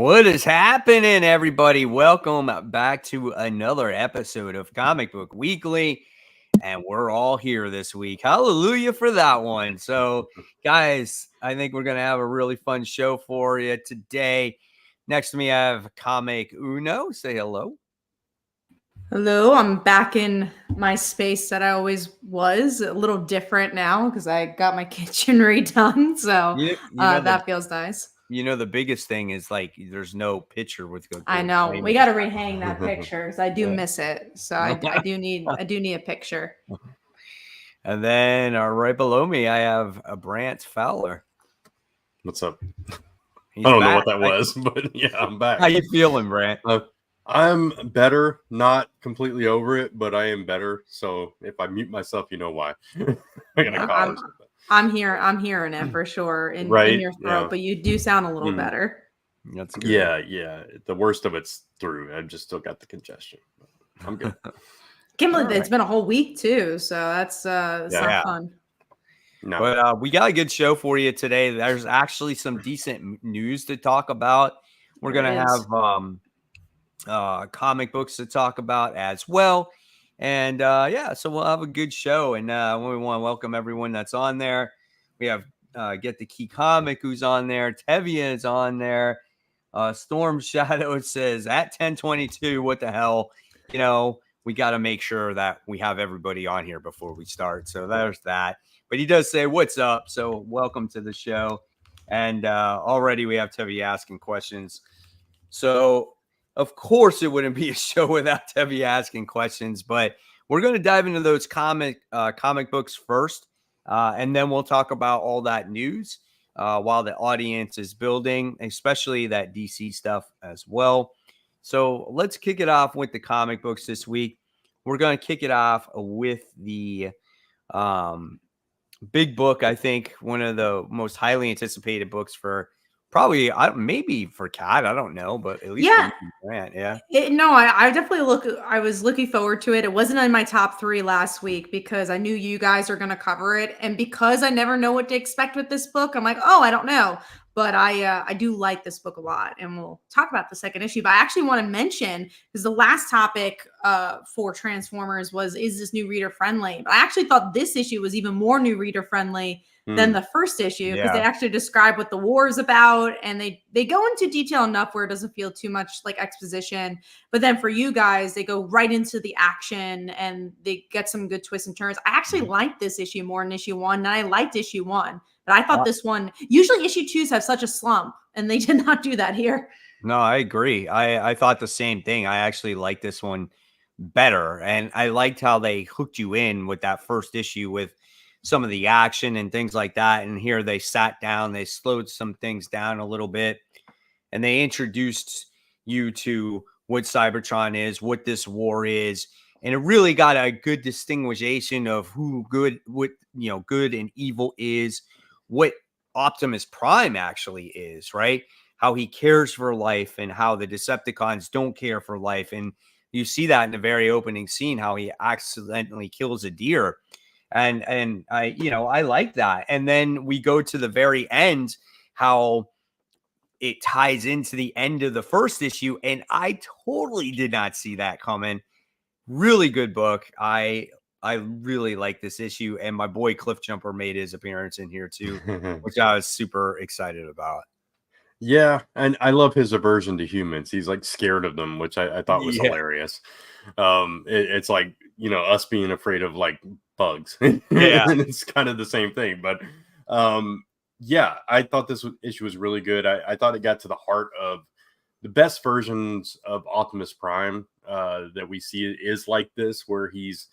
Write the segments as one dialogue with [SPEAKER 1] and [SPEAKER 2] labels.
[SPEAKER 1] What is happening, everybody? Welcome back to another episode of Comic Book Weekly. And we're all here this week. Hallelujah for that one. So, guys, I think we're going to have a really fun show for you today. Next to me, I have Comic Uno. Say hello.
[SPEAKER 2] Hello, I'm back in my space that I always was. A little different now because I got my kitchen redone. So that feels nice.
[SPEAKER 1] You know, the biggest thing is like there's no picture with good.
[SPEAKER 2] I know we got to rehang that picture because I do miss it. So I do need a picture.
[SPEAKER 1] And then right below me, I have a Brant Fowler.
[SPEAKER 3] What's up? I don't know what that was, but yeah, I'm back.
[SPEAKER 1] How you feeling, Brant?
[SPEAKER 3] I'm better, not completely over it, but I am better. So if I mute myself, you know why.
[SPEAKER 2] I'm hearing it for sure in your throat, but you do sound a little better.
[SPEAKER 1] That's good.
[SPEAKER 3] Yeah. The worst of it's through. I've just still got the congestion. I'm good.
[SPEAKER 2] Can't believe it's been a whole week too, so that's not fun.
[SPEAKER 3] No.
[SPEAKER 1] But we got a good show for you today. There's actually some decent news to talk about. We're going to have comic books to talk about as well. And so we'll have a good show. And we want to welcome everyone that's on there. We have Get the Key Comic who's on there. Tevia is on there. Storm Shadow says at 10:22, what the hell? You know, we got to make sure that we have everybody on here before we start. So there's that. But he does say, what's up? So welcome to the show. And already we have Tevye asking questions. So, of course, it wouldn't be a show without Tevye asking questions. But we're going to dive into those comic books first. And then we'll talk about all that news while the audience is building, especially that DC stuff as well. So let's kick it off with the comic books this week. We're going to kick it off with the big book, I think, one of the most highly anticipated books for probably, maybe for Kat, I don't know, but at least for Grant,
[SPEAKER 2] I was looking forward to it. It wasn't in my top 3 last week because I knew you guys are going to cover it, and because I never know what to expect with this book, I'm like, I don't know. But I do like this book a lot, and we'll talk about the second issue. But I actually want to mention, because the last topic for Transformers is this new reader friendly? But I actually thought this issue was even more new reader friendly than the first issue, because they actually describe what the war is about, and they go into detail enough where it doesn't feel too much like exposition. But then for you guys, they go right into the action, and they get some good twists and turns. I actually liked this issue more than issue 1, and I liked issue 1. But I thought this one, usually issue 2s have such a slump, and they did not do that here.
[SPEAKER 1] No, I agree. I thought the same thing. I actually liked this one better. And I liked how they hooked you in with that first issue with some of the action and things like that. And here they sat down, they slowed some things down a little bit, and they introduced you to what Cybertron is, what this war is. And it really got a good distinguishation of who good and evil is, what Optimus Prime actually is, right? How he cares for life and how the Decepticons don't care for life. And you see that in the very opening scene, how he accidentally kills a deer. And I like that. And then we go to the very end, how it ties into the end of the first issue. And I totally did not see that coming. Really good book. I really like this issue, and my boy Cliff Jumper made his appearance in here too, which I was super excited about.
[SPEAKER 3] Yeah, and I love his aversion to humans. He's like scared of them, which I thought was hilarious. It's like, us being afraid of like bugs. And it's kind of the same thing. But I thought this issue was really good. I thought it got to the heart of the best versions of Optimus Prime that we see is like this, where he's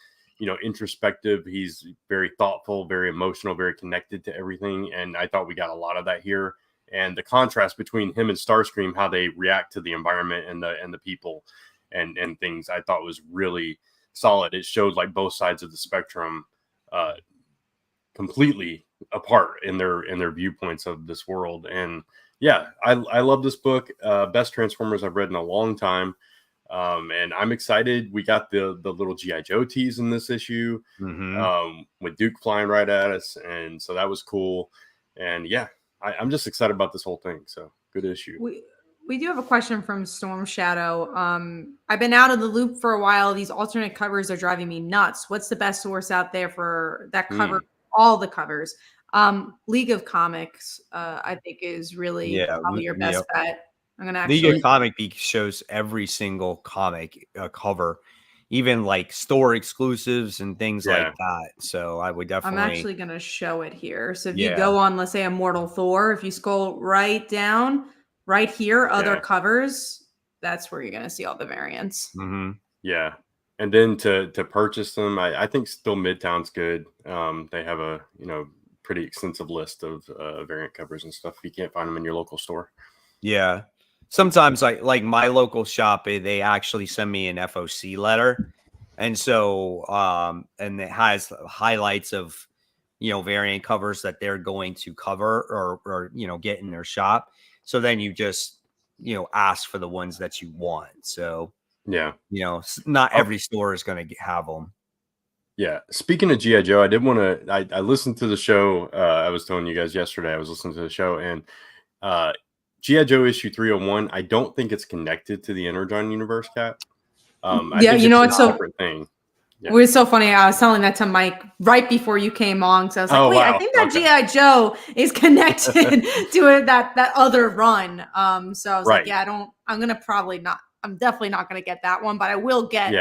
[SPEAKER 3] introspective. He's very thoughtful, very emotional, very connected to everything. And I thought we got a lot of that here. And the contrast between him and Starscream, how they react to the environment and the people and things, I thought was really solid. It showed like both sides of the spectrum completely apart in their viewpoints of this world. And I love this book. Best Transformers I've read in a long time. And I'm excited. We got the little G.I. Joe tease in this issue with Duke flying right at us. And so that was cool. And I'm just excited about this whole thing. So good issue.
[SPEAKER 2] We do have a question from Storm Shadow. I've been out of the loop for a while. These alternate covers are driving me nuts. What's the best source out there for that cover all the covers? League of Comics, I think, is really probably your best bet. I'm gonna actually
[SPEAKER 1] League of Comic Geek shows every single comic cover, even like store exclusives and things like that. So I would definitely.
[SPEAKER 2] I'm actually gonna show it here. So if you go on, let's say, Immortal Thor, if you scroll right down, right here, other covers, that's where you're gonna see all the variants.
[SPEAKER 3] Yeah. And then to purchase them, I think still Midtown's good. They have a pretty extensive list of variant covers and stuff. You can't find them in your local store.
[SPEAKER 1] Yeah. Sometimes like my local shop, they actually send me an FOC letter. And so and it has highlights of variant covers that they're going to cover or get in their shop. So then you just ask for the ones that you want. So not every store is going to have them.
[SPEAKER 3] Yeah. Speaking of G.I. Joe, I did want to. I listened to the show. I was telling you guys yesterday. I was listening to the show, and G.I. Joe issue 301. I don't think it's connected to the Energon universe, Cat. I think it's a separate thing.
[SPEAKER 2] Yeah. It was so funny. I was telling that to Mike right before you came on. So I was like, wait, I think that G.I. Joe is connected to that other run. So I was like, I'm going to probably not. I'm definitely not going to get that one, but I will get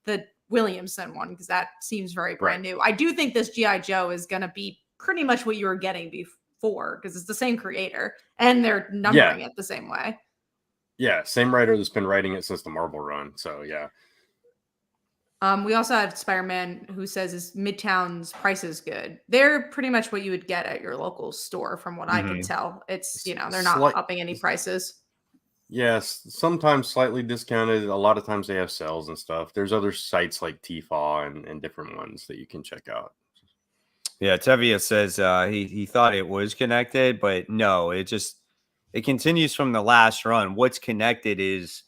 [SPEAKER 2] the Williamson one because that seems very brand new. I do think this G.I. Joe is going to be pretty much what you were getting before because it's the same creator and they're numbering it the same way.
[SPEAKER 3] Yeah, same writer that's been writing it since the Marvel run. So, yeah.
[SPEAKER 2] We also have Spider-Man who says is Midtown's price is good. They're pretty much what you would get at your local store from what I can tell. It's, they're not upping any prices.
[SPEAKER 3] Yes, sometimes slightly discounted. A lot of times they have sales and stuff. There's other sites like TFAW and different ones that you can check out.
[SPEAKER 1] Yeah, Tevia says he thought it was connected, but no, it continues from the last run. What's connected is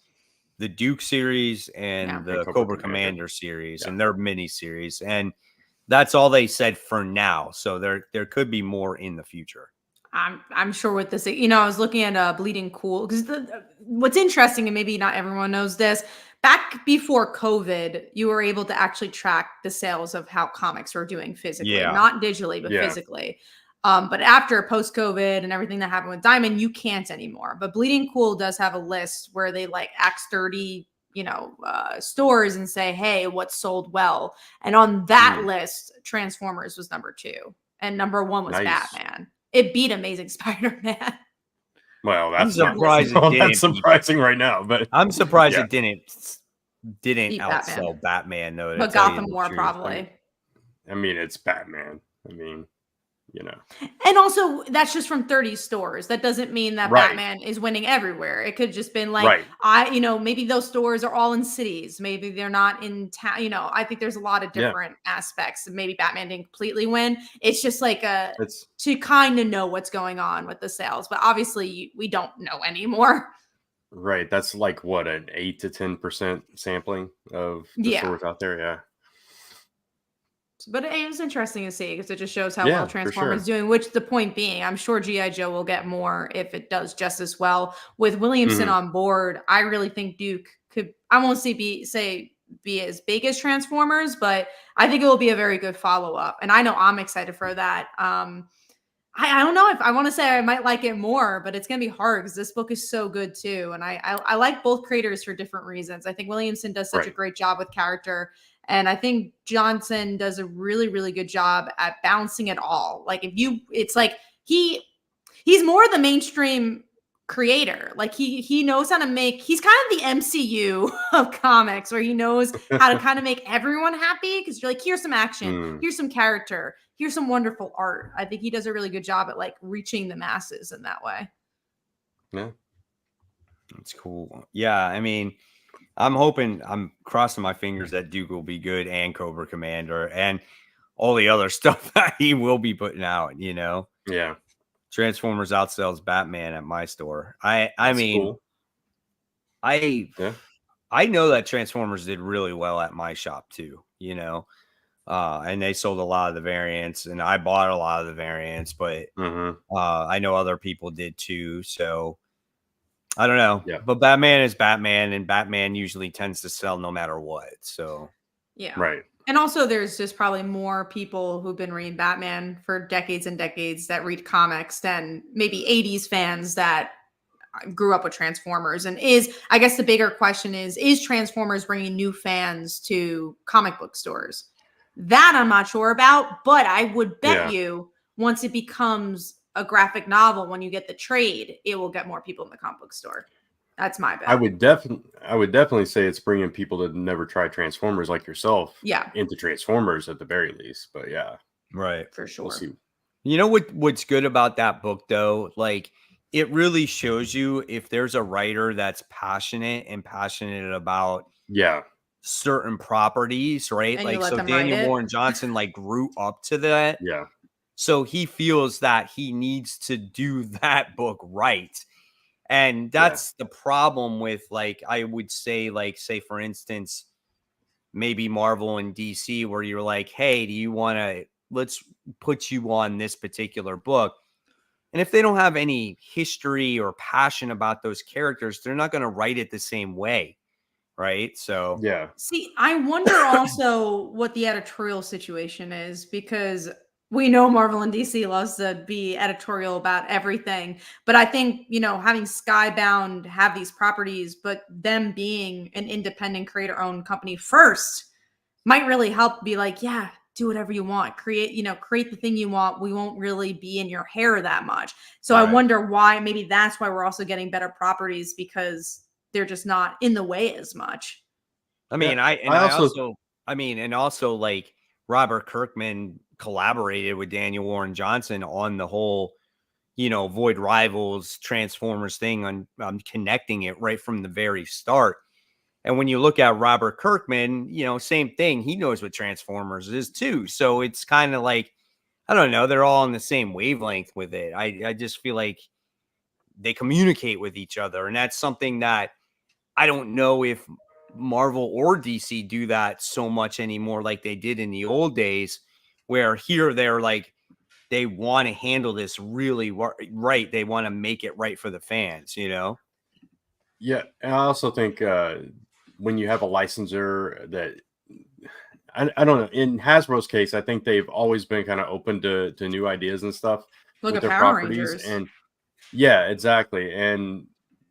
[SPEAKER 1] the Duke series and the Cobra Commander series and their mini series, and that's all they said for now. So there could be more in the future.
[SPEAKER 2] I'm sure with this, I was looking at Bleeding Cool because what's interesting, and maybe not everyone knows this, back before COVID, you were able to actually track the sales of how comics were doing physically, not digitally, but physically. But after post-COVID and everything that happened with Diamond, you can't anymore. But Bleeding Cool does have a list where they ask 30, stores and say, hey, what sold well? And on that list, Transformers was number 2. And number 1 was Batman. It beat Amazing Spider-Man.
[SPEAKER 3] Well, that's surprising right now, but
[SPEAKER 1] I'm surprised it didn't outsell Batman though.
[SPEAKER 2] But Gotham War probably.
[SPEAKER 3] I mean, it's Batman.
[SPEAKER 2] And also that's just from 30 stores. That doesn't mean that Batman is winning everywhere. It could just been maybe those stores are all in cities. Maybe they're not in town. I think there's a lot of different aspects. Maybe Batman didn't completely win. It's just to kind of know what's going on with the sales. But obviously we don't know anymore.
[SPEAKER 3] Right. That's like what, an 8 to 10% sampling of the stores out there. Yeah.
[SPEAKER 2] But it was interesting to see because it just shows how well Transformers is doing, which the point being, I'm sure G.I. Joe will get more if it does just as well. With Williamson on board, I really think Duke could, I won't say be as big as Transformers, but I think it will be a very good follow-up. And I know I'm excited for that. I don't know if I want to say I might like it more, but it's going to be hard because this book is so good too. And I like both creators for different reasons. I think Williamson does such a great job with character. And I think Johnson does a really, really good job at balancing it all. He's more the mainstream creator. He knows how to make, he's kind of the MCU of comics where he knows how to kind of make everyone happy. Cause you're here's some action, here's some character, here's some wonderful art. I think he does a really good job at reaching the masses in that way.
[SPEAKER 3] Yeah.
[SPEAKER 1] That's cool. Yeah. I mean, I'm crossing my fingers that Duke will be good and Cobra Commander and all the other stuff that he will be putting out,
[SPEAKER 3] Yeah.
[SPEAKER 1] Transformers outsells Batman at my store. I know that Transformers did really well at my shop too, and they sold a lot of the variants and I bought a lot of the variants, but I know other people did too. So I don't know.
[SPEAKER 3] Yeah.
[SPEAKER 1] But Batman is Batman, and Batman usually tends to sell no matter what. So,
[SPEAKER 2] Yeah.
[SPEAKER 3] Right.
[SPEAKER 2] And also, there's just probably more people who've been reading Batman for decades and decades that read comics than maybe 80s fans that grew up with Transformers. And I guess the bigger question is Transformers bringing new fans to comic book stores? That I'm not sure about, but I would bet you once it becomes a graphic novel, when you get the trade, it will get more people in the comic book store. That's my bet.
[SPEAKER 3] I would definitely say it's bringing people that never tried Transformers like yourself into Transformers at the very least. But yeah.
[SPEAKER 1] Right.
[SPEAKER 2] For sure.
[SPEAKER 3] We'll see.
[SPEAKER 1] You know what's good about that book though? Like, it really shows you if there's a writer that's passionate about certain properties, right?
[SPEAKER 2] And
[SPEAKER 1] like, so
[SPEAKER 2] them
[SPEAKER 1] Daniel Warren Johnson like grew up to that.
[SPEAKER 3] Yeah.
[SPEAKER 1] So he feels that he needs to do that book right. And that's the problem with, like, I would say, like, say for instance, maybe Marvel and DC, where you're like, hey, do you want to, let's put you on this particular book. And if they don't have any history or passion about those characters, they're not going to write it the same way. Right. So,
[SPEAKER 3] yeah.
[SPEAKER 2] See, I wonder also what the editorial situation is, because we know Marvel and DC loves to be editorial about everything. But I think, having Skybound have these properties, but them being an independent creator-owned company first might really help be like, yeah, do whatever you want. Create the thing you want. We won't really be in your hair that much. So I wonder why, maybe that's why we're also getting better properties, because they're just not in the way as much.
[SPEAKER 1] I mean, and also like Robert Kirkman collaborated with Daniel Warren Johnson on the whole, Void Rivals Transformers thing on connecting it right from the very start. And when you look at Robert Kirkman, same thing. He knows what Transformers is too. So it's kind of like, I don't know, they're all on the same wavelength with it. I just feel like they communicate with each other. And that's something that I don't know if Marvel or DC do that so much anymore like they did in the old days, where here they're like, they want to handle this really right. They want to make it right for the fans,
[SPEAKER 3] Yeah. And I also think when you have a licensor that, I don't know, in Hasbro's case, I think they've always been kind of open to new ideas and stuff
[SPEAKER 2] Look
[SPEAKER 3] with
[SPEAKER 2] at
[SPEAKER 3] their
[SPEAKER 2] Power
[SPEAKER 3] properties.
[SPEAKER 2] Rangers.
[SPEAKER 3] And yeah, exactly. And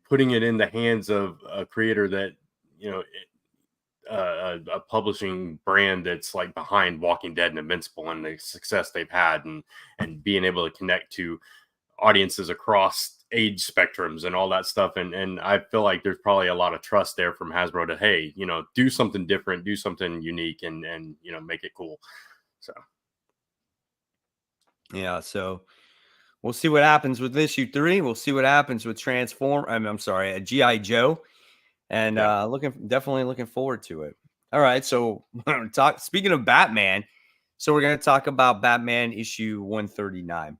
[SPEAKER 3] putting it in the hands of a creator that, a publishing brand that's like behind Walking Dead and Invincible and the success they've had, and being able to connect to audiences across age spectrums and all that stuff. And I feel like there's probably a lot of trust there from Hasbro to, hey, do something different, do something unique, and make it cool. So
[SPEAKER 1] yeah. So we'll see what happens with issue 3. We'll see what happens with G.I. Joe. And definitely looking forward to it. All right. So speaking of Batman, so we're going to talk about Batman issue 139.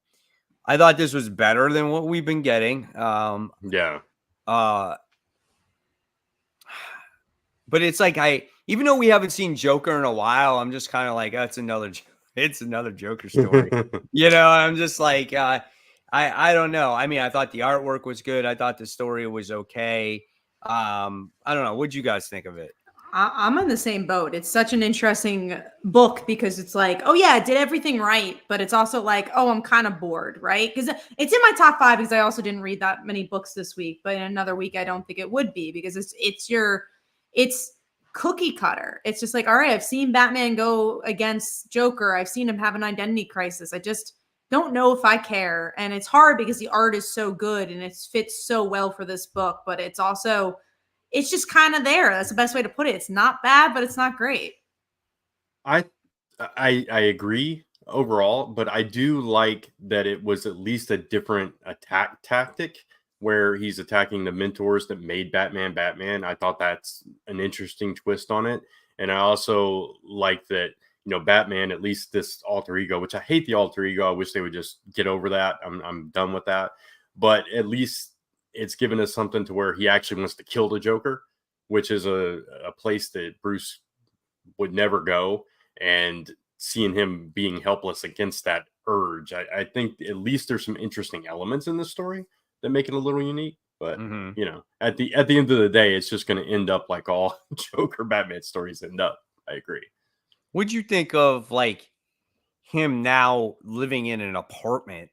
[SPEAKER 1] I thought this was better than what we've been getting. But it's like, even though we haven't seen Joker in a while, I'm just kind of like, it's another Joker story. I'm just like, I don't know. I mean, I thought the artwork was good. I thought the story was okay. I don't know. What'd you guys think of it?
[SPEAKER 2] I'm in the same boat. It's such an interesting book because it's like, oh yeah, it did everything right, but it's also like, oh, I'm kind of bored, right? Because it's in my top 5 because I also didn't read that many books this week, but in another week I don't think it would be, because it's cookie cutter. It's just like, all right, I've seen Batman go against Joker. I've seen him have an identity crisis. I just don't know if I care. And it's hard because the art is so good and it fits so well for this book, but it's just kind of there. That's the best way to put it. It's not bad, but it's not great.
[SPEAKER 3] I agree overall, but I do like that it was at least a different attack tactic where he's attacking the mentors that made Batman Batman. I thought that's an interesting twist on it. And I also like that, Batman, at least this alter ego, which I hate the alter ego. I wish they would just get over that. I'm done with that. But at least it's given us something to where he actually wants to kill the Joker, which is a place that Bruce would never go. And seeing him being helpless against that urge, I think at least there's some interesting elements in this story that make it a little unique. But
[SPEAKER 1] Mhm.
[SPEAKER 3] you know, at the end of the day, it's just going to end up like all Joker Batman stories end up. I agree.
[SPEAKER 1] What'd you think of like him now living in an apartment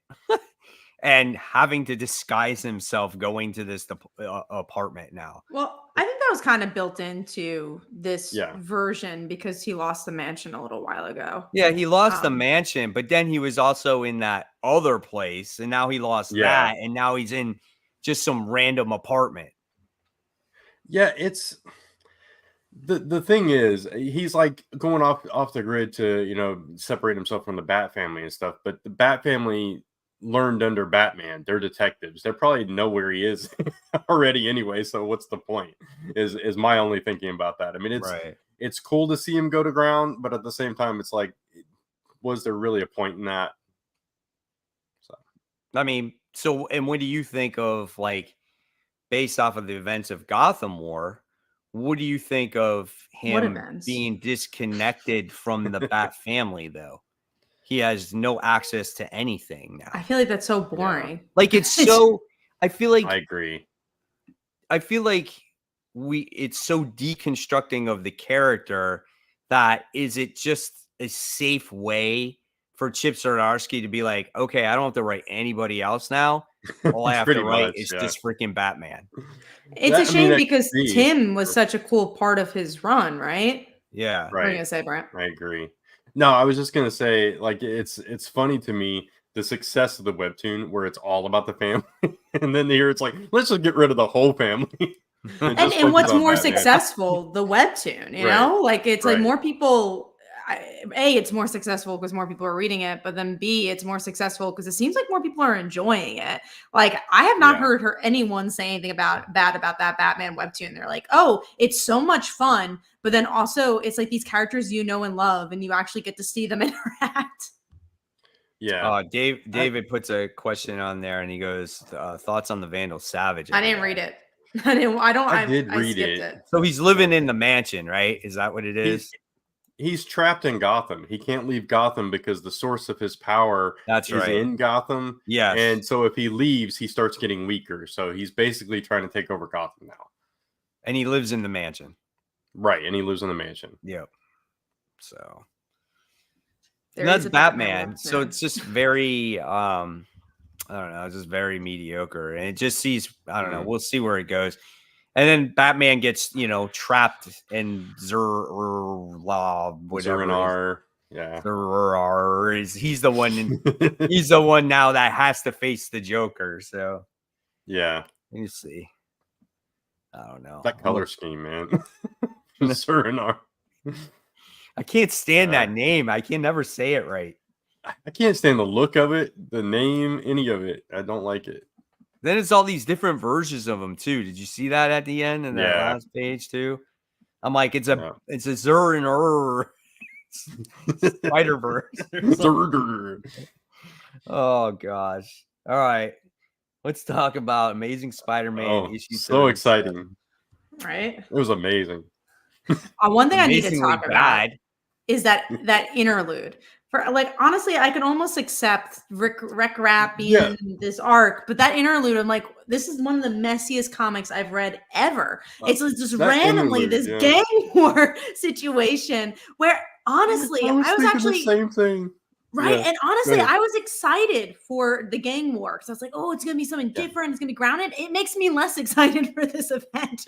[SPEAKER 1] and having to disguise himself going to this apartment now?
[SPEAKER 2] Well, I think that was kind of built into this
[SPEAKER 3] Yeah.
[SPEAKER 2] version because he lost the mansion a little while ago.
[SPEAKER 1] Yeah, he lost the
[SPEAKER 2] Um,
[SPEAKER 1] mansion, but then he was also in that other place, and now he lost
[SPEAKER 3] Yeah.
[SPEAKER 1] that, and now he's in just some random apartment.
[SPEAKER 3] Yeah, it's the thing is he's like going off the grid to, you know, separate himself from the Bat family and stuff, but the Bat family learned under Batman. They're detectives. They probably know where he is already anyway, so what's the point? Is my only thinking about that. I mean,
[SPEAKER 1] Right.
[SPEAKER 3] it's cool to see him go to ground, but at the same time it's like, was there really a point in that? So
[SPEAKER 1] I mean, so and what do you think of like based off of the events of Gotham War? What do you think of
[SPEAKER 2] what
[SPEAKER 1] him
[SPEAKER 2] events?
[SPEAKER 1] being disconnected from the Bat family though? He has no access to anything
[SPEAKER 2] I
[SPEAKER 1] now.
[SPEAKER 2] feel like that's so
[SPEAKER 3] yeah,
[SPEAKER 2] boring.
[SPEAKER 1] Like it's
[SPEAKER 2] It's-
[SPEAKER 1] so I feel
[SPEAKER 3] I
[SPEAKER 1] like
[SPEAKER 3] agree.
[SPEAKER 1] it's so deconstructing of the character that is it just a safe way for Chip Zdarsky to be like, okay, I don't have to write anybody else now. All I have to
[SPEAKER 3] Pretty
[SPEAKER 1] write
[SPEAKER 3] much,
[SPEAKER 1] is
[SPEAKER 3] yeah.
[SPEAKER 1] just freaking Batman.
[SPEAKER 2] It's a
[SPEAKER 3] I mean,
[SPEAKER 2] shame
[SPEAKER 3] I
[SPEAKER 2] because
[SPEAKER 3] can see.
[SPEAKER 2] Tim was such a cool part of his run, right?
[SPEAKER 1] Yeah.
[SPEAKER 2] What are you
[SPEAKER 3] Right.
[SPEAKER 2] gonna say, Brent?
[SPEAKER 3] I agree. No, I was just gonna say, like, it's funny to me the success of the webtoon where it's all about the family, and then here it's like, let's just get rid of the whole family and just
[SPEAKER 2] And
[SPEAKER 3] focus
[SPEAKER 2] what's
[SPEAKER 3] on
[SPEAKER 2] more
[SPEAKER 3] Batman.
[SPEAKER 2] successful, the webtoon, you
[SPEAKER 3] Right.
[SPEAKER 2] know, like it's like
[SPEAKER 3] Right.
[SPEAKER 2] more people. It's more successful because more people are reading it, but then B, it's more successful because it seems like more people are enjoying it. Like I have not
[SPEAKER 3] Yeah.
[SPEAKER 2] heard anyone say anything bad about that Batman webtoon. They're like, oh, it's so much fun, but then also it's like these characters you know and love, and you actually get to see them interact.
[SPEAKER 3] Yeah.
[SPEAKER 1] David puts a question on there and he goes, thoughts on the Vandal Savage.
[SPEAKER 2] I didn't read it. I didn't. I don't.
[SPEAKER 3] I did
[SPEAKER 2] I
[SPEAKER 3] read
[SPEAKER 2] skipped
[SPEAKER 3] it.
[SPEAKER 2] it.
[SPEAKER 1] So he's living in the mansion, right? Is that what it is?
[SPEAKER 3] He's trapped in Gotham. He can't leave Gotham because the source of his power
[SPEAKER 1] That's
[SPEAKER 3] is
[SPEAKER 1] right.
[SPEAKER 3] in Gotham.
[SPEAKER 1] Yes.
[SPEAKER 3] And so if he leaves, he starts getting weaker. So he's basically trying to take over Gotham now.
[SPEAKER 1] And he lives in the mansion.
[SPEAKER 3] Right. And he lives in the mansion.
[SPEAKER 1] Yep. So
[SPEAKER 2] There
[SPEAKER 1] that's
[SPEAKER 2] is a
[SPEAKER 1] Batman.
[SPEAKER 2] webtoon.
[SPEAKER 1] So it's just very I don't know, it's just very mediocre. And it just sees, I don't know, we'll see where it goes. And then Batman gets, you know, trapped in
[SPEAKER 3] Zur-En-Arrh. Yeah.
[SPEAKER 1] He's the one he's the one now that has to face the Joker. So
[SPEAKER 3] yeah.
[SPEAKER 1] let me see. I don't know.
[SPEAKER 3] That color scheme, man. Zur-En-Arrh.
[SPEAKER 1] I can't stand that name. I can never say it right.
[SPEAKER 3] I can't stand the look of it, the name, any of it. I don't like it.
[SPEAKER 1] Then it's all these different versions of them too. Did you see that at the end in that last page too? I'm like, it's a Zur-En-Arrh Spider-Verse.
[SPEAKER 3] Oh
[SPEAKER 1] gosh. All right. Let's talk about Amazing Spider-Man issue.
[SPEAKER 3] So exciting.
[SPEAKER 2] Right?
[SPEAKER 3] It was amazing.
[SPEAKER 2] One thing I need to talk about is that interlude. For like, honestly, I can almost accept Rec Rap being this arc, but that interlude, I'm like, this is one of the messiest comics I've read ever. It's just randomly this gang war situation where, honestly, I was actually
[SPEAKER 3] the same thing.
[SPEAKER 2] Right. Yeah. And honestly, I was excited for the gang war because I was like, oh, it's going to be something different. It's going to be grounded. It makes me less excited for this event.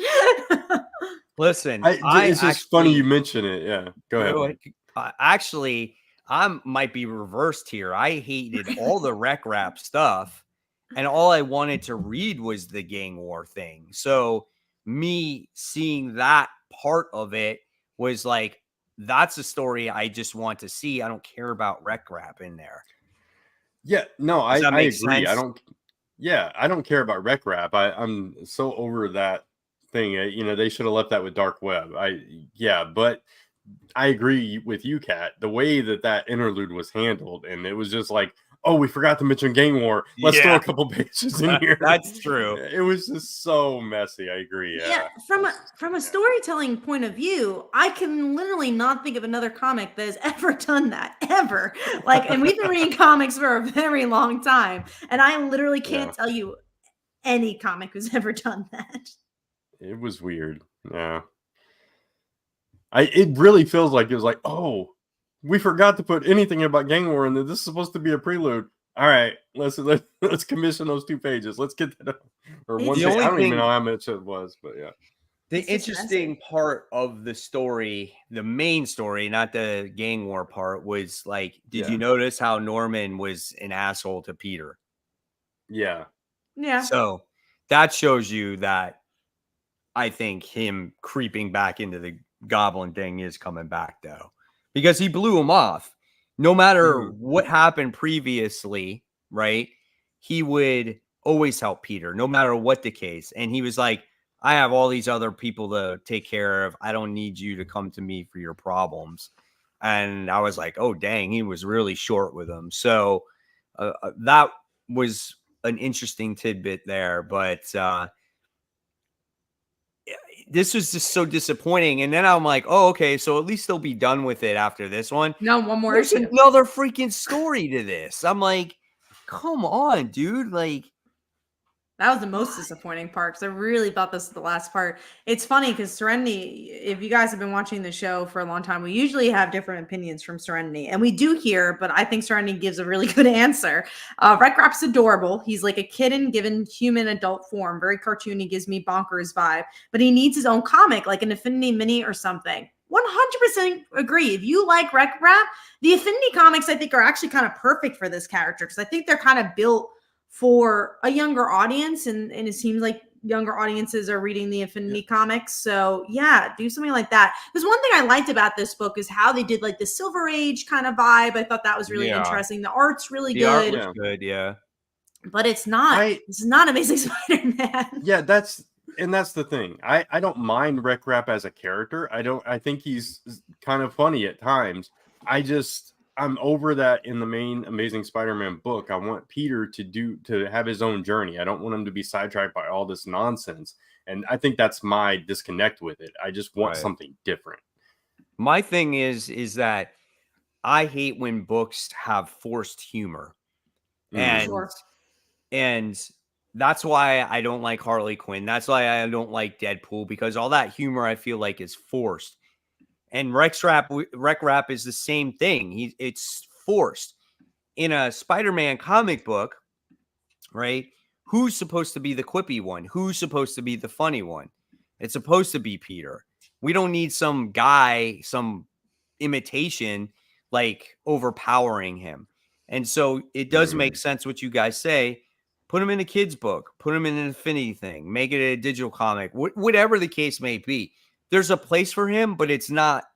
[SPEAKER 1] Listen,
[SPEAKER 3] it's just funny you mention it. Yeah. Go ahead.
[SPEAKER 1] Actually, I might be reversed here. I hated all the Rec Rap stuff, and all I wanted to read was the gang war thing. So me seeing that part of it was like, that's a story I just want to see. I don't care about Rec Rap in there.
[SPEAKER 3] Yeah, no, I agree.
[SPEAKER 1] Sense?
[SPEAKER 3] I don't care about Rec Rap. I'm so over that thing. You know, they should have left that with Dark Web. But I agree with you, Kat. The way that interlude was handled, and it was just like, oh, we forgot to mention gang war. Let's throw a couple pages in here.
[SPEAKER 1] That's true.
[SPEAKER 3] It was just so messy. I agree.
[SPEAKER 2] Yeah, from a storytelling point of view, I can literally not think of another comic that has ever done that ever. Like, and we've been reading comics for a very long time, and I literally can't tell you any comic who's ever done that.
[SPEAKER 3] It was weird. Yeah. It really feels like it was like, oh, we forgot to put anything about gang war in there. This is supposed to be a prelude. All right, let's commission those 2 pages. Let's get that up. Or one page. I don't even know how much it was, but yeah.
[SPEAKER 1] The interesting part of the story, the main story, not the gang war part, was like, did you notice how Norman was an asshole to Peter?
[SPEAKER 3] Yeah.
[SPEAKER 2] Yeah.
[SPEAKER 1] So that shows you that I think him creeping back into the Goblin thing is coming back, though, because he blew him off. No matter what happened previously, right? He would always help Peter, no matter what the case. And he was like, I have all these other people to take care of. I don't need you to come to me for your problems. And I was like, oh, dang, he was really short with him. So that was an interesting tidbit there. But this was just so disappointing. And then I'm like, oh, okay, so at least they'll be done with it after this one.
[SPEAKER 2] No, one more
[SPEAKER 1] There's
[SPEAKER 2] issue.
[SPEAKER 1] another freaking story to this. I'm like, come on, dude. Like,
[SPEAKER 2] that was the most disappointing part, because I really thought this was the last part. It's funny because Serenity, if you guys have been watching the show for a long time, we usually have different opinions from Serenity, and we do here, but I think Serenity gives a really good answer. Wreck-Rap's adorable. He's like a kitten given human adult form. Very cartoony, gives me bonkers vibe, but he needs his own comic, like an Affinity Mini or something. 100% agree. If you like Wreck-Rap, the Affinity comics, I think, are actually kind of perfect for this character, because I think they're kind of built for a younger audience, and it seems like younger audiences are reading the Affinity comics. So yeah, do something like that. There's one thing I liked about this book is how they did like the Silver Age kind of vibe. I thought that was really interesting. The art's really good.
[SPEAKER 1] Art was good, yeah.
[SPEAKER 2] But it's not. It's not Amazing Spider-Man.
[SPEAKER 3] Yeah, that's the thing. I don't mind Wreck-Rap as a character. I think he's kind of funny at times. I'm over that in the main Amazing Spider-Man book. I want Peter to have his own journey. I don't want him to be sidetracked by all this nonsense. And I think that's my disconnect with it. I just want something different.
[SPEAKER 1] My thing is that I hate when books have forced humor. And that's why I don't like Harley Quinn. That's why I don't like Deadpool, because all that humor I feel like is forced. And Wreck-Rap is the same thing. It's forced. In a Spider-Man comic book, right? Who's supposed to be the quippy one? Who's supposed to be the funny one? It's supposed to be Peter. We don't need some guy, some imitation, like overpowering him. And so it does make sense what you guys say. Put him in a kid's book. Put him in an Infinity thing. Make it a digital comic. Whatever the case may be. There's a place for him, but it's not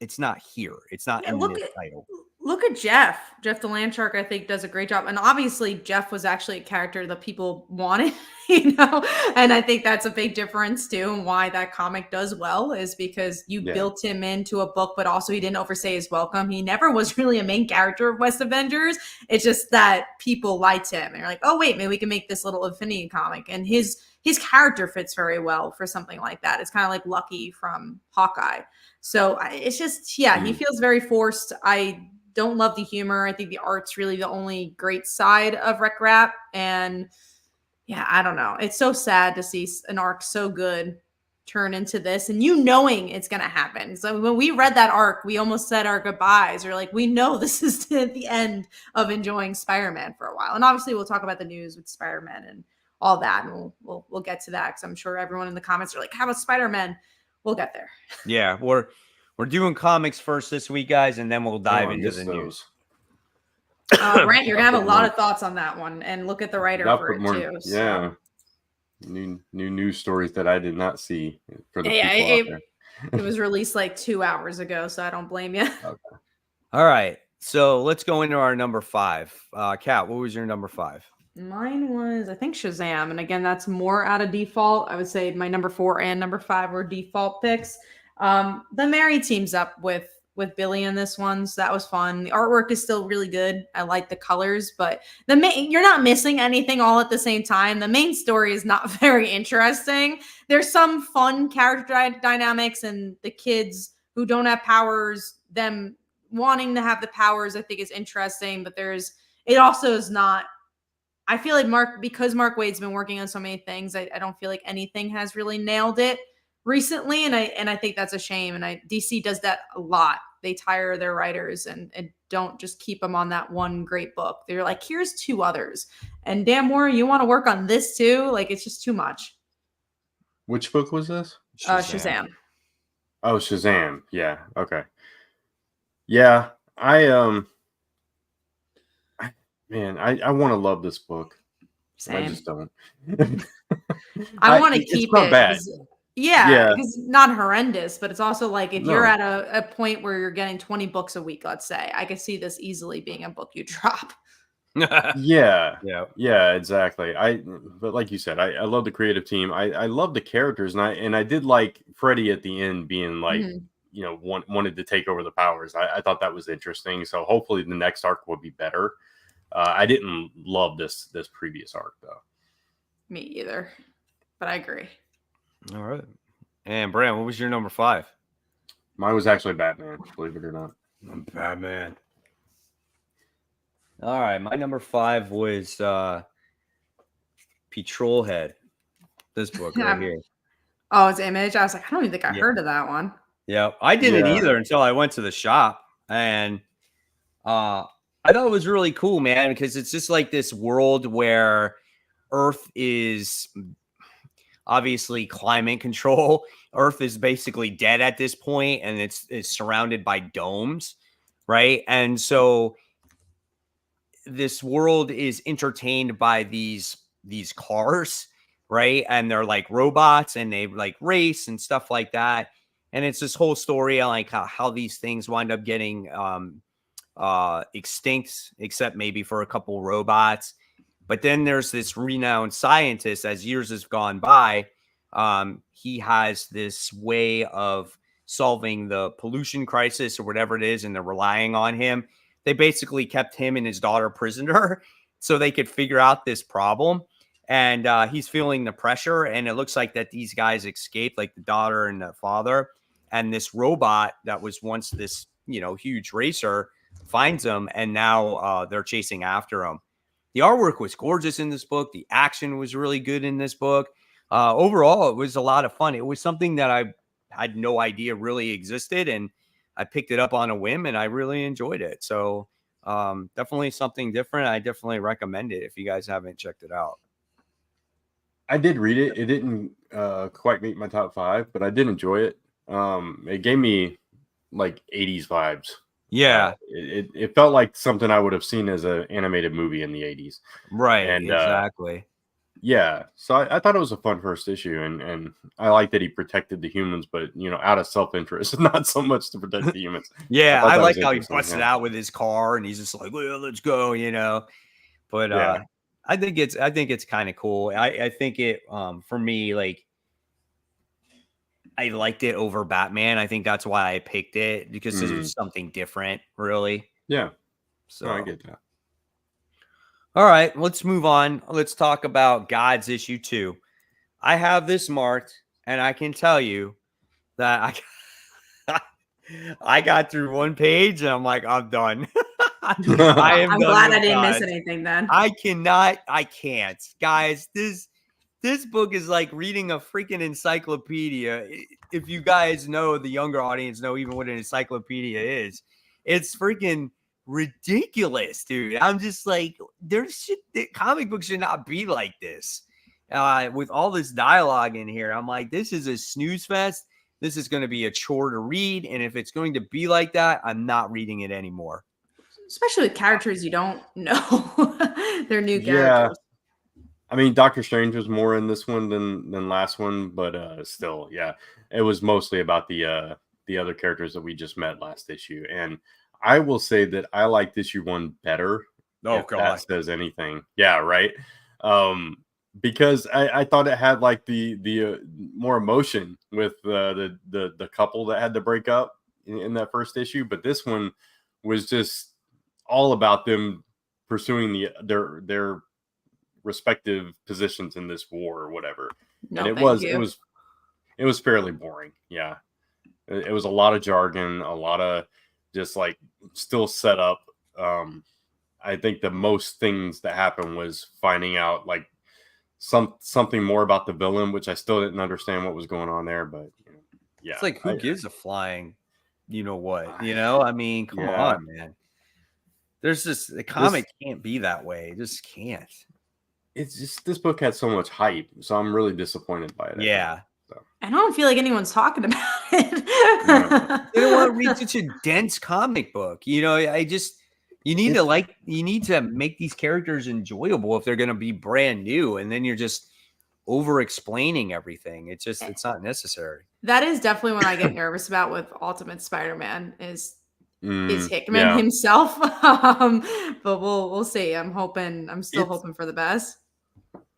[SPEAKER 1] here. It's not in this title.
[SPEAKER 2] Look at Jeff the Landshark. I think does a great job. And obviously Jeff was actually a character that people wanted, and I think that's a big difference too. And why that comic does well is because you built him into a book, but also he didn't overstay his welcome. He never was really a main character of West Avengers. It's just that people liked him and you're like, oh wait, maybe we can make this little Infinity comic. And his character fits very well for something like that. It's kind of like Lucky from Hawkeye. So it's just, he feels very forced. I don't love the humor. I think the art's really the only great side of Wreck-Rap. And I don't know. It's so sad to see an arc so good turn into this, and knowing it's going to happen. So when we read that arc, we almost said our goodbyes. We're like, we know this is the end of enjoying Spider-Man for a while. And obviously we'll talk about the news with Spider-Man and all that. And we'll get to that, because I'm sure everyone in the comments are like, how about Spider-Man? We'll get there.
[SPEAKER 1] Yeah, we're doing comics first this week, guys, and then we'll dive into the news.
[SPEAKER 2] Brent, you're gonna have a lot of thoughts on that one, and look at the writer for it too.
[SPEAKER 3] So. Yeah, new news stories that I did not see for the people out there.
[SPEAKER 2] It was released like 2 hours ago, so I don't blame you.
[SPEAKER 3] Okay.
[SPEAKER 1] All right, so let's go into our number 5. Kat, what was your number 5?
[SPEAKER 2] Mine was, I think, Shazam. And again, that's more out of default. I would say my number 4 and number 5 were default picks. The Mary teams up with Billy in this one, so that was fun. The artwork is still really good. I like the colors, but you're not missing anything all at the same time. The main story is not very interesting. There's some fun character dynamics, and the kids who don't have powers, them wanting to have the powers, I think is interesting, but it also is not I feel like because Mark Waid's been working on so many things, I don't feel like anything has really nailed it recently, and I think that's a shame. And DC does that a lot. They tire their writers and don't just keep them on that one great book. They're like, here's 2 others, and damn, Moore, you want to work on this too? Like, it's just too much.
[SPEAKER 3] Which book was this?
[SPEAKER 2] Shazam.
[SPEAKER 3] Oh, Shazam. Yeah. Okay. Yeah. I want to love this book.
[SPEAKER 2] Same.
[SPEAKER 3] I just don't.
[SPEAKER 2] I want to keep
[SPEAKER 3] it's not
[SPEAKER 2] it.
[SPEAKER 3] bad.
[SPEAKER 2] Yeah, because it's not horrendous, but it's also like if you're
[SPEAKER 3] No.
[SPEAKER 2] at a point where you're getting 20 books a week, let's say, I could see this easily being a book you drop.
[SPEAKER 3] Yeah.
[SPEAKER 1] Yeah.
[SPEAKER 3] Yeah, exactly. But like you said, I love the creative team. I love the characters, and I did like Freddy at the end being like, you know, wanted to take over the powers. I thought that was interesting. So hopefully the next arc will be better. I didn't love this previous arc though.
[SPEAKER 2] Me either, but I agree.
[SPEAKER 1] All right. And Bram, what was your number 5?
[SPEAKER 3] Mine was actually Batman, believe it or not.
[SPEAKER 1] Batman. All right, my number 5 was Patrol Head. This book right here.
[SPEAKER 2] Oh, it's Image. I was like, I don't even think I heard of that one.
[SPEAKER 1] Yeah, I didn't either until I went to the shop, and I thought it was really cool, man, because it's just like this world where Earth is obviously climate control. Earth is basically dead at this point, and it's surrounded by domes, right? And so this world is entertained by these cars, right? And they're like robots, and they like race and stuff like that. And it's this whole story on like how these things wind up getting extinct, except maybe for a couple robots. But then there's this renowned scientist, as years has gone by, he has this way of solving the pollution crisis or whatever it is, and they're relying on him. They basically kept him and his daughter prisoner so they could figure out this problem. And he's feeling the pressure, and it looks like that these guys escaped, like the daughter and the father. And this robot that was once this, you know, huge racer finds them, and now they're chasing after him. The artwork was gorgeous in this book. The action was really good in this book. Overall, it was a lot of fun. It was something that I had no idea really existed, and I picked it up on a whim, and I really enjoyed it. So definitely something different. I definitely recommend it if you guys haven't checked it out.
[SPEAKER 3] I did read it. It didn't quite meet my top 5, but I did enjoy it. It gave me like 80s vibes.
[SPEAKER 1] Yeah.
[SPEAKER 3] It felt like something I would have seen as an animated movie in the 80s.
[SPEAKER 1] Right.
[SPEAKER 3] And,
[SPEAKER 1] exactly.
[SPEAKER 3] Yeah. So I thought it was a fun first issue. And I like that he protected the humans, but, you know, out of self-interest, not so much to protect the humans.
[SPEAKER 1] Yeah. I like how he busted out with his car, and he's just like, well, let's go, you know. But I think it's kind of cool. I think it for me, like, I liked it over Batman. I think that's why I picked it, because it was something different, really.
[SPEAKER 3] Yeah.
[SPEAKER 1] So
[SPEAKER 3] I get that.
[SPEAKER 1] All right, let's move on. Let's talk about God's issue 2. I have this marked, and I can tell you that I got through one page, and I'm like, I'm done.
[SPEAKER 2] I'm glad I didn't miss anything then.
[SPEAKER 1] I can't. Guys, this book is like reading a freaking encyclopedia. If you guys know, the younger audience know even what an encyclopedia is. It's freaking ridiculous, dude. I'm just like, comic books should not be like this. With all this dialogue in here, I'm like, this is a snooze fest. This is going to be a chore to read. And if it's going to be like that, I'm not reading it anymore.
[SPEAKER 2] Especially with characters you don't know. They're new characters.
[SPEAKER 3] Yeah. I mean, Doctor Strange was more in this one than last one, but still, yeah, it was mostly about the other characters that we just met last issue. And I will say that I liked issue 1 better.
[SPEAKER 1] Oh, God.
[SPEAKER 3] That says anything. Yeah, right. Because I thought it had like the more emotion with the couple that had to break up in that first issue, but this one was just all about them pursuing their respective positions in this war or whatever.
[SPEAKER 2] No,
[SPEAKER 3] and it was fairly boring. Yeah. It was a lot of jargon, a lot of just like still set up. I think the most things that happened was finding out like something more about the villain, which I still didn't understand what was going on there. But yeah,
[SPEAKER 1] It's like, who gives a flying, you know what? You know, I mean, come on, man. There's just the comic can't be that way. It just can't.
[SPEAKER 3] It's just this book had so much hype, so I'm really disappointed by it.
[SPEAKER 1] Yeah.
[SPEAKER 2] I don't feel like anyone's talking about it.
[SPEAKER 1] They don't want to read such a dense comic book. You know, you need to make these characters enjoyable if they're going to be brand new, and then you're just over explaining everything. It's not necessary.
[SPEAKER 2] That is definitely what I get nervous about with Ultimate Spider-Man is Hickman himself. But we'll see. I'm still hoping for the best.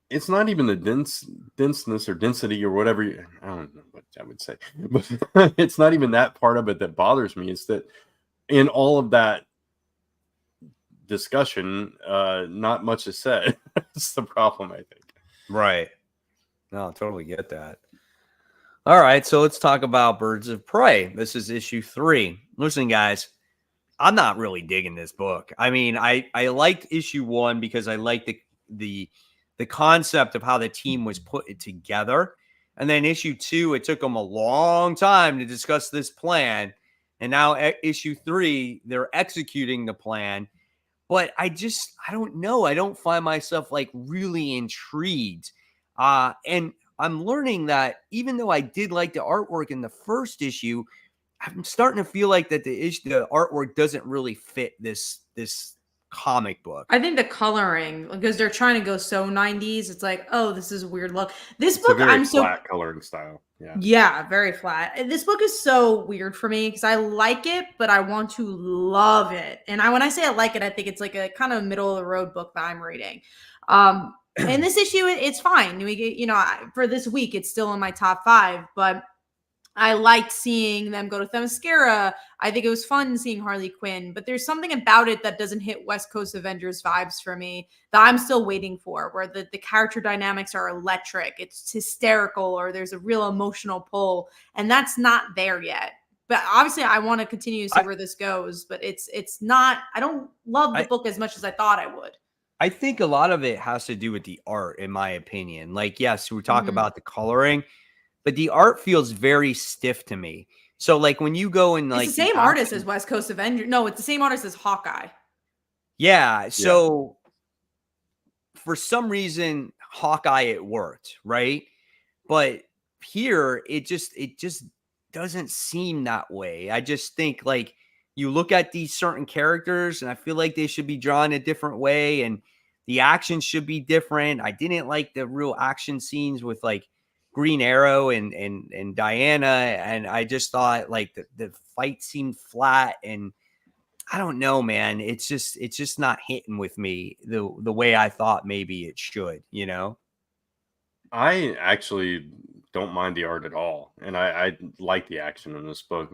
[SPEAKER 3] It's not even the denseness or density or whatever. I don't know what I would say, but it's not even that part of it that bothers me. It's that in all of that discussion, not much is said. That's the problem, I think.
[SPEAKER 1] Right. No, I totally get that. All right, so let's talk about Birds of Prey. This is issue 3. Listen, guys, I'm not really digging this book. I mean, I liked issue 1 because I liked the concept of how the team was put together. And then issue 2, it took them a long time to discuss this plan. And now issue 3, they're executing the plan. But I don't know. I don't find myself like really intrigued. And I'm learning that even though I did like the artwork in the first issue, I'm starting to feel like that the artwork doesn't really fit this comic book.
[SPEAKER 2] I think the coloring, because they're trying to go so 90s, it's like, oh, this is a weird look. This book,
[SPEAKER 3] I'm so flat coloring style.
[SPEAKER 2] Yeah, very flat. This book is so weird for me because I like it, but I want to love it. And when I say I like it, I think it's like a kind of middle of the road book that I'm reading. And this issue, it's fine. We get, for this week, it's still in my top 5, but I liked seeing them go to Themyscira. I think it was fun seeing Harley Quinn, but there's something about it that doesn't hit West Coast Avengers vibes for me that I'm still waiting for, where the character dynamics are electric, it's hysterical, or there's a real emotional pull, and that's not there yet. But obviously I want to continue to see where this goes, but it's not, I don't love the book as much as I thought I would.
[SPEAKER 1] I think a lot of it has to do with the art, in my opinion. Like, yes, we talk about the coloring, but the art feels very stiff to me. So, like, when you go and like
[SPEAKER 2] it's the same artist as West Coast Avengers. No, it's the same artist as Hawkeye.
[SPEAKER 1] Yeah. So, for some reason, Hawkeye it worked, right? But here, it just doesn't seem that way. I just think like you look at these certain characters, and I feel like they should be drawn a different way, and the action should be different. I didn't like the real action scenes with like Green Arrow and Diana, and I just thought like the fight seemed flat, and I don't know, man. It's just not hitting with me the way I thought maybe it should,
[SPEAKER 3] I actually don't mind the art at all, and I like the action in this book.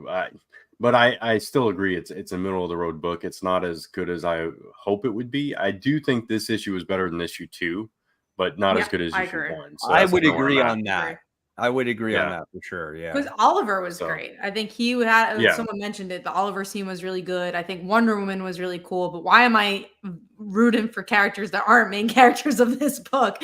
[SPEAKER 3] But I still agree it's a middle of the road book. It's not as good as I hope it would be. I do think this issue is better than issue 2. But not as good as issue 1. So
[SPEAKER 1] I would agree on that. I would agree on that for sure. Yeah.
[SPEAKER 2] Because Oliver was great. I think he had, someone mentioned it, the Oliver scene was really good. I think Wonder Woman was really cool. But why am I rooting for characters that aren't main characters of this book?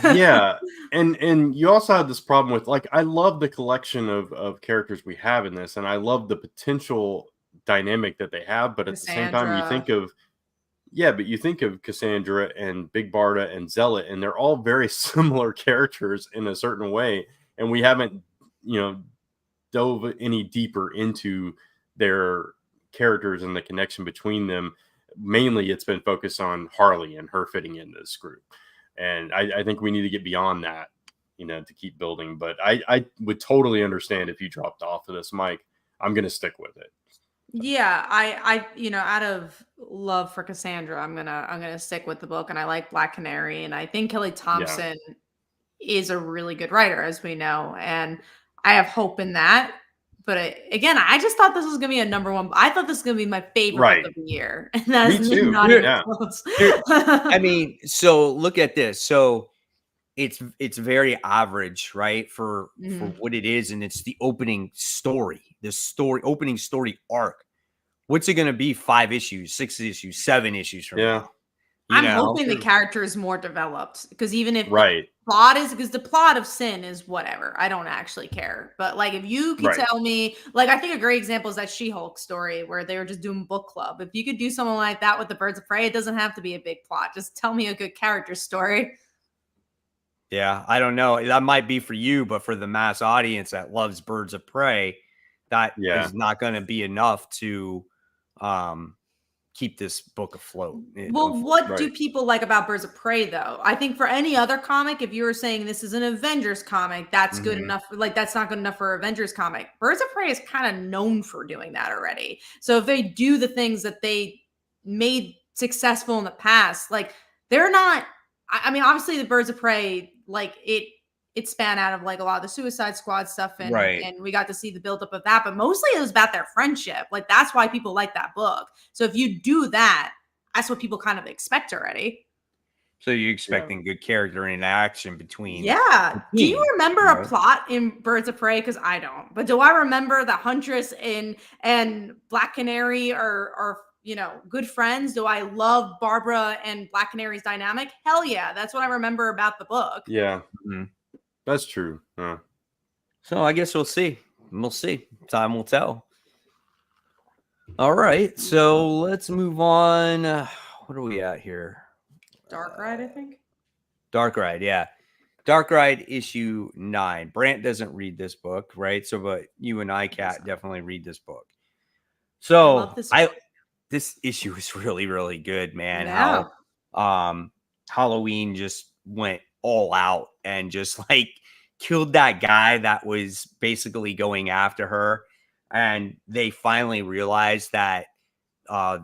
[SPEAKER 3] Yeah. And you also have this problem with, like, I love the collection of characters we have in this. And I love the potential dynamic that they have. But at the same time, you think of, but you think of Cassandra and Big Barda and Zealot, and they're all very similar characters in a certain way. And we haven't, dove any deeper into their characters and the connection between them. Mainly, it's been focused on Harley and her fitting into this group. And I think we need to get beyond that, to keep building. But I would totally understand if you dropped off of this, Mike. I'm going to stick with it.
[SPEAKER 2] Yeah, I out of love for Cassandra, I'm gonna stick with the book, and I like Black Canary, and I think Kelly Thompson is a really good writer, as we know, and I have hope in that. But again, I just thought this was gonna be a number 1. I thought this was gonna be my favorite book of the year, and that's not even close.
[SPEAKER 1] I mean, so look at this. So it's very average, right? For what it is, and it's the opening story, opening story arc. What's it going to be? 5 issues, 6 issues, 7 issues from now?
[SPEAKER 2] I'm hoping the character is more developed, because even if
[SPEAKER 3] right.
[SPEAKER 2] plot is, because the plot of Sin is whatever, I don't actually care. But like, if you could tell me, like, I think a great example is that She-Hulk story where they were just doing book club. If you could do something like that with the Birds of Prey, it doesn't have to be a big plot. Just tell me a good character story.
[SPEAKER 1] Yeah, I don't know. That might be for you, but for the mass audience that loves Birds of Prey, that is not going to be enough to keep this book afloat.
[SPEAKER 2] Well, what do people like about Birds of Prey, though? I think for any other comic, if you were saying this is an Avengers comic, that's good enough. Like, that's not good enough for Avengers comic. Birds of Prey is kind of known for doing that already. So if they do the things that they made successful in the past, like, they're not, I mean, obviously the Birds of Prey, like, it span out of like a lot of the Suicide Squad stuff, and we got to see the buildup of that, but mostly it was about their friendship. Like, that's why people like that book. So if you do that, that's what people kind of expect already.
[SPEAKER 1] So you're expecting good character interaction between.
[SPEAKER 2] Yeah. Do you remember a plot in Birds of Prey? Because I don't. But do I remember the Huntress and Black Canary are good friends? Do I love Barbara and Black Canary's dynamic? Hell yeah. That's what I remember about the book.
[SPEAKER 3] Yeah. That's true.
[SPEAKER 1] So I guess we'll see. We'll see. Time will tell. All right. So let's move on. What are we at here?
[SPEAKER 2] Dark Ride, I think.
[SPEAKER 1] Dark Ride, yeah. Dark Ride issue 9. Brant doesn't read this book, right? So, but you and I, Kat, definitely read this book. So this issue is really, really good, man.
[SPEAKER 2] Yeah.
[SPEAKER 1] How Halloween just went all out and just like killed that guy that was basically going after her, and they finally realized that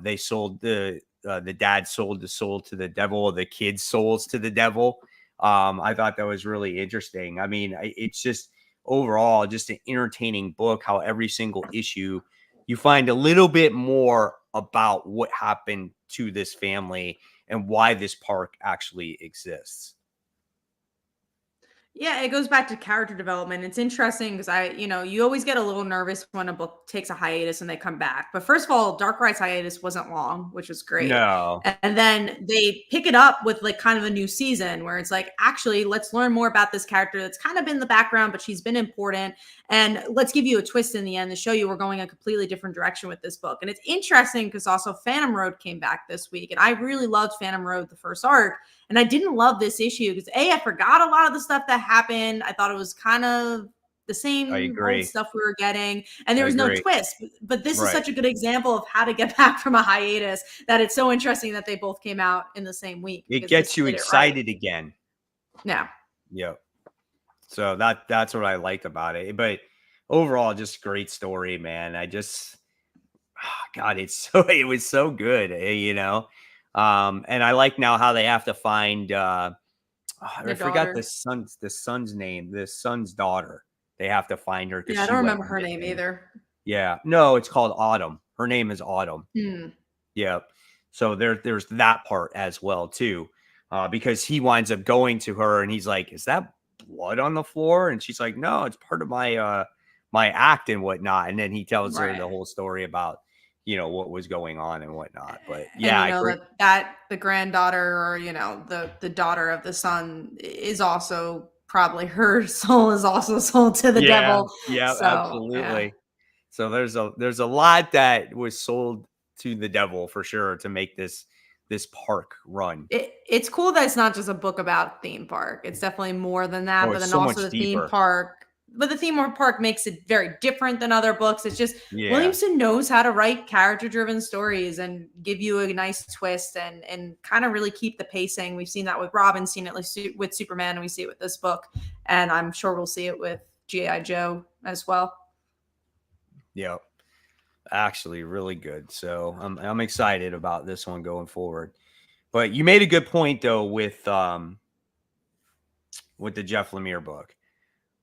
[SPEAKER 1] they sold the dad sold the soul to the devil, the kids' souls to the devil. I thought that was really interesting. I mean, it's just overall just an entertaining book, how every single issue you find a little bit more about what happened to this family and why this park actually exists.
[SPEAKER 2] Yeah, it goes back to character development. It's interesting because you always get a little nervous when a book takes a hiatus and they come back. But first of all, Dark Ride's hiatus wasn't long, which was great.
[SPEAKER 1] No.
[SPEAKER 2] And then they pick it up with like kind of a new season where it's like, actually, let's learn more about this character that's kind of been in the background, but she's been important. And let's give you a twist in the end to show you we're going a completely different direction with this book. And it's interesting because also Phantom Road came back this week. And I really loved Phantom Road, the first arc. And I didn't love this issue because I forgot a lot of the stuff that happened. I thought it was kind of the same old stuff we were getting, and there was no twist. But this is such a good example of how to get back from a hiatus that it's so interesting that they both came out in the same week.
[SPEAKER 1] It gets you excited again.
[SPEAKER 2] Yeah.
[SPEAKER 1] Yep. So that's what I liked about it. But overall, just great story, man. I just, God, it was so good, and I like now how they have to find I forgot the son's name, the son's daughter. They have to find her.
[SPEAKER 2] Yeah, I don't remember her name either.
[SPEAKER 1] Yeah. No, it's called Autumn. Her name is Autumn. Yeah. So there's that part as well too. Because he winds up going to her and he's like, is that blood on the floor? And she's like, no, it's part of my my act and whatnot. And then he tells her the whole story about what was going on and whatnot. But yeah,
[SPEAKER 2] that the granddaughter or the daughter of the son is also probably her soul is also sold to the devil.
[SPEAKER 1] Yeah, so, absolutely. Yeah. So there's a lot that was sold to the devil for sure to make this park run.
[SPEAKER 2] It's cool that it's not just a book about theme park. It's definitely more than that. But then so also the theme park. But the theme park makes it very different than other books. It's just Williamson knows how to write character-driven stories and give you a nice twist and kind of really keep the pacing. We've seen that with Robin, seen it with Superman, and we see it with this book. And I'm sure we'll see it with G.I. Joe as well.
[SPEAKER 1] Yep. Actually, really good. So I'm excited about this one going forward. But you made a good point, though, with the Jeff Lemire book.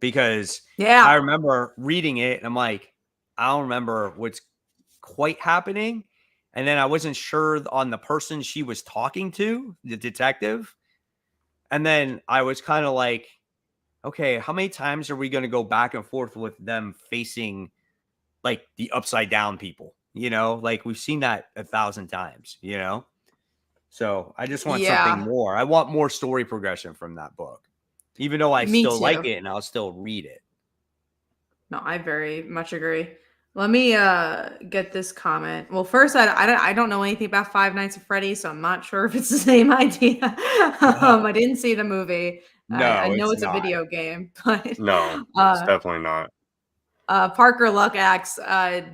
[SPEAKER 1] Because I remember reading it and I'm like, I don't remember what's quite happening. And then I wasn't sure on the person she was talking to, the detective. And then I was kind of like, okay, how many times are we going to go back and forth with them facing like the upside down people? Like we've seen that 1,000 times, So I just want something more. I want more story progression from that book, even though I still like it and I'll still read it.
[SPEAKER 2] No, I very much agree. Let me get this comment. Well, first, I don't know anything about Five Nights at Freddy's, so I'm not sure if it's the same idea. I didn't see the movie.
[SPEAKER 1] No,
[SPEAKER 2] I know it's
[SPEAKER 1] not.
[SPEAKER 2] a video game, but
[SPEAKER 3] no, it's definitely not.
[SPEAKER 2] Parker Luckax,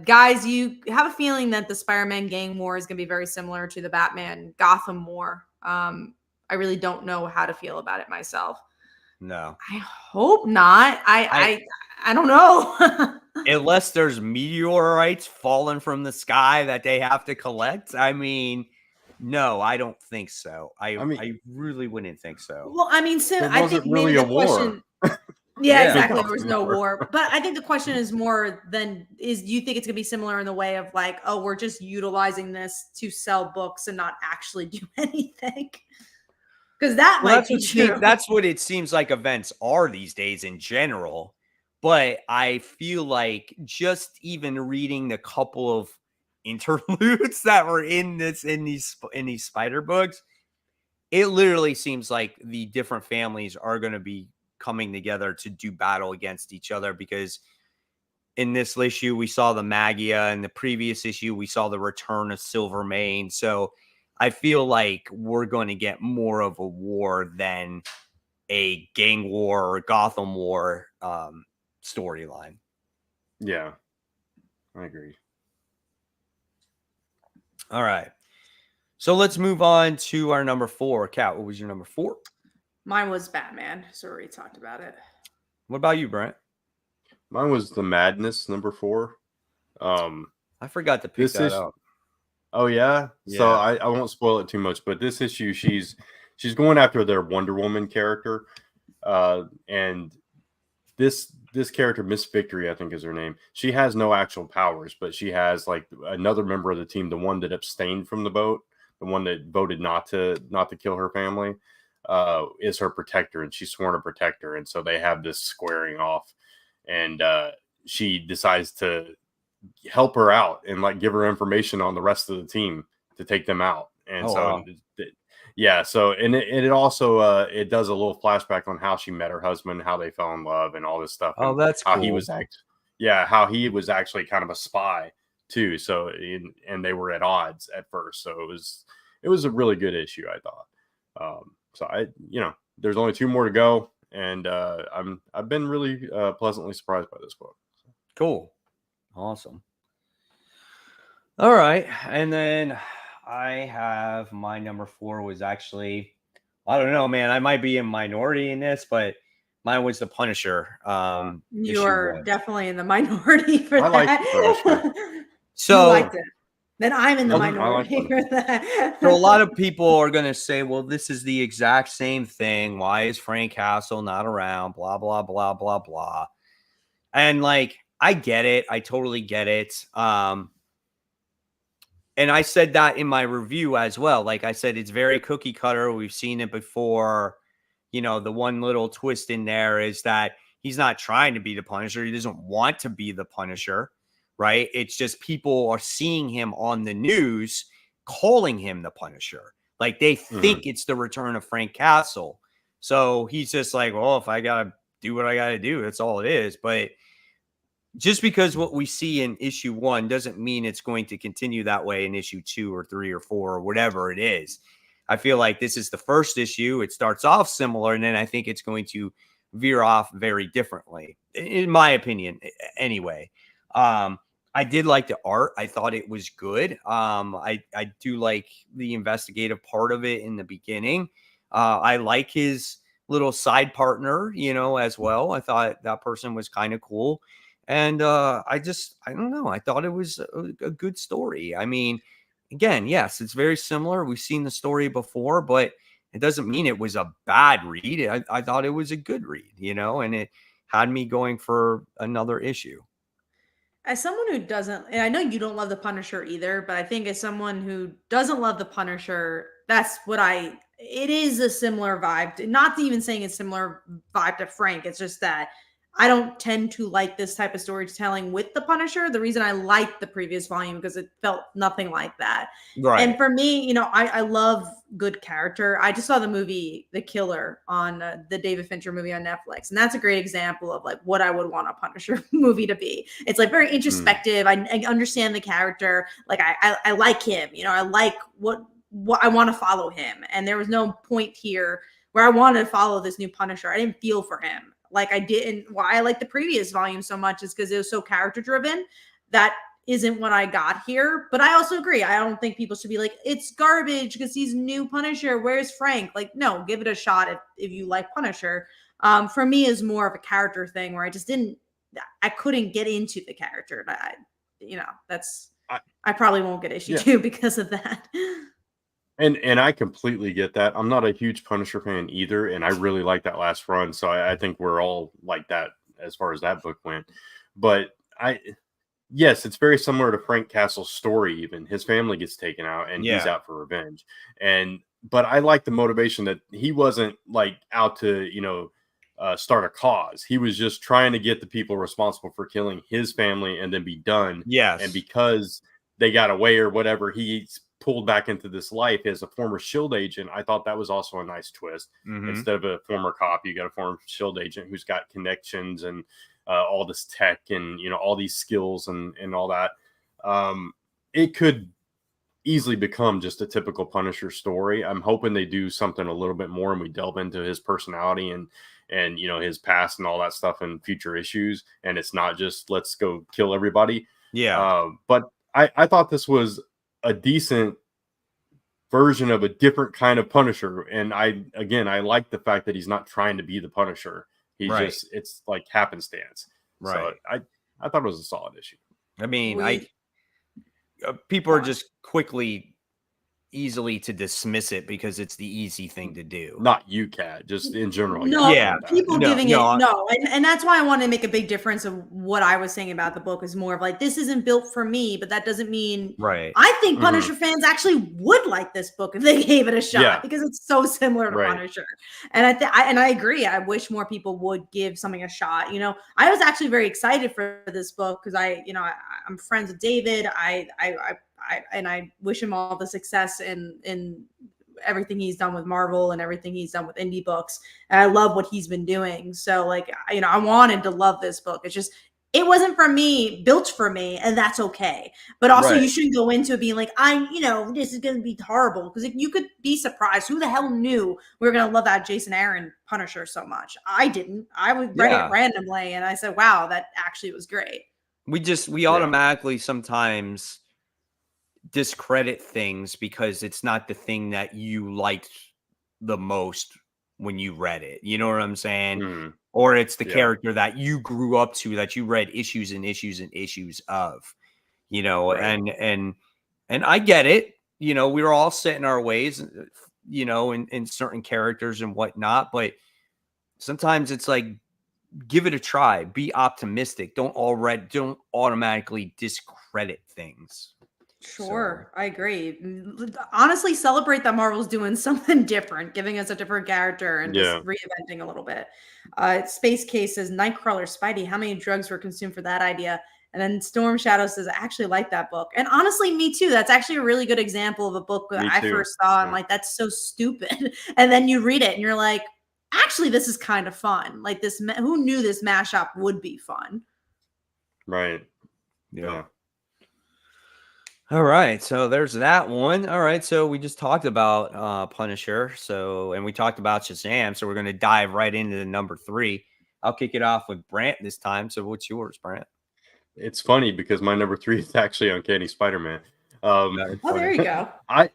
[SPEAKER 2] guys, you have a feeling that the Spider-Man gang war is going to be very similar to the Batman Gotham war. I really don't know how to feel about it myself.
[SPEAKER 1] No,
[SPEAKER 2] I hope not. I don't know.
[SPEAKER 1] Unless there's meteorites falling from the sky that they have to collect. I mean, no, I don't think so. I really wouldn't think so.
[SPEAKER 2] Well, I mean,
[SPEAKER 3] I think really maybe the question.
[SPEAKER 2] Yeah, exactly. There was no war. But I think the question is more than do you think it's going to be similar in the way of like, oh, we're just utilizing this to sell books and not actually do anything? Because might be true.
[SPEAKER 1] That's what it seems like events are these days in general. But I feel like just even reading the couple of interludes that were in these spider books, it literally seems like the different families are going to be coming together to do battle against each other, because in this issue we saw the Magia, and the previous issue we saw the return of Silvermane. So I feel like we're going to get more of a war than a gang war or Gotham war storyline.
[SPEAKER 3] Yeah, I agree.
[SPEAKER 1] All right, so let's move on to our number 4. Kat, what was your number 4?
[SPEAKER 2] Mine was Batman, so we already talked about it.
[SPEAKER 1] What about you, Brent?
[SPEAKER 3] Mine was The Madness, number 4.
[SPEAKER 1] I forgot to pick that up.
[SPEAKER 3] Oh yeah? So I won't spoil it too much, but this issue she's going after their Wonder Woman character, and this character, Miss Victory, I think is her name. She has no actual powers, but she has like another member of the team, the one that abstained from the vote, the one that voted not to kill her family, is her protector, and she's sworn to protect her. And so they have this squaring off, and she decides to help her out and like give her information on the rest of the team to take them out. And yeah, so and it also it does a little flashback on how she met her husband, how they fell in love, and all this stuff.
[SPEAKER 1] Oh, that's
[SPEAKER 3] how
[SPEAKER 1] cool.
[SPEAKER 3] how he was actually kind of a spy too. So and they were at odds at first. So it was a really good issue, I thought. So there's only 2 more to go, and I've been really pleasantly surprised by this book.
[SPEAKER 1] Cool, awesome. All right, and then I have my number 4 was actually, I don't know, man. I might be in minority in this, but mine was The Punisher.
[SPEAKER 2] You're definitely in the minority for that.
[SPEAKER 3] Like The Punisher.
[SPEAKER 1] So
[SPEAKER 2] you liked it. Then I'm in the minority for that.
[SPEAKER 1] So a lot of people are going to say, well, this is the exact same thing. Why is Frank Castle not around? Blah, blah, blah, blah, blah. And like, I get it. I totally get it. And I said that in my review as well. Like I said, it's very cookie cutter. We've seen it before. The one little twist in there is that he's not trying to be the Punisher. He doesn't want to be the Punisher, right? It's just people are seeing him on the news, calling him the Punisher. Like they think it's the return of Frank Castle. So he's just like, well, if I got to do what I got to do, that's all it is. But just because what we see in issue 1 doesn't mean it's going to continue that way in issue 2 or 3 or 4 or whatever it is. I feel like this is the first issue. It starts off similar, and then I think it's going to veer off very differently, in my opinion, anyway. I did like the art. I thought it was good. I do like the investigative part of it in the beginning. I like his little side partner, as well. I thought that person was kind of cool. And I don't know. I thought it was a good story. I mean, again, yes, it's very similar. We've seen the story before, but it doesn't mean it was a bad read. I thought it was a good read, and it had me going for another issue.
[SPEAKER 2] As someone who doesn't, and I know you don't love the Punisher either, but I think as someone who doesn't love the Punisher, that's what it is a similar vibe. Not even saying it's similar vibe to Frank. It's just that I don't tend to like this type of storytelling with the Punisher. The reason I liked the previous volume because it felt nothing like that. And
[SPEAKER 1] Right.
[SPEAKER 2] for me, you know, I love good character. I just saw the movie The Killer on the David Fincher movie on Netflix, and that's a great example of like what I would want a Punisher movie to be. It's like very introspective. I understand the character. Like I like him. You know, I like what I want to follow him. And there was no point here where I wanted to follow this new Punisher. I didn't feel for him like I didn't. Why I like the previous volume so much is because it was so character driven. That isn't what I got here. But I also agree. I don't think people should be like, it's garbage because he's new Punisher. Where's Frank? Like, no, give it a shot if you like Punisher. For me, is more of a character thing where I couldn't get into the character. I probably won't get issue 2 because of that.
[SPEAKER 3] And I completely get that. I'm not a huge Punisher fan either, and I really like that last run. So I think we're all like that as far as that book went. But yes, it's very similar to Frank Castle's story. Even his family gets taken out, and he's out for revenge. But I like the motivation that he wasn't like out to start a cause. He was just trying to get the people responsible for killing his family and then be done.
[SPEAKER 1] Yes,
[SPEAKER 3] and because they got away or whatever, he's pulled back into this life as a former SHIELD agent. I thought that was also a nice twist. Instead of a former cop, you got a former SHIELD agent who's got connections and all this tech and all these skills and all that. It could easily become just a typical Punisher story. I'm hoping they do something a little bit more and we delve into his personality and his past and all that stuff in future issues, and it's not just let's go kill everybody. But I thought this was a decent version of a different kind of Punisher. And I like the fact that he's not trying to be the Punisher. It's like happenstance. Right. So I thought it was a solid issue.
[SPEAKER 1] I mean, people are just easily to dismiss it because it's the easy thing to do.
[SPEAKER 3] Not you, Kat, just in general.
[SPEAKER 2] People giving it and that's why I want to make a big difference of what I was saying about the book is more of like, this isn't built for me, but that doesn't mean I think Punisher fans actually would like this book if they gave it a shot because it's so similar to Punisher. And I agree. I wish more people would give something a shot. I was actually very excited for this book because I'm friends with David. I wish him all the success in everything he's done with Marvel and everything he's done with indie books. And I love what he's been doing. So I wanted to love this book. It's just, it wasn't built for me, and that's okay. But also you shouldn't go into it being like, this is going to be horrible, because you could be surprised. Who the hell knew we were going to love that Jason Aaron Punisher so much? I didn't. I read it randomly and I said, wow, that actually was great.
[SPEAKER 1] We automatically sometimes discredit things because it's not the thing that you liked the most when you read it. You know what I'm saying? Or it's the character that you grew up to, that you read issues and issues and issues of, and I get it. We're all set in our ways, in certain characters and whatnot, but sometimes it's like, give it a try, be optimistic. Don't automatically discredit things.
[SPEAKER 2] Sure, I agree. Honestly, celebrate that Marvel's doing something different, giving us a different character and just reinventing a little bit. Space Case says, Nightcrawler, Spidey, how many drugs were consumed for that idea? And then Storm Shadow says, I actually like that book. And honestly, me too. That's actually a really good example of a book that I first saw. I'm like, that's so stupid. And then you read it and you're like, actually, this is kind of fun. Like who knew this mashup would be fun?
[SPEAKER 3] Right.
[SPEAKER 1] Yeah. All right, so there's that one. All right, so we just talked about Punisher, and we talked about Shazam, so we're going to dive right into the number 3. I'll kick it off with Brant this time. So what's yours, Brant?
[SPEAKER 3] It's funny because my number 3 is actually Uncanny Spider-Man.
[SPEAKER 2] There you go.
[SPEAKER 3] I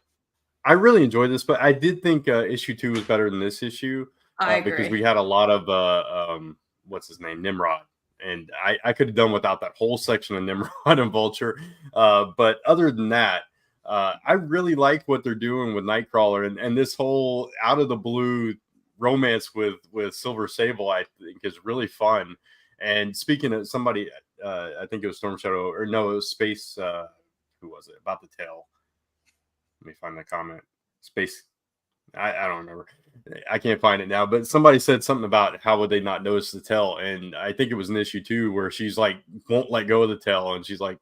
[SPEAKER 3] really enjoyed this, but I did think issue 2 was better than this issue.
[SPEAKER 2] I agree.
[SPEAKER 3] Because we had a lot of what's his name, Nimrod. And I could have done without that whole section of Nimrod and Vulture. But other than that, I really like what they're doing with Nightcrawler. And this whole out of the blue romance with Silver Sable, I think, is really fun. And speaking of somebody, I think it was Storm Shadow, or no, it was Space. Who was it? About the tail. Let me find the comment. Space. I don't remember. I can't find it now, but somebody said something about how would they not notice the tail, and I think it was an issue too where she's like won't let go of the tail, and she's like,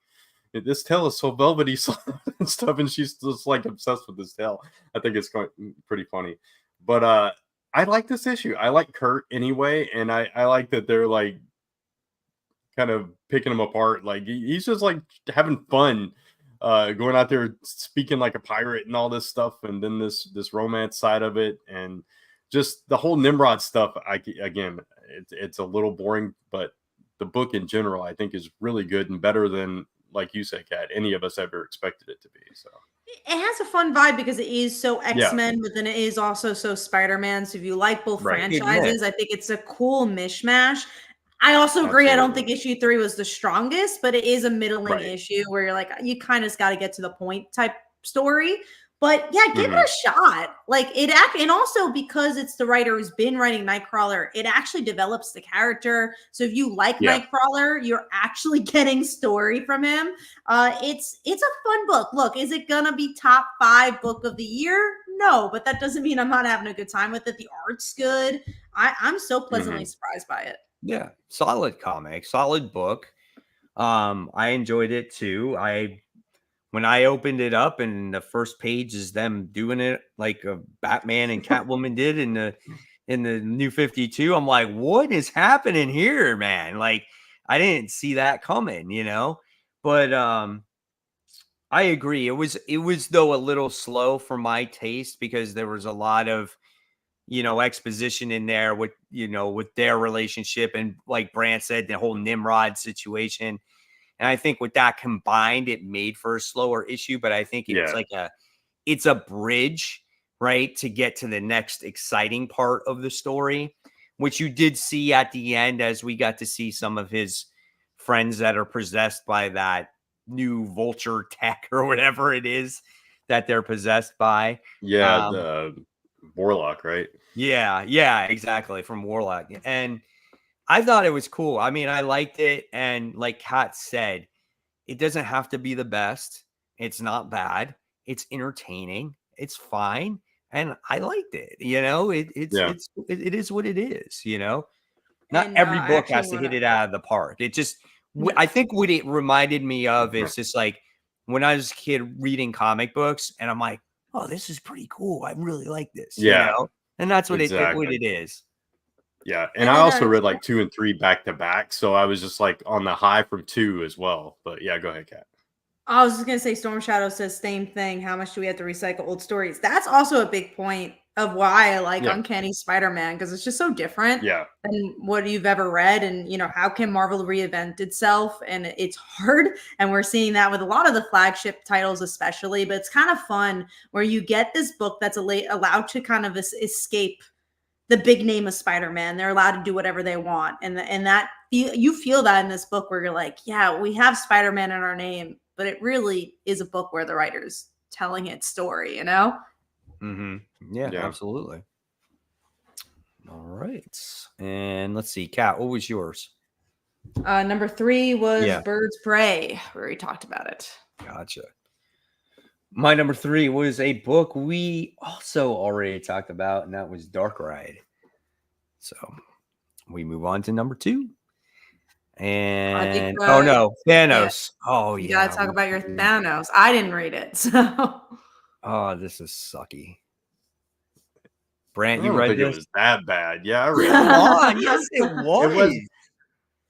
[SPEAKER 3] this tail is so velvety soft and stuff, and she's just like obsessed with this tail. I think it's pretty funny, but I like this issue. I like Kurt anyway, and I like that they're like kind of picking him apart. Like he's just like having fun. Going out there speaking like a pirate and all this stuff, and then this romance side of it, and just the whole Nimrod stuff. Again, it's a little boring, but the book in general I think is really good and better than, like you said, Kat, any of us ever expected it to be. So
[SPEAKER 2] it has a fun vibe because it is so X-Men, but then it is also so Spider-Man. So if you like both franchises, I think it's a cool mishmash. I also agree. I don't think issue 3 was the strongest, but it is a middling issue where you're like, you kind of got to get to the point type story. But yeah, give it a shot. Like and also because it's the writer who's been writing Nightcrawler, it actually develops the character. So if you like Nightcrawler, you're actually getting story from him. It's a fun book. Look, is it gonna be top 5 book of the year? No, but that doesn't mean I'm not having a good time with it. The art's good. I'm so pleasantly surprised by it.
[SPEAKER 1] Yeah, solid comic, solid book. I enjoyed it too. When I opened it up and the first page is them doing it like a Batman and Catwoman did in the New 52, I'm like, what is happening here, man? Like, I didn't see that coming, you know. But I agree. It was though a little slow for my taste because there was a lot of exposition in there with, with their relationship. And like Brant said, the whole Nimrod situation. And I think with that combined, it made for a slower issue, but I think it's like it's a bridge, right, to get to the next exciting part of the story, which you did see at the end as we got to see some of his friends that are possessed by that new vulture tech or whatever it is that they're possessed by.
[SPEAKER 3] Yeah. The Warlock, right?
[SPEAKER 1] Yeah, exactly. From Warlock. And I thought it was cool. I mean, I liked it. And like Kat said, it doesn't have to be the best. It's not bad. It's entertaining. It's fine. And I liked it. It is what it is, Not every book has to hit it out of the park. It just, I think what it reminded me of is just like when I was a kid reading comic books and I'm like, oh, this is pretty cool. I really like this. And that's what what it is.
[SPEAKER 3] Yeah. And I also read like 2 and 3 back to back. So I was just like on the high from 2 as well. But yeah, go ahead, Kat.
[SPEAKER 2] I was just going to say Storm Shadow says same thing. How much do we have to recycle old stories? That's also a big point of why I like Uncanny Spider-Man, because it's just so different than what you've ever read. And, how can Marvel reinvent itself? And it's hard. And we're seeing that with a lot of the flagship titles, especially. But it's kind of fun where you get this book that's allowed to kind of escape the big name of Spider-Man. They're allowed to do whatever they want. And that you feel that in this book where you're like, yeah, we have Spider-Man in our name, but it really is a book where the writer's telling its story,
[SPEAKER 1] Mm-hmm. Yeah, absolutely. All right. And let's see, Kat, what was yours?
[SPEAKER 2] Number 3 was Birds Prey, where we talked about it.
[SPEAKER 1] Gotcha. My number 3 was a book we also already talked about, and that was Dark Ride. So we move on to number 2. And Thanos. Yeah.
[SPEAKER 2] You gotta talk about your Thanos. I didn't read it, so.
[SPEAKER 3] Oh,
[SPEAKER 1] this is sucky. Brant, you read this?
[SPEAKER 3] It was that bad. Yeah, I read it.
[SPEAKER 1] Come on, yes, it was.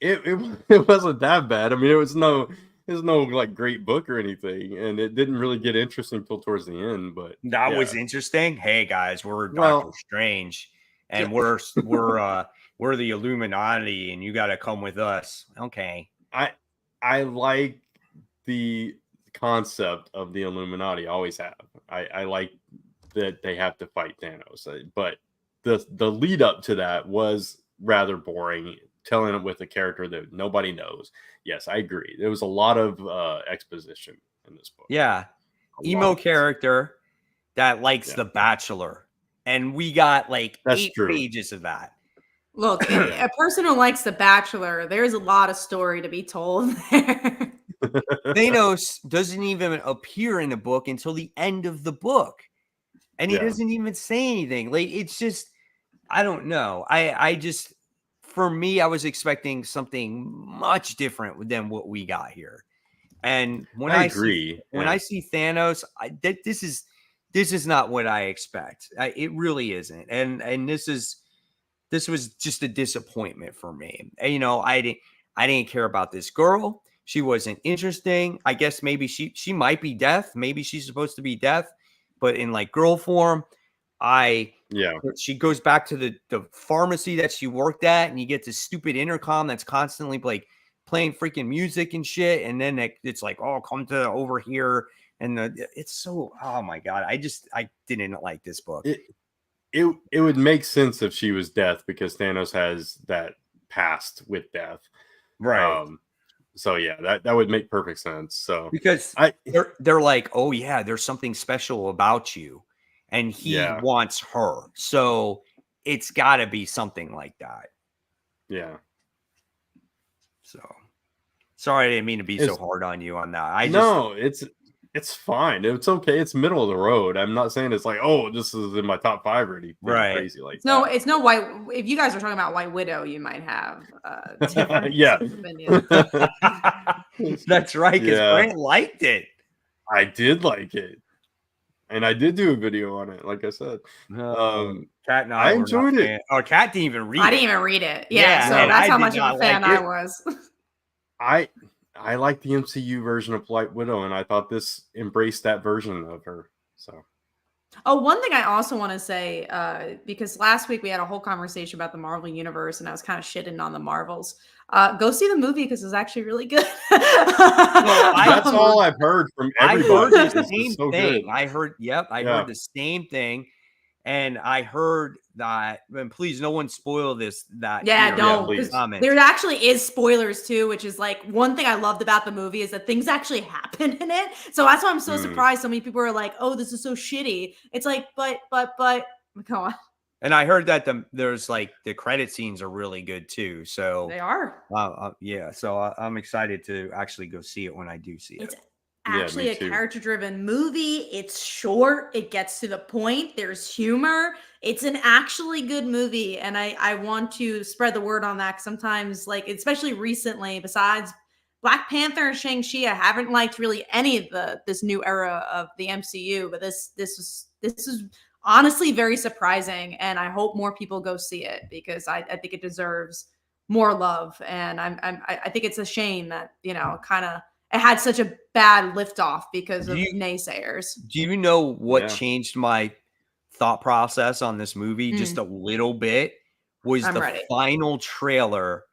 [SPEAKER 3] It wasn't that bad. I mean, it was no like great book or anything, and it didn't really get interesting till towards the end. But
[SPEAKER 1] that was interesting. Hey guys, we're Doctor Strange, and we're the Illuminati, and you got to come with us. Okay.
[SPEAKER 3] I like the concept of the Illuminati. I always have. I like that they have to fight Thanos, but the lead up to that was rather boring. Telling it with a character that nobody knows. Yes, I agree. There was a lot of exposition in this book.
[SPEAKER 1] Yeah. Emo character that likes The Bachelor. And we got like 8 pages of that.
[SPEAKER 2] Look, a person who likes The Bachelor, there's a lot of story to be told there.
[SPEAKER 1] Thanos doesn't even appear in the book until the end of the book. and he doesn't even say anything. Like, it's just, I don't know. I just, for me, I was expecting something much different than what we got here. And when
[SPEAKER 3] I
[SPEAKER 1] agree. When I see Thanos, this is not what I expect. It really isn't. And this was just a disappointment for me. And, you know, I didn't care about this girl. She wasn't interesting. I guess maybe she might be deaf. Maybe she's supposed to be deaf, but in like girl form. She goes back to the pharmacy that she worked at, and you get this stupid intercom that's constantly like playing freaking music and shit. And then it's like, oh, come to over here. And it's so, oh my God. I didn't like this book.
[SPEAKER 3] It would make sense if she was deaf, because Thanos has that past with death.
[SPEAKER 1] Right.
[SPEAKER 3] So yeah, that would make perfect sense. So
[SPEAKER 1] because they're like, oh yeah, there's something special about you. And he wants her. So it's got to be something like that.
[SPEAKER 3] Yeah.
[SPEAKER 1] So sorry, I didn't mean to be so hard on you on that.
[SPEAKER 3] It's fine. It's okay. It's middle of the road. I'm not saying it's like, oh, this is in my top 5 or anything crazy like that.
[SPEAKER 2] No, it's no White. If you guys are talking about White Widow, you might have different opinions.
[SPEAKER 1] That's right, because Grant liked it.
[SPEAKER 3] I did like it. And I did do a video on it, like I said.
[SPEAKER 1] Kat and
[SPEAKER 3] I enjoyed it.
[SPEAKER 1] Oh, Kat didn't even read it.
[SPEAKER 2] I didn't even read it. Yeah, so that's how much of a fan I was.
[SPEAKER 3] I like the MCU version of White Widow, and I thought this embraced that version of her. So,
[SPEAKER 2] one thing I also want to say, because last week we had a whole conversation about the Marvel Universe, and I was kind of shitting on the Marvels. Go see the movie because it's actually really good.
[SPEAKER 3] That's all I've heard from everybody.
[SPEAKER 1] I heard the same thing. I heard the same thing. And I heard that, and please, no one spoil this.
[SPEAKER 2] Don't. There actually is spoilers too, which is like one thing I loved about the movie is that things actually happen in it. So that's why I'm so surprised. So many people are like, "Oh, this is so shitty." It's like, but, come on.
[SPEAKER 1] And I heard that there's like the credit scenes are really good too. So
[SPEAKER 2] they are.
[SPEAKER 1] So I'm excited to actually go see it when I do see it.
[SPEAKER 2] It's actually a character-driven movie. It's short. It gets to the point. There's humor. It's an actually good movie, and I want to spread the word on that. Sometimes, like especially recently, besides Black Panther and Shang-Chi, I haven't liked really any of this new era of the MCU. But this is honestly very surprising, and I hope more people go see it because I think it deserves more love. And I think it's a shame that it had such a bad liftoff because of naysayers.
[SPEAKER 1] Do you know what changed my thought process on this movie just a little bit? Was the final trailer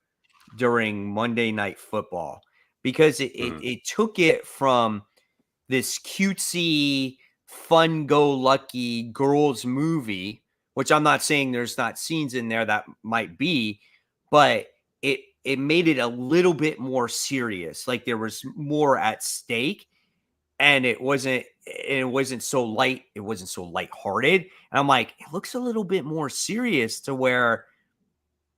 [SPEAKER 1] during Monday Night Football, because it took it from this cutesy, fun-go-lucky girls movie, which I'm not saying there's not scenes in there that might be, but it made it a little bit more serious. Like there was more at stake, and it wasn't so light. It wasn't so lighthearted. And I'm like, it looks a little bit more serious to where,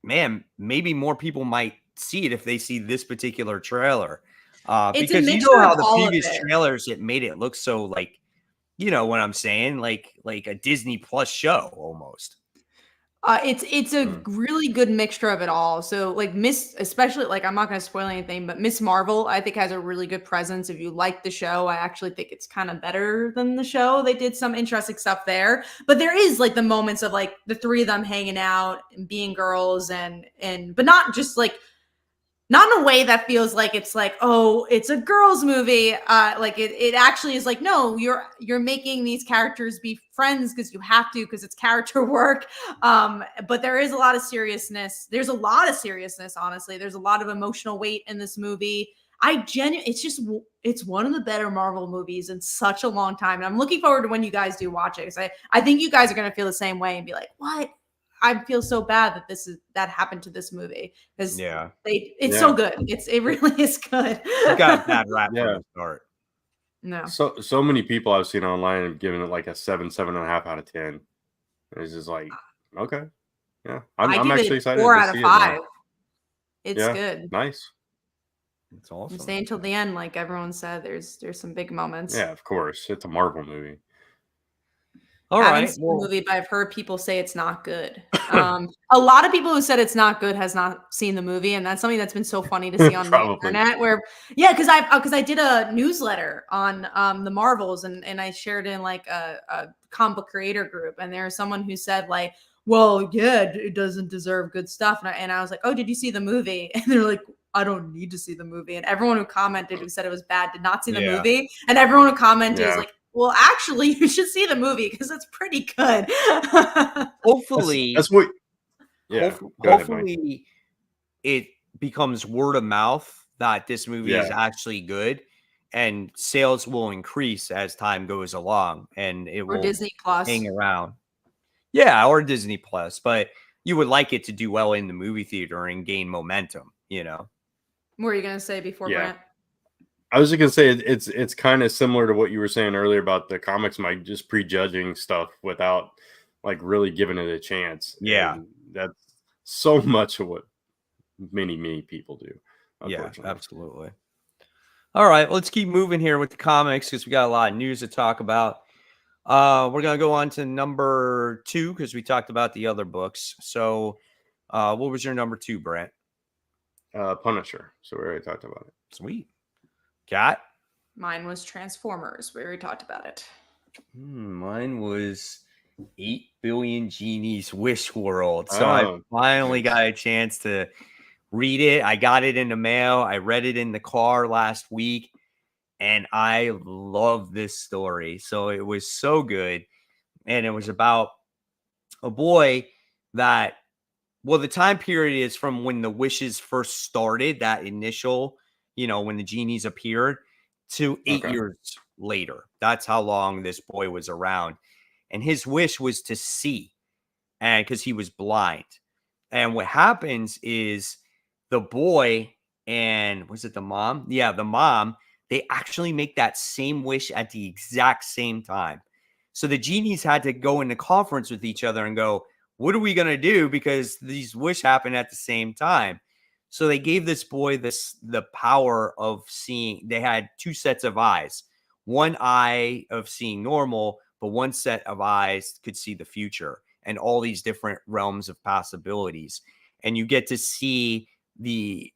[SPEAKER 1] man, maybe more people might see it if they see this particular trailer. Because you know how the previous trailers, it made it look so like, you know what I'm saying? Like a Disney Plus show almost.
[SPEAKER 2] It's a really good mixture of it all. So like especially like, I'm not going to spoil anything, but Miss Marvel, I think has a really good presence. If you like the show, I actually think it's kind of better than the show. They did some interesting stuff there, but there is like the moments of like the three of them hanging out and being girls but not just like, not in a way that feels like it's like, oh, it's a girls movie. Like it actually is like, no, you're making these characters be friends because you have to, because it's character work. But there is a lot of seriousness. There's a lot of seriousness, honestly. There's a lot of emotional weight in this movie. It's one of the better Marvel movies in such a long time. And I'm looking forward to when you guys do watch it. Because I think you guys are going to feel the same way and be like, what? I feel so bad that happened to this movie because it's so good. It really is good.
[SPEAKER 1] It got a bad rap from the start.
[SPEAKER 2] No.
[SPEAKER 3] So many people I've seen online have given it like a 7.5 out of 10. And it's just like, okay. Yeah. I'm actually excited.
[SPEAKER 2] 4 out of 5. It's good.
[SPEAKER 3] Nice.
[SPEAKER 1] It's awesome.
[SPEAKER 2] Stay until the end, like everyone said. There's some big moments.
[SPEAKER 3] Yeah, of course. It's a Marvel movie.
[SPEAKER 1] All
[SPEAKER 2] Haven't
[SPEAKER 1] right.
[SPEAKER 2] seen the
[SPEAKER 1] Well,
[SPEAKER 2] movie, but I've heard people say it's not good. A lot of people who said it's not good has not seen the movie, and that's something that's been so funny to see on the
[SPEAKER 3] Probably.
[SPEAKER 2] internet. Where, yeah, because I did a newsletter on the Marvels, and I shared in like a comic book creator group, and there was someone who said like, "Well, yeah, it doesn't deserve good stuff," and I was like, "Oh, did you see the movie?" And they're like, I don't need to see the movie. And everyone who commented who said it was bad did not see the
[SPEAKER 1] yeah.
[SPEAKER 2] movie. And everyone who commented is
[SPEAKER 3] Yeah.
[SPEAKER 2] like, well, actually, you should see the movie because it's pretty good.
[SPEAKER 1] Hopefully,
[SPEAKER 3] That's what. Yeah. Go ahead, Mike.
[SPEAKER 1] hopefully it becomes word of mouth that this movie is
[SPEAKER 3] Yeah.
[SPEAKER 1] actually good, and sales will increase as time goes along, and it
[SPEAKER 2] Or
[SPEAKER 1] will
[SPEAKER 2] Disney Plus.
[SPEAKER 1] hang around. Yeah, or Disney Plus, but you would like it to do well in the movie theater and gain momentum, you know?
[SPEAKER 2] What were you going to say before,
[SPEAKER 3] Yeah.
[SPEAKER 2] Brant?
[SPEAKER 3] I was just gonna say it's kind of similar to what you were saying earlier about the comics, Mike, just prejudging stuff without like really giving it a chance.
[SPEAKER 1] Yeah.
[SPEAKER 3] And that's so much of what many people do.
[SPEAKER 1] Yeah,
[SPEAKER 3] Unfortunately.
[SPEAKER 1] absolutely. All right, let's keep moving here with the comics because we got a lot of news to talk about. We're gonna go on to number 2 because we talked about the other books. So, what was your number 2, Brent?
[SPEAKER 3] Punisher. So we already talked about it.
[SPEAKER 1] Sweet. Cat?
[SPEAKER 2] Mine was Transformers. We already talked about it.
[SPEAKER 1] Mine was 8 Billion Genies Wish World. So I finally got a chance to read it. I got it in the mail. I read it in the car last week, and I love this story. So it was so good. And it was about a boy that, well, the time period is from when the wishes first started, that initial, when the genies appeared, to 8 years later. That's how long this boy was around. And his wish was to see, and because he was blind. And what happens is the boy and was it the mom? Yeah, the mom, they actually make that same wish at the exact same time. So the genies had to go into conference with each other and go, what are we going to do? Because these wish happen at the same time. So they gave this boy the power of seeing. They had 2 sets of eyes. One eye of seeing normal, but one set of eyes could see the future and all these different realms of possibilities. And you get to see the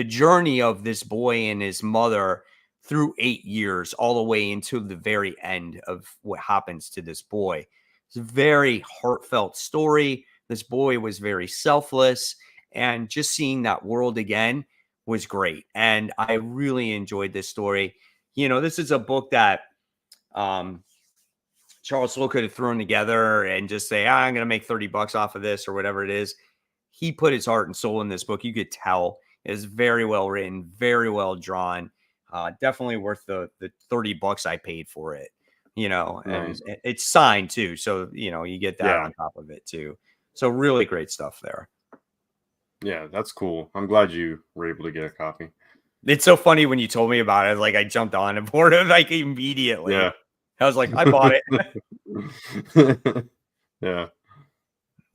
[SPEAKER 1] journey of this boy and his mother through 8 years, all the way into the very end of what happens to this boy. It's a very heartfelt story. This boy was very selfless, and just seeing that world again was great. And I really enjoyed this story. This is a book that Charles Soule could have thrown together and just say, I'm going to make $30 off of this or whatever it is. He put his heart and soul in this book. You could tell it's very well written, very well drawn. Definitely worth the $30 I paid for it, and it's signed too. So, you get that on top of it too. So really great stuff there.
[SPEAKER 3] Yeah, that's cool. I'm glad you were able to get a copy.
[SPEAKER 1] It's so funny when you told me about it. Like I jumped on and bought it like immediately.
[SPEAKER 3] Yeah.
[SPEAKER 1] I was like, I bought it.
[SPEAKER 3] Yeah.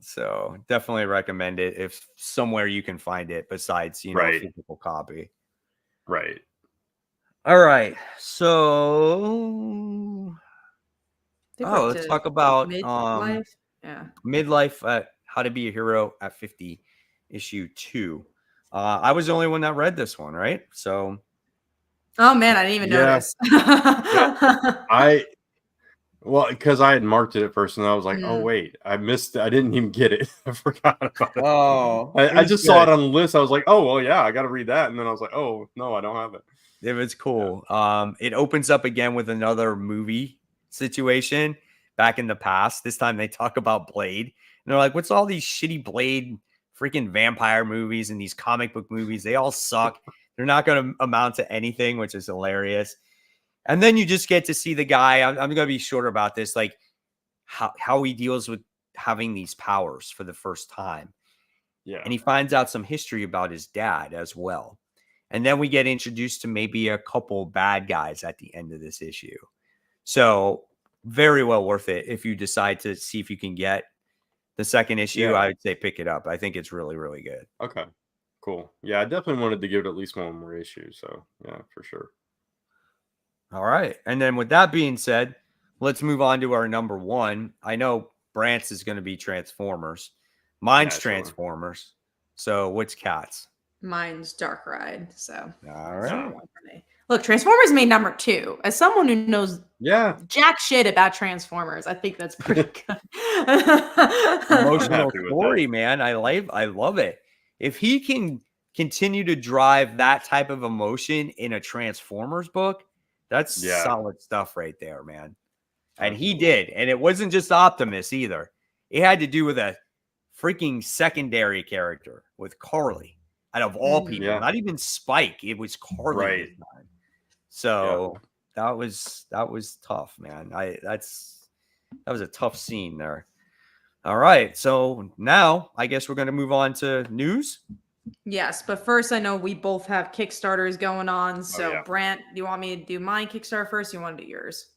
[SPEAKER 1] So definitely recommend it if somewhere you can find it besides, a physical copy.
[SPEAKER 3] Right.
[SPEAKER 1] All right. So let's talk about
[SPEAKER 2] midlife.
[SPEAKER 1] Midlife, How to Be a Hero at 50, issue 2. I was the only one that read this one, right? So
[SPEAKER 2] oh man, I didn't even notice.
[SPEAKER 3] Well, because I had marked it at first, and I was like, "Oh wait, I missed it. I didn't even get it. I forgot about it."
[SPEAKER 1] Oh,
[SPEAKER 3] I just saw it on the list. I was like, "Oh well, yeah, I got to read that." And then I was like, "Oh no, I don't have it."
[SPEAKER 1] It was cool. It opens up again with another movie situation back in the past. This time they talk about Blade, and they're like, "What's all these shitty Blade freaking vampire movies and these comic book movies? They all suck. They're not going to amount to anything," which is hilarious. And then you just get to see the guy. I'm going to be short about this, like how he deals with having these powers for the first time.
[SPEAKER 3] Yeah.
[SPEAKER 1] And he finds out some history about his dad as well. And then we get introduced to maybe a couple bad guys at the end of this issue. So very well worth it. If you decide to see if you can get the second issue, I would say pick it up. I think it's really, really good.
[SPEAKER 3] Okay, cool. Yeah, I definitely wanted to give it at least one more issue. So yeah, for sure.
[SPEAKER 1] All right. And then with that being said, let's move on to our number one. I know Brant's is going to be Transformers. Mine's Transformers. So what's Cat's?
[SPEAKER 2] Mine's Dark Ride. So
[SPEAKER 1] all right.
[SPEAKER 2] Look, Transformers made number 2. As someone who knows jack shit about Transformers, I think that's pretty good.
[SPEAKER 1] Emotional story, man. I love it. If he can continue to drive that type of emotion in a Transformers book, that's solid stuff right there, man. And he did. And it wasn't just Optimus either. It had to do with a freaking secondary character with Carly. Out of all people, not even Spike, it was Carly this time. So that was tough, man. That was a tough scene there. All right, so now I guess we're going to move on to news.
[SPEAKER 2] Yes, but first, I know we both have Kickstarters going on. So, Brant, do you want me to do my Kickstarter first? Or you want to do yours?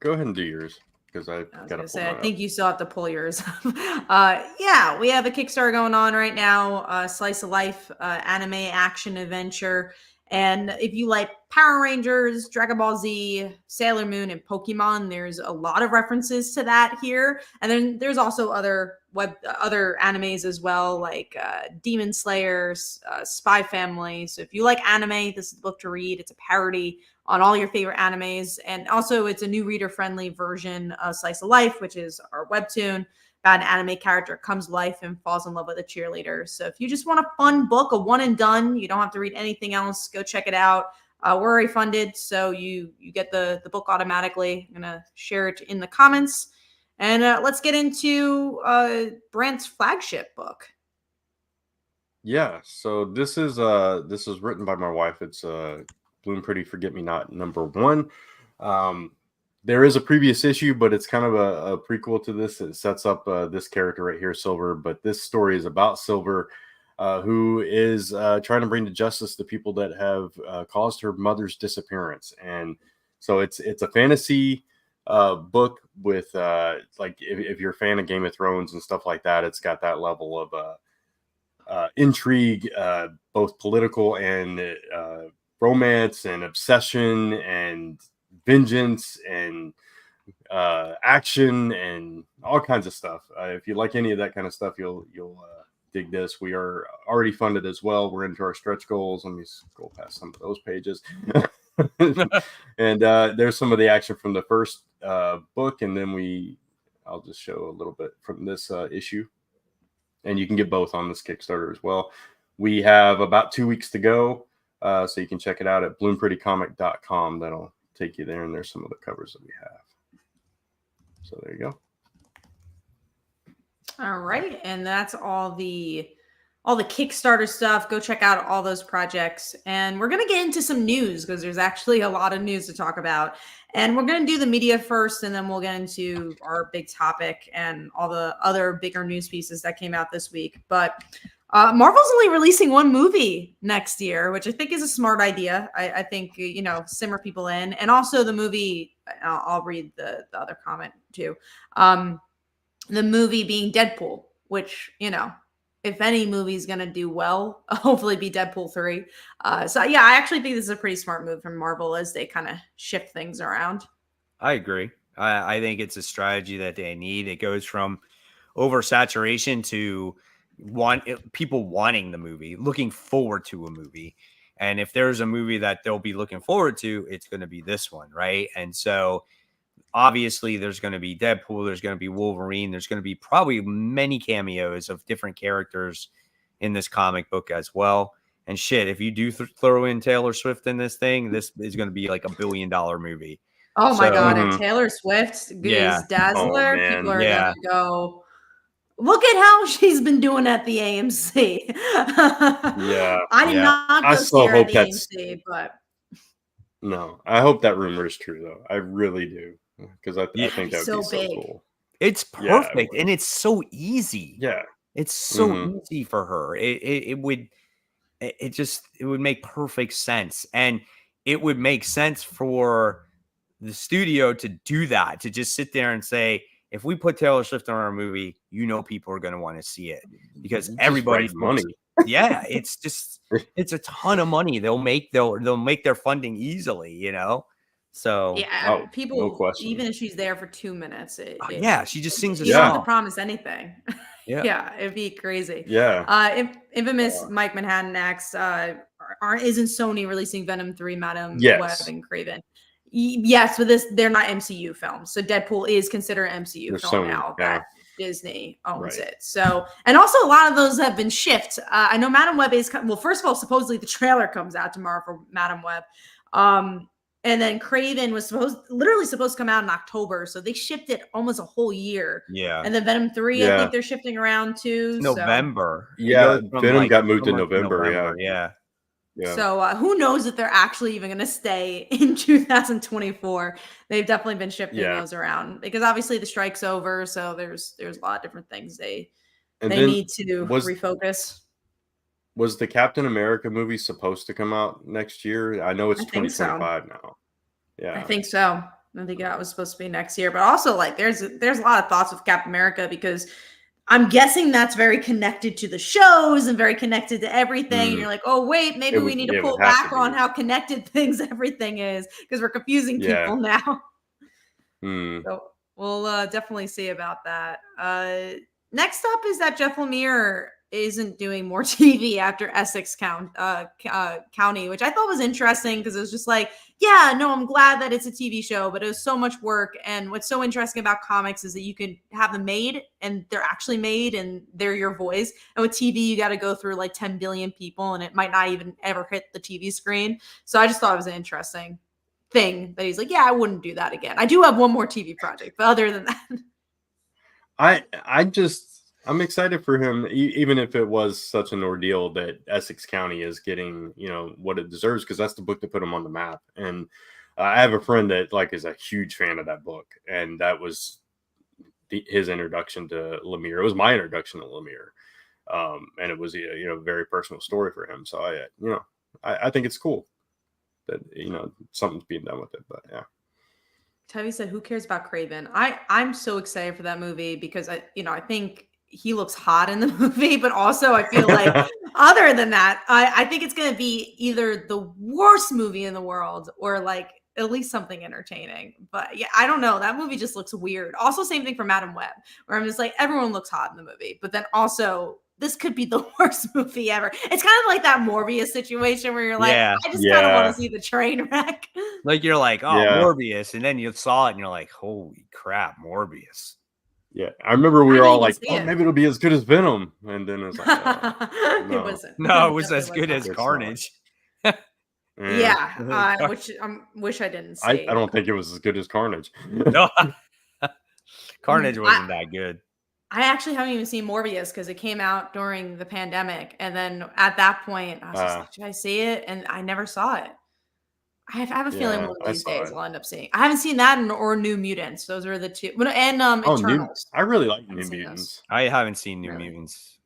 [SPEAKER 3] Go ahead and do yours. Because I got to say,
[SPEAKER 2] I think you still have to pull yours. We have a Kickstarter going on right now. Slice of life, anime action adventure. And if you like Power Rangers, Dragon Ball Z, Sailor Moon, and Pokemon, there's a lot of references to that here. And then there's also other animes as well, like Demon Slayer, Spy Family. So if you like anime, this is the book to read. It's a parody on all your favorite animes. And also it's a new reader-friendly version of Slice of Life, which is our webtoon about an anime character comes to life and falls in love with a cheerleader. So if you just want a fun book, a one and done, you don't have to read anything else, go check it out. We're already funded, so you get the book automatically. I'm going to share it in the comments. And let's get into Brant's flagship book.
[SPEAKER 3] Yeah, so this is written by my wife. It's Bloom Pretty Forget Me Not #1. There is a previous issue, but it's kind of a prequel to this. It sets up this character right here, Silver. But this story is about Silver, who is trying to bring to justice the people that have caused her mother's disappearance. And so it's a fantasy book with like if you're a fan of Game of Thrones and stuff like that, it's got that level of intrigue, both political and romance and obsession and vengeance and action and all kinds of stuff. If you like any of that kind of stuff, you'll dig this. We are already funded as well. We're into our stretch goals. Let me scroll past some of those pages. And there's some of the action from the first book, and then I'll just show a little bit from this issue, and you can get both on this Kickstarter as well. We have about 2 weeks to go, so you can check it out at bloomprettycomic.com. That'll take you there, and there's some of the covers that we have. So there you go.
[SPEAKER 2] All right, and that's all the Kickstarter stuff. Go check out all those projects, and we're gonna get into some news because there's actually a lot of news to talk about. And we're gonna do the media first, and then we'll get into our big topic and all the other bigger news pieces that came out this week. But Marvel's only releasing one movie next year, which I think is a smart idea. I think, simmer people in. And also the movie, I'll read the other comment too. The movie being Deadpool, which, if any movie is going to do well, hopefully be Deadpool 3. I actually think this is a pretty smart move from Marvel as they kind of shift things around.
[SPEAKER 1] I agree. I think it's a strategy that they need. It goes from oversaturation to people wanting the movie, looking forward to a movie. And if there's a movie that they'll be looking forward to, it's going to be this one, right? And so obviously there's going to be Deadpool, there's going to be Wolverine, there's going to be probably many cameos of different characters in this comic book as well. And shit, if you do throw in Taylor Swift in this thing, this is going to be like $1 billion movie.
[SPEAKER 2] Oh my God, and Taylor Swift is Dazzler. People are going to go, look at how she's been doing at the AMC. I did not go see her at the AMC, but
[SPEAKER 3] no, I hope that rumor is true though. I really do, because I think that would be so cool.
[SPEAKER 1] It's perfect, and it's so easy.
[SPEAKER 3] Yeah,
[SPEAKER 1] it's so easy for her. It would make perfect sense, and it would make sense for the studio to do that, to just sit there and say, if we put Taylor Swift on our movie, people are going to want to see it because everybody's
[SPEAKER 3] money.
[SPEAKER 1] Yeah, it's a ton of money. They'll make their funding easily, So
[SPEAKER 2] Yeah,
[SPEAKER 3] no
[SPEAKER 2] people,
[SPEAKER 3] question.
[SPEAKER 2] even if she's there for 2 minutes,
[SPEAKER 1] yeah, she just sings a
[SPEAKER 2] you don't have to
[SPEAKER 1] song.
[SPEAKER 2] promise anything.
[SPEAKER 1] Yeah.
[SPEAKER 2] Yeah, it'd be crazy.
[SPEAKER 3] Yeah.
[SPEAKER 2] Infamous Mike Manhattan X, isn't Sony releasing Venom 3, Madam Web,
[SPEAKER 3] Yes.
[SPEAKER 2] and Craven? Yes, but they're not MCU films. So Deadpool is considered an MCU
[SPEAKER 3] They're
[SPEAKER 2] film
[SPEAKER 3] Sony,
[SPEAKER 2] now
[SPEAKER 3] yeah.
[SPEAKER 2] that Disney owns
[SPEAKER 3] Right.
[SPEAKER 2] it. So, and also a lot of those have been shifted. I know Madam Web is, well, first of all, supposedly the trailer comes out tomorrow for Madam Web. And then Craven was literally supposed to come out in October. So they shipped it almost a whole year.
[SPEAKER 1] Yeah.
[SPEAKER 2] And then Venom 3, I
[SPEAKER 3] Yeah.
[SPEAKER 2] think they're shifting around too.
[SPEAKER 1] November.
[SPEAKER 3] Yeah,
[SPEAKER 1] It goes from,
[SPEAKER 3] Venom
[SPEAKER 1] like,
[SPEAKER 3] got moved to
[SPEAKER 1] summer
[SPEAKER 3] November.
[SPEAKER 1] Yeah.
[SPEAKER 3] Yeah.
[SPEAKER 2] So who knows if they're actually even going to stay in 2024? They've definitely been shifting those around because obviously the strike's over. So there's a lot of different things they need to refocus.
[SPEAKER 3] Was the Captain America movie supposed to come out next year? I know it's 2025 now. Yeah,
[SPEAKER 2] I think so. I think that was supposed to be next year, but also like there's a lot of thoughts with Captain America because I'm guessing that's very connected to the shows and very connected to everything. And you're like, oh wait, maybe we need to pull back on how connected everything is because we're confusing people now. So we'll definitely see about that. Next up is that Jeff Lemire isn't doing more TV after Essex County, which I thought was interesting because it was just like, yeah, no, I'm glad that it's a TV show, but it was so much work. And what's so interesting about comics is that you can have them made and they're actually made and they're your voice. And with TV, you got to go through like 10 billion people and it might not even ever hit the TV screen. So I just thought it was an interesting thing that he's like, yeah, I wouldn't do that again. I do have one more TV project, but other than that,
[SPEAKER 3] I'm excited for him, even if it was such an ordeal that Essex County is getting, what it deserves, because that's the book that put him on the map. And I have a friend that is a huge fan of that book, and that was his introduction to Lemire. It was my introduction to Lemire, and it was a very personal story for him. So I think it's cool that something's being done with it. But yeah.
[SPEAKER 2] Tevi said, "Who cares about Craven?" I'm so excited for that movie because I think he looks hot in the movie, but also I feel like other than that, I think it's going to be either the worst movie in the world or like at least something entertaining. But yeah, I don't know. That movie just looks weird. Also, same thing for Madam Web, where I'm just like, everyone looks hot in the movie, but then also this could be the worst movie ever. It's kind of like that Morbius situation where you're like, I just kind of want to see the train wreck.
[SPEAKER 1] Like you're like, Morbius, and then you saw it and you're like, holy crap, Morbius.
[SPEAKER 3] Yeah, I remember we were all like, oh, maybe it'll be as good as Venom. And then it was like, no.
[SPEAKER 2] It wasn't.
[SPEAKER 1] No, it was as good as Carnage.
[SPEAKER 2] Which I wish I didn't see.
[SPEAKER 3] I don't think it was as good as Carnage.
[SPEAKER 1] No, Carnage wasn't that good.
[SPEAKER 2] I actually haven't even seen Morbius because it came out during the pandemic. And then at that point, I was just like, should I see it? And I never saw it. I have a feeling one of these days I'll end up seeing. I haven't seen that or New Mutants. Those are the two. And Eternals.
[SPEAKER 3] I really like New Mutants.
[SPEAKER 1] I haven't seen New Mutants.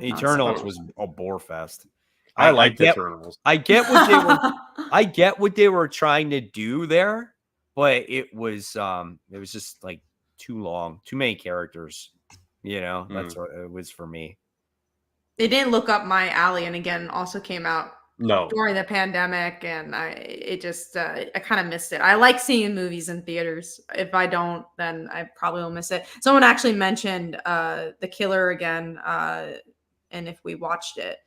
[SPEAKER 1] Eternals was a bore fest.
[SPEAKER 3] I like Eternals.
[SPEAKER 1] I get what they were. I get what they were trying to do there, but it was just like too long, too many characters. That's what it was for me.
[SPEAKER 2] It didn't look up my alley, and again, also came out during the pandemic, and I kind of missed it. I like seeing movies in theaters. If I don't, then I probably will miss it. Someone actually mentioned The Killer again, and if we watched it.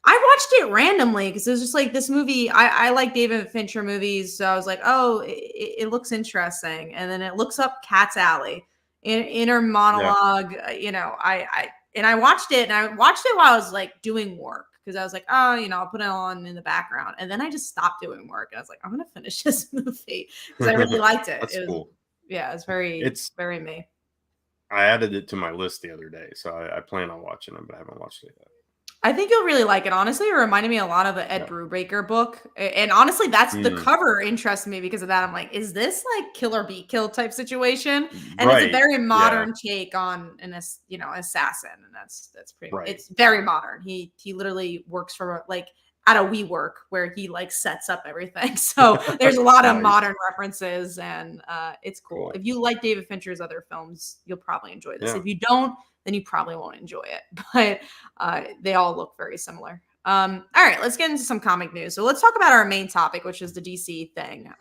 [SPEAKER 2] I watched it randomly because it was just like this movie. I like David Fincher movies, so I was like, oh, it looks interesting, and then it looks up Cat's Alley, inner monologue. I watched it, and I watched it while I was like doing work. Because I was like, I'll put it on in the background. And then I just stopped doing work. I was like, I'm going to finish this movie because I really liked it.
[SPEAKER 3] That's cool.
[SPEAKER 2] Yeah, it's very me.
[SPEAKER 3] I added it to my list the other day. So I plan on watching it, but I haven't watched it yet.
[SPEAKER 2] I think you'll really like it. Honestly, it reminded me a lot of the Ed Brubaker book. And honestly, that's the cover interests me because of that. I'm like, is this like Kill or Be Killed type situation? And it's a very modern take on an assassin. And that's pretty, it's very modern. He literally works for like at a WeWork where he like sets up everything. So there's a lot of modern references and it's cool. If you like David Fincher's other films, you'll probably enjoy this. If you don't, then you probably won't enjoy it. But they all look very similar. All right, let's get into some comic news. So let's talk about our main topic, which is the DC thing.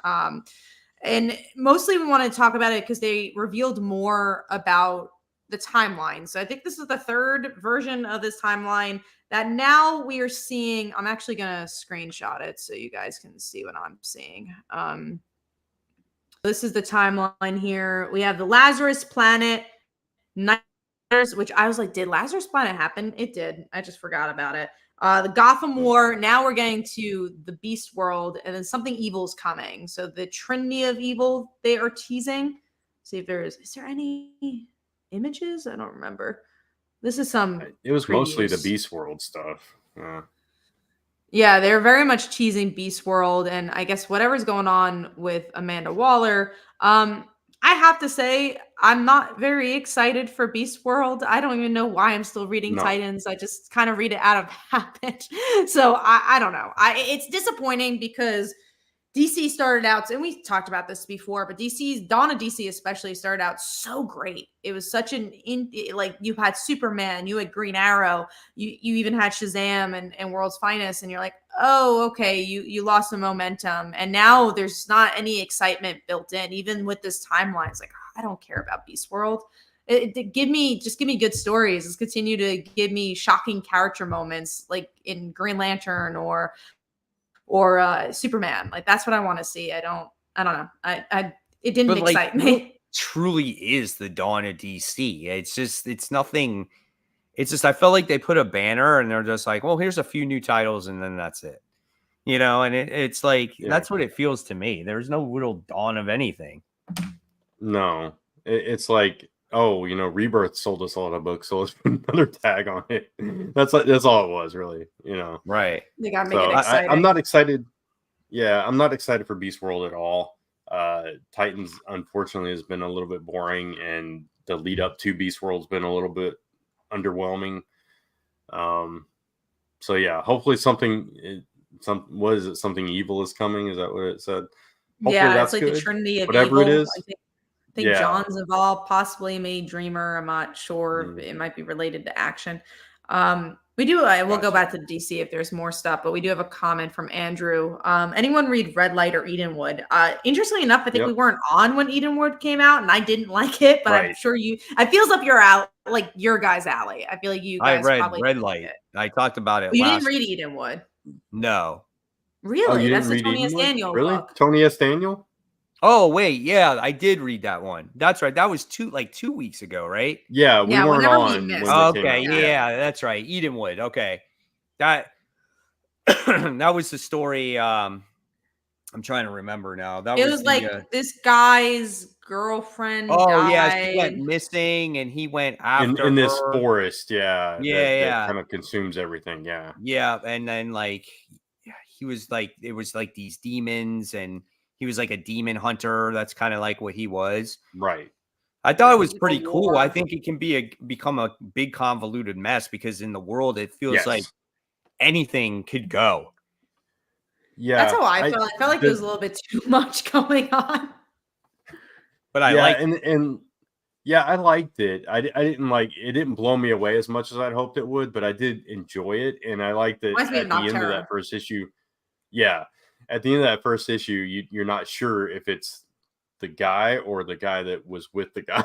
[SPEAKER 2] And mostly we want to talk about it because they revealed more about the timeline. So I think this is the third version of this timeline that now we are seeing. I'm actually going to screenshot it so you guys can see what I'm seeing. This is the timeline here. We have the Lazarus Planet, Night Thrasher, which I was like, did Lazarus Planet happen? It did. I just forgot about it. The Gotham War. Now we're getting to the Beast World, and then something evil is coming. So the Trinity of Evil they are teasing. See if is there any images? I don't remember. This is some.
[SPEAKER 3] It was
[SPEAKER 2] previews.
[SPEAKER 3] Mostly the Beast World stuff.
[SPEAKER 2] Yeah, they're very much teasing Beast World, and I guess whatever's going on with Amanda Waller. I have to say, I'm not very excited for Beast World. I don't even know why I'm still reading Titans. I just kind of read it out of habit. So I don't know. It's disappointing because DC started out, and we talked about this before, but Dawn of DC especially started out so great. It was such like you had Superman, you had Green Arrow, you even had Shazam and World's Finest, and you're like, oh, okay, you lost the momentum, and now there's not any excitement built in, even with this timeline. It's like, I don't care about Beast World. Give me good stories. Let's continue to give me shocking character moments, like in Green Lantern or Superman. Like that's what I want to see. I don't know. It didn't excite me.
[SPEAKER 1] Truly is the dawn of DC. It's nothing. It's just I felt like they put a banner and they're just like, well, here's a few new titles and then that's it. And it's like that's what it feels to me. There's no real dawn of anything.
[SPEAKER 3] No, it's like, oh, Rebirth sold us a lot of books, so let's put another tag on it. That's all it was, really.
[SPEAKER 1] Right?
[SPEAKER 2] They gotta make it exciting.
[SPEAKER 3] I'm not excited. Yeah, I'm not excited for Beast World at all. Titans, unfortunately, has been a little bit boring, and the lead up to Beast World's been a little bit underwhelming. So yeah, hopefully something evil is coming? Is that what it said? Hopefully
[SPEAKER 2] it's like
[SPEAKER 3] good.
[SPEAKER 2] the Trinity of
[SPEAKER 3] Whatever
[SPEAKER 2] Evil.
[SPEAKER 3] it is.
[SPEAKER 2] I think John's involved, possibly made Dreamer. I'm not sure. It might be related to action. We do. We'll go back to DC if there's more stuff, but we do have a comment from Andrew. Anyone read Red Light or Edenwood? Interestingly enough, I think we weren't on when Edenwood came out, and I didn't like it. But I'm sure it feels up your guys' alley. I feel like you guys.
[SPEAKER 1] I read
[SPEAKER 2] probably
[SPEAKER 1] Red Light. I talked about it.
[SPEAKER 2] You didn't read Edenwood?
[SPEAKER 1] No.
[SPEAKER 2] Really? That's the Tony S. Daniel book.
[SPEAKER 3] Tony S. Daniel?
[SPEAKER 1] Oh wait, yeah, I did read that one. That's right. That was 2 weeks ago, right?
[SPEAKER 3] Yeah, we weren't on.
[SPEAKER 1] Okay, yeah, that's right. Edenwood. Okay, that that was the story. I'm trying to remember now. That was
[SPEAKER 2] this guy's girlfriend.
[SPEAKER 1] Oh yeah, she went missing, and he went after
[SPEAKER 3] in this
[SPEAKER 1] her.
[SPEAKER 3] Forest. Yeah,
[SPEAKER 1] that
[SPEAKER 3] kind of consumes everything. Yeah,
[SPEAKER 1] and then he was it was like these demons and. He was like a demon hunter. That's kind of like what he was.
[SPEAKER 3] Right.
[SPEAKER 1] I thought it was pretty cool. I think it can become a big convoluted mess because in the world, it feels like anything could go.
[SPEAKER 3] Yeah.
[SPEAKER 2] That's how I felt. I felt like there was a little bit too much going on.
[SPEAKER 1] But I liked it.
[SPEAKER 3] And yeah, I liked it. I didn't it didn't blow me away as much as I'd hoped it would, but I did enjoy it. And I liked it at the end of that first issue. Yeah. At the end of that first issue, you're not sure if it's the guy or the guy that was with the guy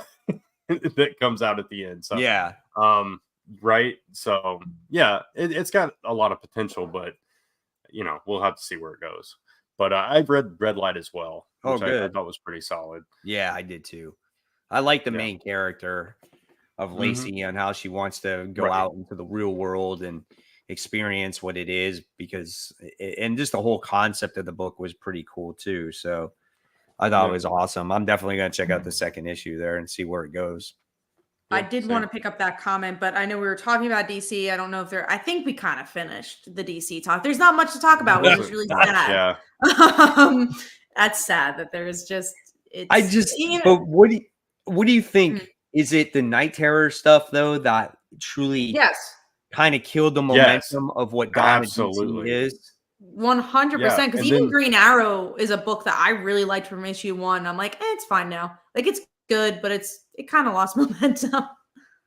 [SPEAKER 3] that comes out at the end. So
[SPEAKER 1] yeah,
[SPEAKER 3] right. So yeah, it's got a lot of potential, but we'll have to see where it goes. But I've read Red Light as well, which I thought was pretty solid.
[SPEAKER 1] Yeah, I did too. I like the main character of Lacey and how she wants to go out into the real world and experience what it is and just the whole concept of the book was pretty cool too. So I thought it was awesome. I'm definitely going to check out the second issue there and see where it goes.
[SPEAKER 2] I did want to pick up that comment, but I know we were talking about DC. I don't know if I think we kind of finished the DC talk. There's not much to talk about, which is really sad.
[SPEAKER 3] Yeah.
[SPEAKER 2] That's sad that there's just,
[SPEAKER 1] but what do you think? Is it the Night Terror stuff though, that truly kind of killed the momentum of what Dawn of DC is?
[SPEAKER 2] 100%. Because even Green Arrow is a book that I really liked from issue 1. I'm like, it's fine now. Like it's good, but it kind of lost momentum.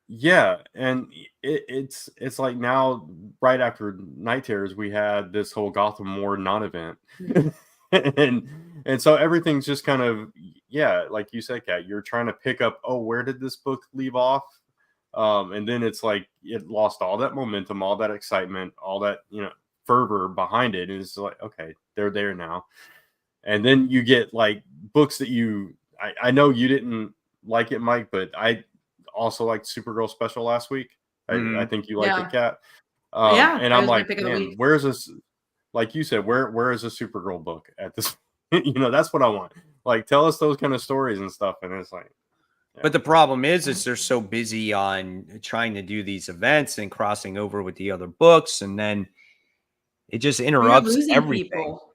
[SPEAKER 3] Yeah, and it's like now, right after Night Terrors, we had this whole Gotham War non-event, and so everything's just kind of, yeah, like you said, Kat, you're trying to pick up. Oh, where did this book leave off? And then it's like it lost all that momentum, all that excitement, all that fervor behind it. And it's like, okay, they're there now, and then you get like books that I know you didn't like it, Mike, but I also liked Supergirl special last week. I think you liked it, Kat.
[SPEAKER 2] Yeah,
[SPEAKER 3] And
[SPEAKER 2] it
[SPEAKER 3] I'm
[SPEAKER 2] was my
[SPEAKER 3] like,
[SPEAKER 2] pick of the
[SPEAKER 3] man,
[SPEAKER 2] week.
[SPEAKER 3] where's this? Like you said, where is a Supergirl book at this? That's what I want. Like, tell us those kind of stories and stuff. And it's like, yeah.
[SPEAKER 1] But the problem is they're so busy on trying to do these events and crossing over with the other books, and then it just
[SPEAKER 2] You're
[SPEAKER 1] interrupts
[SPEAKER 2] losing
[SPEAKER 1] everything.
[SPEAKER 2] people.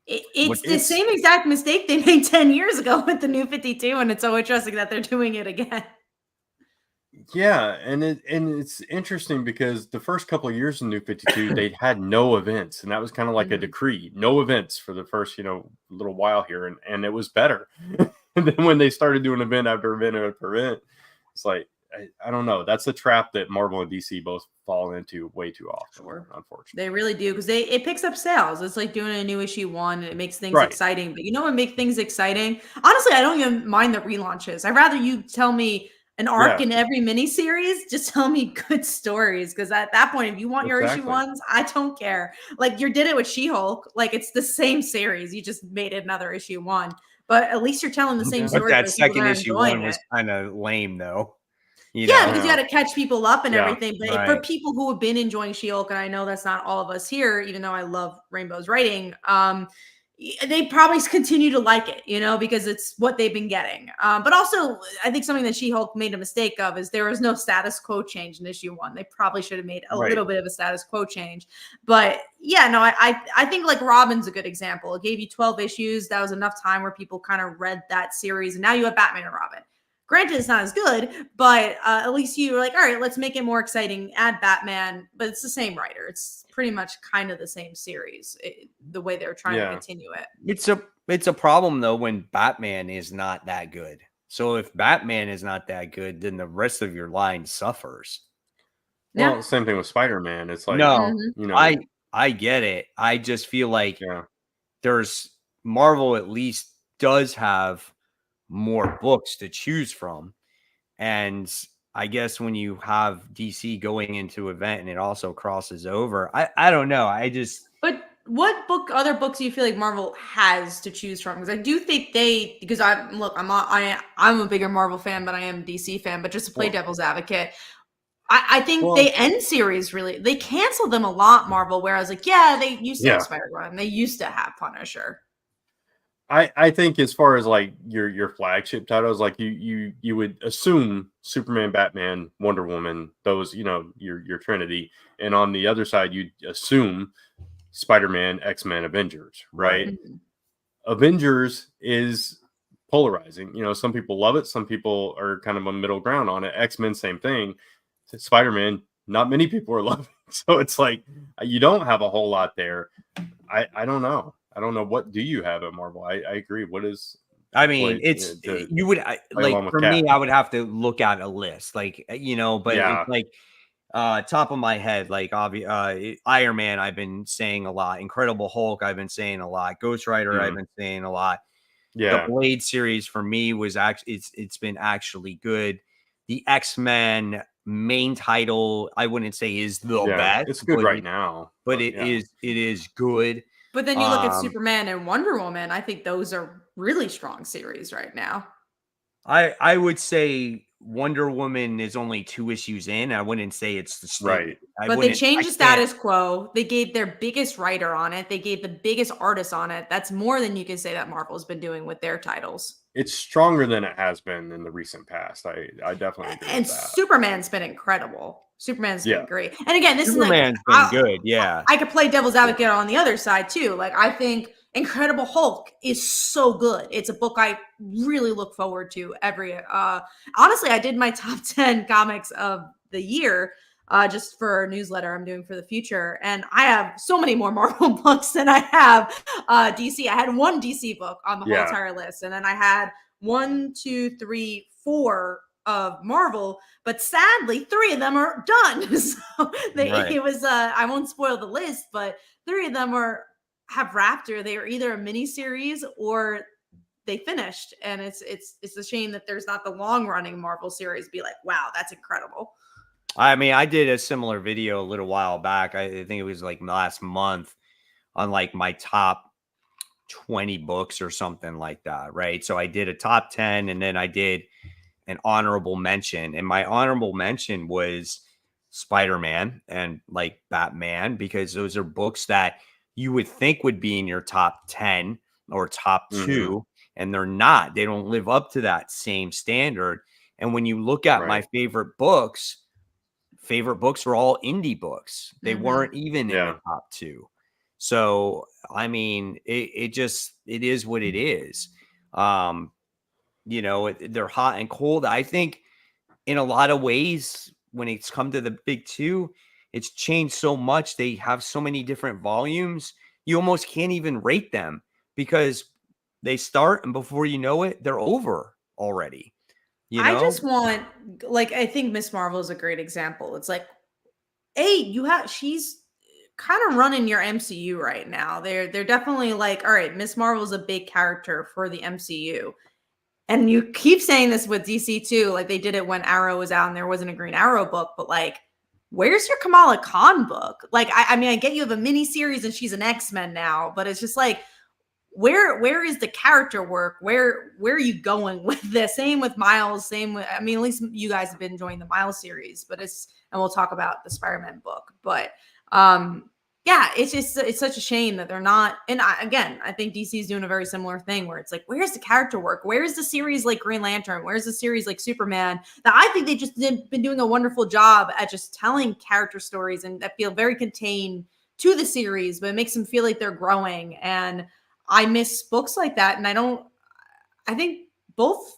[SPEAKER 2] It's the same exact mistake they made 10 years ago with the New 52, and it's so interesting that they're doing it again.
[SPEAKER 3] Yeah, and it's interesting because the first couple of years in New 52, they had no events, and that was kind of like a decree, no events for the first little while here, and it was better. And then when they started doing event after event after event, it's like I don't know. That's a trap that Marvel and DC both fall into way too often.
[SPEAKER 2] Sure.
[SPEAKER 3] Unfortunately,
[SPEAKER 2] they really do, because it picks up sales. It's like doing a new issue 1, and it makes things exciting. But you know what make things exciting? Honestly, I don't even mind the relaunches. I'd rather you tell me an arc in every miniseries. Just tell me good stories, because at that point, if you want your issue 1s, I don't care. Like you did it with She-Hulk. Like it's the same series. You just made it another issue 1. But at least you're telling the same story.
[SPEAKER 1] But that second issue 1 was kind of lame, though.
[SPEAKER 2] Because you got to catch people up and everything. But for
[SPEAKER 1] right.
[SPEAKER 2] people who have been enjoying She-Hulk, and I know that's not all of us here, even though I love Rainbow's writing, they probably continue to like it, because it's what they've been getting. But also, I think something that She-Hulk made a mistake of is there was no status quo change in issue 1. They probably should have made a little bit of a status quo change. But yeah, no, I think like Robin's a good example. It gave you 12 issues. That was enough time where people kind of read that series. And now you have Batman and Robin. Granted, it's not as good, but at least you were like, all right, let's make it more exciting. Add Batman, but it's the same writer. It's pretty much kind of the same series, the way they're trying to continue it.
[SPEAKER 1] It's a problem, though, when Batman is not that good. So if Batman is not that good, then the rest of your line suffers.
[SPEAKER 3] Well, same thing with Spider-Man. It's like,
[SPEAKER 1] I get it. I just feel like there's Marvel at least does have more books to choose from, and I guess when you have DC going into event and it also crosses over, I don't know.
[SPEAKER 2] But what other books do you feel like Marvel has to choose from? Because I do think I'm a bigger Marvel fan, but I am a DC fan. But just to play devil's advocate, I think they end series they cancel them a lot, Marvel. Whereas they used to have Spider-Man, they used to have Punisher.
[SPEAKER 3] I think as far as like your flagship titles, like you would assume Superman, Batman, Wonder Woman, those your Trinity, and on the other side you'd assume Spider-Man, X-Men, Avengers, right? Mm-hmm. Avengers is polarizing. Some people love it, some people are kind of a middle ground on it. X-Men, same thing. Spider-Man, not many people are loving. So it's like you don't have a whole lot there. I don't know. I don't know. What do you have at Marvel? I agree. What is?
[SPEAKER 1] I mean, for me, I would have to look at a list, but it's like top of my head, like Iron Man, I've been saying a lot. Incredible Hulk, I've been saying a lot. Ghost Rider, I've been saying a lot. The Blade series for me was actually it's been actually good. The X-Men main title, I wouldn't say is the best.
[SPEAKER 3] It's good right now,
[SPEAKER 1] but it is good.
[SPEAKER 2] But then you look at Superman and Wonder Woman. I think those are really strong series right now.
[SPEAKER 1] I would say Wonder Woman is only 2 issues in. I wouldn't say it's the
[SPEAKER 3] right.
[SPEAKER 2] But they changed the status quo. They gave their biggest writer on it. They gave the biggest artist on it. That's more than you can say that Marvel's been doing with their titles.
[SPEAKER 3] It's stronger than it has been in the recent past. I definitely agree with that.
[SPEAKER 2] Superman's been incredible. Superman's been great. And again,
[SPEAKER 1] Superman's been good. Yeah.
[SPEAKER 2] I could play devil's advocate on the other side too. Like I think Incredible Hulk is so good. It's a book I really look forward to every honestly, I did my top 10 comics of the year just for a newsletter I'm doing for the future. And I have so many more Marvel books than I have DC. I had 1 DC book on the whole entire list. And then I had 4 of Marvel, but sadly 3 of them are done. So it was I won't spoil the list, but 3 of them have wrapped, or they are either a mini series or they finished. And it's a shame that there's not the long running Marvel series. Be like, wow, that's incredible.
[SPEAKER 1] I mean, I did a similar video a little while back. I think it was like last month on like my top 20 books or something like that, right? So I did a top 10 and then I did an honorable mention. And my honorable mention was Spider-Man and like Batman, because those are books that you would think would be in your top 10 or top 2, and they're not. They don't live up to that same standard. And when you look at my favorite books were all indie books. They weren't even in the top 2. So, I mean, it is what it is. You know, they're hot and cold. I think in a lot of ways, when it's come to the big 2, it's changed so much. They have so many different volumes. You almost can't even rate them because they start and before you know it, they're over already. You know?
[SPEAKER 2] I just want, like, I think Miss Marvel is a great example. It's like, hey, she's kind of running your MCU right now. They're definitely like, all right, Miss Marvel is a big character for the MCU. And you keep saying this with DC too. Like, they did it when Arrow was out and there wasn't a Green Arrow book, but like, where's your Kamala Khan book? Like, I mean, I get you have a mini series and she's an X-Men now, but it's just like, where is the character work? Where are you going with this? Same with Miles. I mean, at least you guys have been enjoying the Miles series, but and we'll talk about the Spider-Man book. But yeah, it's such a shame that they're not. And I think DC is doing a very similar thing where it's like, where's the character work? Where's the series like Green Lantern? Where's the series like Superman? That I think they just been doing a wonderful job at just telling character stories and that feel very contained to the series, but it makes them feel like they're growing. And I miss books like that. And I think both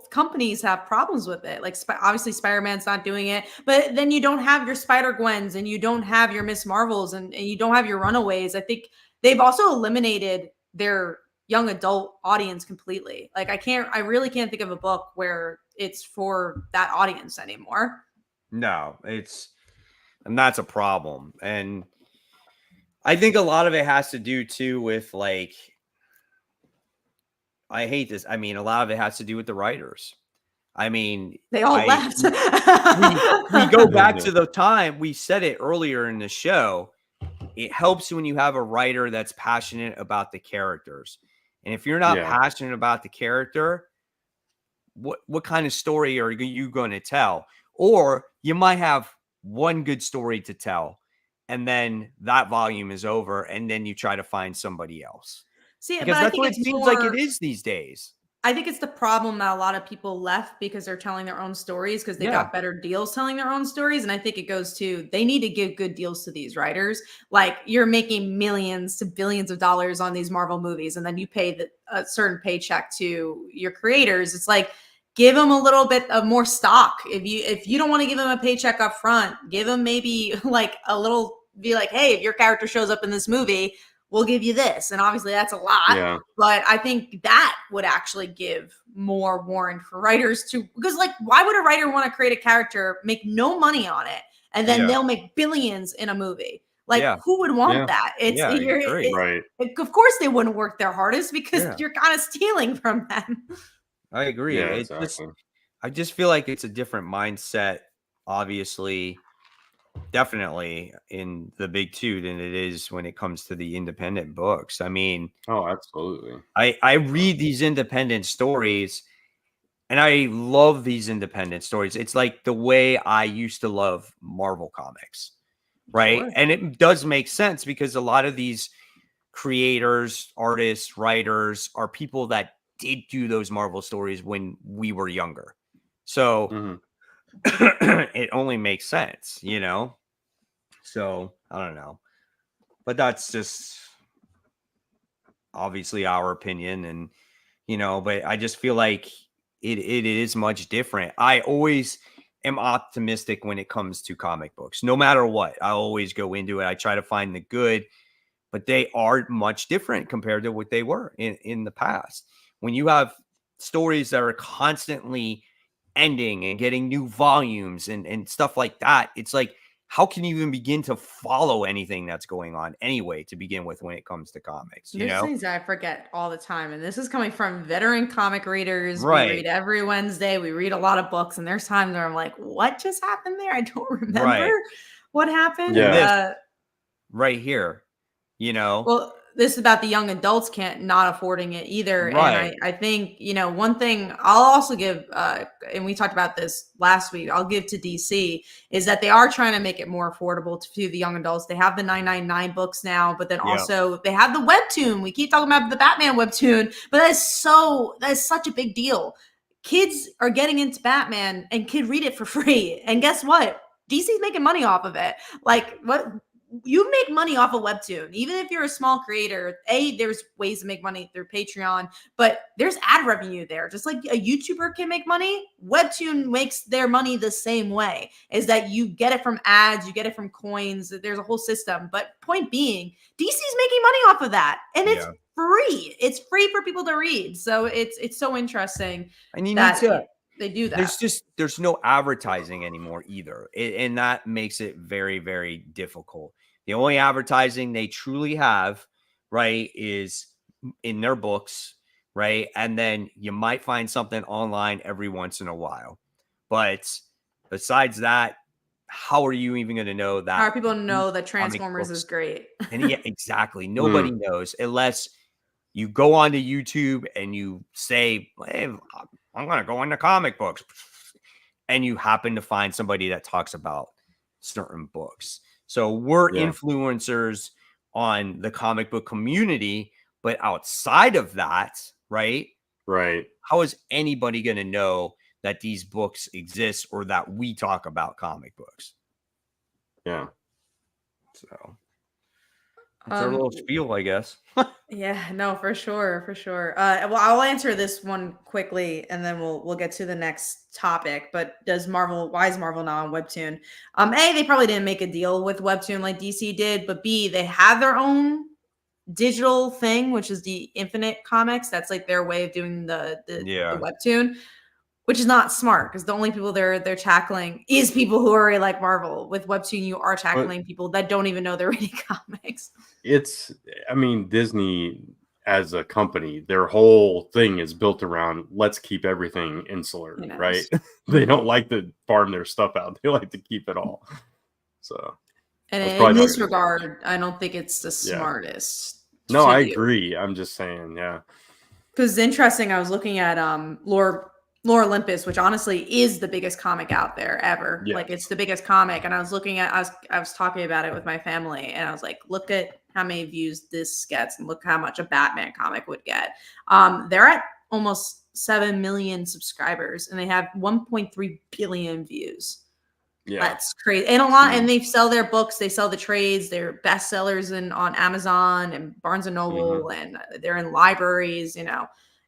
[SPEAKER 2] companies have problems with it. Like, obviously Spider-Man's not doing it, but then you don't have your Spider-Gwens and you don't have your Miss Marvels and you don't have your Runaways. I think they've also eliminated their young adult audience completely. Like, I really can't think of a book where it's for that audience anymore.
[SPEAKER 1] No, and that's a problem. And I think a lot of it has to do too with, like, I hate this. I mean, a lot of it has to do with the writers. I mean,
[SPEAKER 2] they all left.
[SPEAKER 1] we go back to the time we said it earlier in the show. It helps when you have a writer that's passionate about the characters. And if you're not passionate about the character, what kind of story are you going to tell? Or you might have one good story to tell, and then that volume is over, and then you try to find somebody else.
[SPEAKER 2] See,
[SPEAKER 1] because that's what it seems like it is these days.
[SPEAKER 2] I think it's the problem that a lot of people left because they're telling their own stories because they got better deals telling their own stories. And I think it goes to, they need to give good deals to these writers. Like, you're making millions to billions of dollars on these Marvel movies, and then you pay a certain paycheck to your creators. It's like, give them a little bit of more stock. If you don't want to give them a paycheck up front, give them maybe like a little, be like, hey, if your character shows up in this movie, we'll give you this. And obviously that's a lot, but I think that would actually give more warrant for writers to, because like, why would a writer want to create a character, make no money on it, and then they'll make billions in a movie? Like, who would want that? Right. Of course they wouldn't work their hardest because you're kind of stealing from them.
[SPEAKER 1] I agree.
[SPEAKER 3] Yeah, exactly.
[SPEAKER 1] I just feel like it's a different mindset, obviously, definitely in the big 2 than it is when it comes to the independent books. I mean,
[SPEAKER 3] absolutely.
[SPEAKER 1] I read these independent stories and I love these independent stories. It's like the way I used to love Marvel comics, right? Sure. And it does make sense because a lot of these creators, artists, writers are people that did do those Marvel stories when we were younger. So it only makes sense, you know? So I don't know, but that's just obviously our opinion. And, you know, but I just feel like it is much different. I always am optimistic when it comes to comic books, no matter what. I always go into it. I try to find the good, but they are much different compared to what they were in the past. When you have stories that are constantly ending and getting new volumes and stuff like that. It's like, how can you even begin to follow anything that's going on anyway to begin with when it comes to comics?
[SPEAKER 2] There's things that I forget all the time. And this is coming from veteran comic readers. We read every Wednesday. We read a lot of books. And there's times where I'm like, what just happened there? I don't remember what happened.
[SPEAKER 3] Yeah.
[SPEAKER 1] Right here,
[SPEAKER 2] Well, this is about the young adults not affording it either. And I think, one thing I'll also give, and we talked about this last week, I'll give to DC is that they are trying to make it more affordable to the young adults. They have the 9.99 books now, but then also they have the webtoon. We keep talking about the Batman webtoon, but that is such a big deal. Kids are getting into Batman and can read it for free. And guess what? DC's making money off of it. Like, what? You make money off a webtoon, even if you're a small creator. There's ways to make money through Patreon, but there's ad revenue there. Just like a YouTuber can make money, webtoon makes their money the same way. Is that you get it from ads, you get it from coins. There's a whole system. But point being, DC's making money off of that, and it's free. It's free for people to read. So it's so interesting.
[SPEAKER 1] And you need to.
[SPEAKER 2] They do that.
[SPEAKER 1] There's no advertising anymore either. And that makes it very, very difficult. The only advertising they truly have, right, is in their books, right? And then you might find something online every once in a while. But besides that, how are you even going to know that?
[SPEAKER 2] How are people know that Transformers is great?
[SPEAKER 1] And yeah, exactly. Nobody knows unless you go onto YouTube and you say, hey, I'm going to go into comic books. And you happen to find somebody that talks about certain books. So we're influencers on the comic book community, but outside of that, right?
[SPEAKER 3] Right.
[SPEAKER 1] How is anybody going to know that these books exist or that we talk about comic books?
[SPEAKER 3] Yeah.
[SPEAKER 1] So that's our little spiel, I guess.
[SPEAKER 2] Yeah, no, for sure. Well, I'll answer this one quickly, and then we'll get to the next topic. But why is Marvel not on Webtoon? A, they probably didn't make a deal with Webtoon like DC did, but B, they have their own digital thing, which is the Infinite Comics. That's like their way of doing the Webtoon, which is not smart because the only people they're tackling is people who are like Marvel. With Webtoon, you are tackling people that don't even know they're reading comics.
[SPEAKER 3] Disney as a company, their whole thing is built around let's keep everything insular, right? They don't like to farm their stuff out. They like to keep it all. So,
[SPEAKER 2] and in this regard, I don't think it's the smartest.
[SPEAKER 3] No, I agree. I'm just saying,
[SPEAKER 2] because it's interesting. I was looking at Lore Olympus, which honestly is the biggest comic out there ever. Like, it's the biggest comic. And I was looking at, I was talking about it with my family, and I was like, look at how many views this gets and look how much a Batman comic would get. They're at almost 7 million subscribers and they have 1.3 billion views. Yeah, that's crazy. And a lot, and they sell their books, they sell the trades, they're bestsellers on Amazon and Barnes and Noble, and they're in libraries,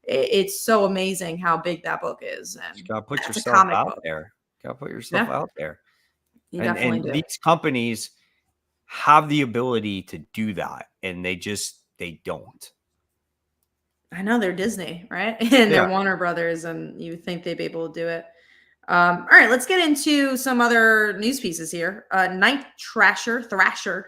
[SPEAKER 2] It's so amazing how big that book is. And
[SPEAKER 1] you gotta put yourself out there. Gotta put yourself out there. And these companies have the ability to do that, and they don't.
[SPEAKER 2] I know they're Disney, right? And they're Warner Brothers, and you think they'd be able to do it. All right, let's get into some other news pieces here. Night Thrasher,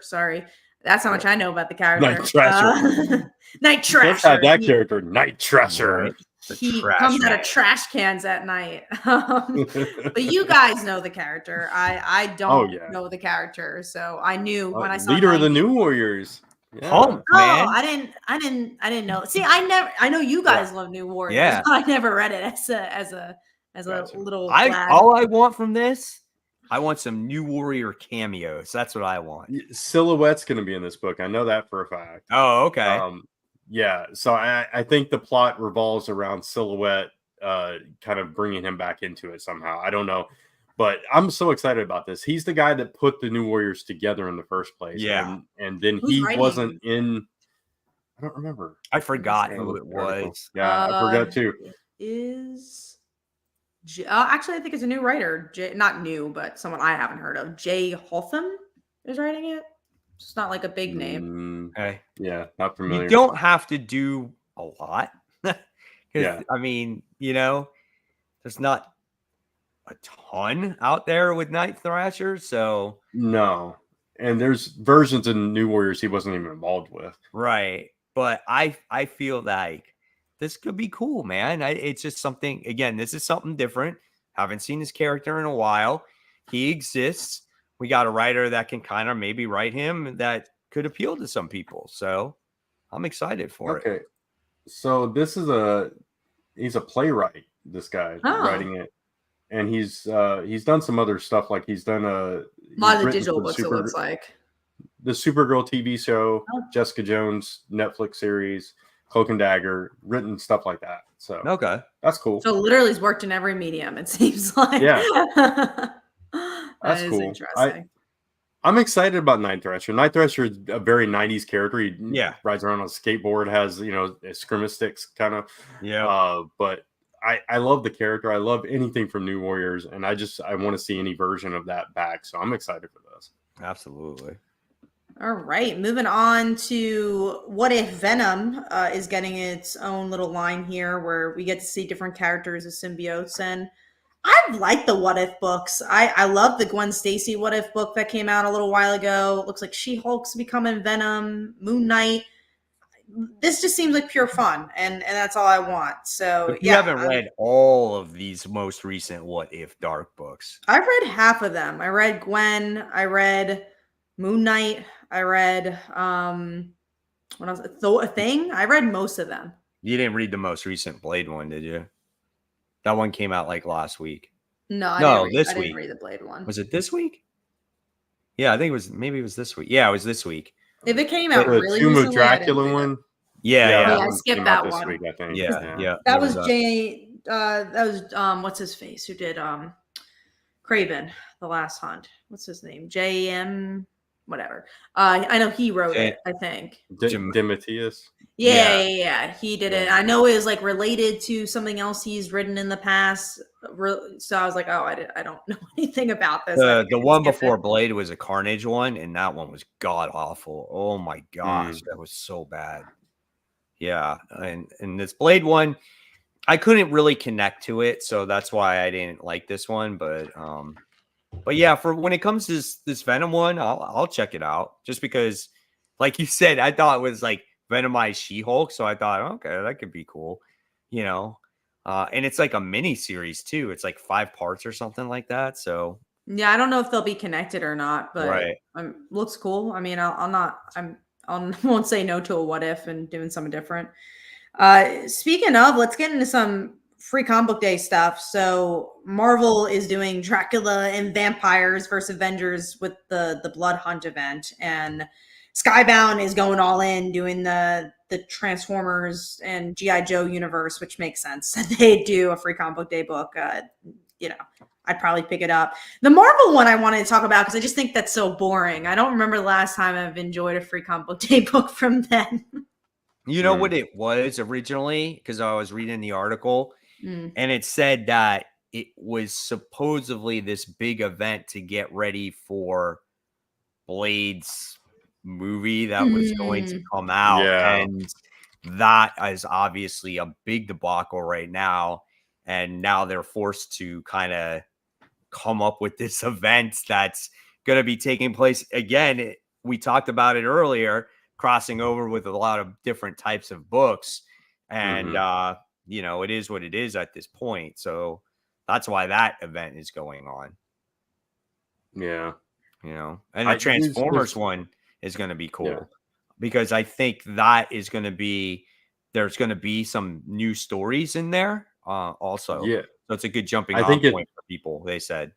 [SPEAKER 2] sorry. That's how much I know about the character.
[SPEAKER 3] Night Thrasher.
[SPEAKER 2] Night Thrasher.
[SPEAKER 3] Let's have that character, Night Thrasher.
[SPEAKER 2] He comes out of trash cans at night. But you guys know the character. I don't know the character, so I knew when I saw
[SPEAKER 3] leader of the New Warriors.
[SPEAKER 1] Yeah. Man.
[SPEAKER 2] I didn't know. See, I know you guys love New Warriors. Yeah. I never read it as a little.
[SPEAKER 1] All I want from this, I want some New Warrior cameos. That's what I want.
[SPEAKER 3] Silhouette's going to be in this book. I know that for a fact.
[SPEAKER 1] Oh, okay.
[SPEAKER 3] So I think the plot revolves around Silhouette, kind of bringing him back into it somehow. I don't know, but I'm so excited about this. He's the guy that put the New Warriors together in the first place.
[SPEAKER 1] Yeah,
[SPEAKER 3] and then he wasn't in. I don't remember.
[SPEAKER 1] I forgot who it was.
[SPEAKER 3] Yeah, I forgot too.
[SPEAKER 2] Actually, I think it's a new writer. Not new, but someone I haven't heard of. Jay Hotham is writing it. It's not like a big name.
[SPEAKER 1] Okay.
[SPEAKER 3] Yeah, not familiar.
[SPEAKER 1] You don't have to do a lot. I mean, there's not a ton out there with Night Thrasher, so
[SPEAKER 3] No. And there's versions in New Warriors he wasn't even involved with.
[SPEAKER 1] right. But I feel like this could be cool, man. It's just something. Again, this is something different. Haven't seen his character in a while. He exists. We got a writer that can kind of maybe write him that could appeal to some people. So I'm excited for it.
[SPEAKER 3] Okay. So this is he's a playwright, this guy writing it. And he's done some other stuff, like he's done a
[SPEAKER 2] lot of digital books, it looks like.
[SPEAKER 3] The Supergirl TV show, Jessica Jones Netflix series, Cloak and Dagger, written stuff like that. So
[SPEAKER 1] okay,
[SPEAKER 3] that's cool.
[SPEAKER 2] So literally he's worked in every medium, it seems like.
[SPEAKER 3] Yeah.
[SPEAKER 2] That's cool. Interesting.
[SPEAKER 3] I'm excited about Night Thrasher. Night Thrasher is a very 90s character. He rides around on a skateboard, has, scrimmage sticks kind of.
[SPEAKER 1] Yeah.
[SPEAKER 3] But I love the character. I love anything from New Warriors, and I want to see any version of that back. So I'm excited for this.
[SPEAKER 1] Absolutely.
[SPEAKER 2] All right, moving on to What If Venom is getting its own little line here where we get to see different characters as symbiotes. And I've liked the What If books. I love the Gwen Stacy What If book that came out a little while ago. It looks like She-Hulk's becoming Venom, Moon Knight. This just seems like pure fun, and that's all I want. So
[SPEAKER 1] if you haven't read all of these most recent What If Dark books.
[SPEAKER 2] I've read half of them. I read Gwen, I read Moon Knight, I read what else? A Thing. I read most of them.
[SPEAKER 1] You didn't read the most recent Blade one, did you? That one came out like last week.
[SPEAKER 2] No,
[SPEAKER 1] this week.
[SPEAKER 2] I didn't read the Blade one.
[SPEAKER 1] Was it this week? Yeah, I think it was this week. Yeah, it was this week.
[SPEAKER 2] If it came out really
[SPEAKER 3] Tomb
[SPEAKER 2] recently,
[SPEAKER 3] of Dracula one.
[SPEAKER 1] Yeah.
[SPEAKER 2] I skipped that one.
[SPEAKER 3] Week, I think.
[SPEAKER 1] Yeah.
[SPEAKER 2] That was Jay. That was what's his face who did Craven, The Last Hunt. What's his name? J.M. Whatever. I know he wrote it. I think.
[SPEAKER 3] Demetrius.
[SPEAKER 2] Yeah. He did it. I know it was like related to something else he's written in the past. So I was like, oh, I don't know anything about this.
[SPEAKER 1] The one before Blade was a Carnage one, and that one was god awful. Oh my gosh, that was so bad. Yeah, and this Blade one, I couldn't really connect to it, so that's why I didn't like this one. But yeah, for when it comes to this Venom one, I'll check it out just because, like you said, I thought it was like Venomized She-Hulk, so I thought, okay, that could be cool, and it's like a mini series too. It's like 5 parts or something like that. So
[SPEAKER 2] yeah, I don't know if they'll be connected or not, but looks cool. I mean, I won't say no to a What If and doing something different. Speaking of, let's get into some free comic book day stuff. So Marvel is doing Dracula and Vampires versus Avengers with the Blood Hunt event, and Skybound is going all in doing the Transformers and G.I. Joe universe, which makes sense. They do a free comic book day book. I'd probably pick it up. The Marvel one I wanted to talk about because I just think that's so boring. I don't remember the last time I've enjoyed a free comic book day book from them.
[SPEAKER 1] You know what it was originally? Because I was reading the article and it said that it was supposedly this big event to get ready for Blade's movie that was going to come out. And that is obviously a big debacle right now. And now they're forced to kind of come up with this event that's going to be taking place again. We talked about it earlier, crossing over with a lot of different types of books. And, it is what it is at this point. So that's why that event is going on.
[SPEAKER 3] Yeah.
[SPEAKER 1] And the Transformers one is going to be cool because I think that is going to be, there's going to be some new stories in there also. Yeah. So it's a good jumping off point for people, they said.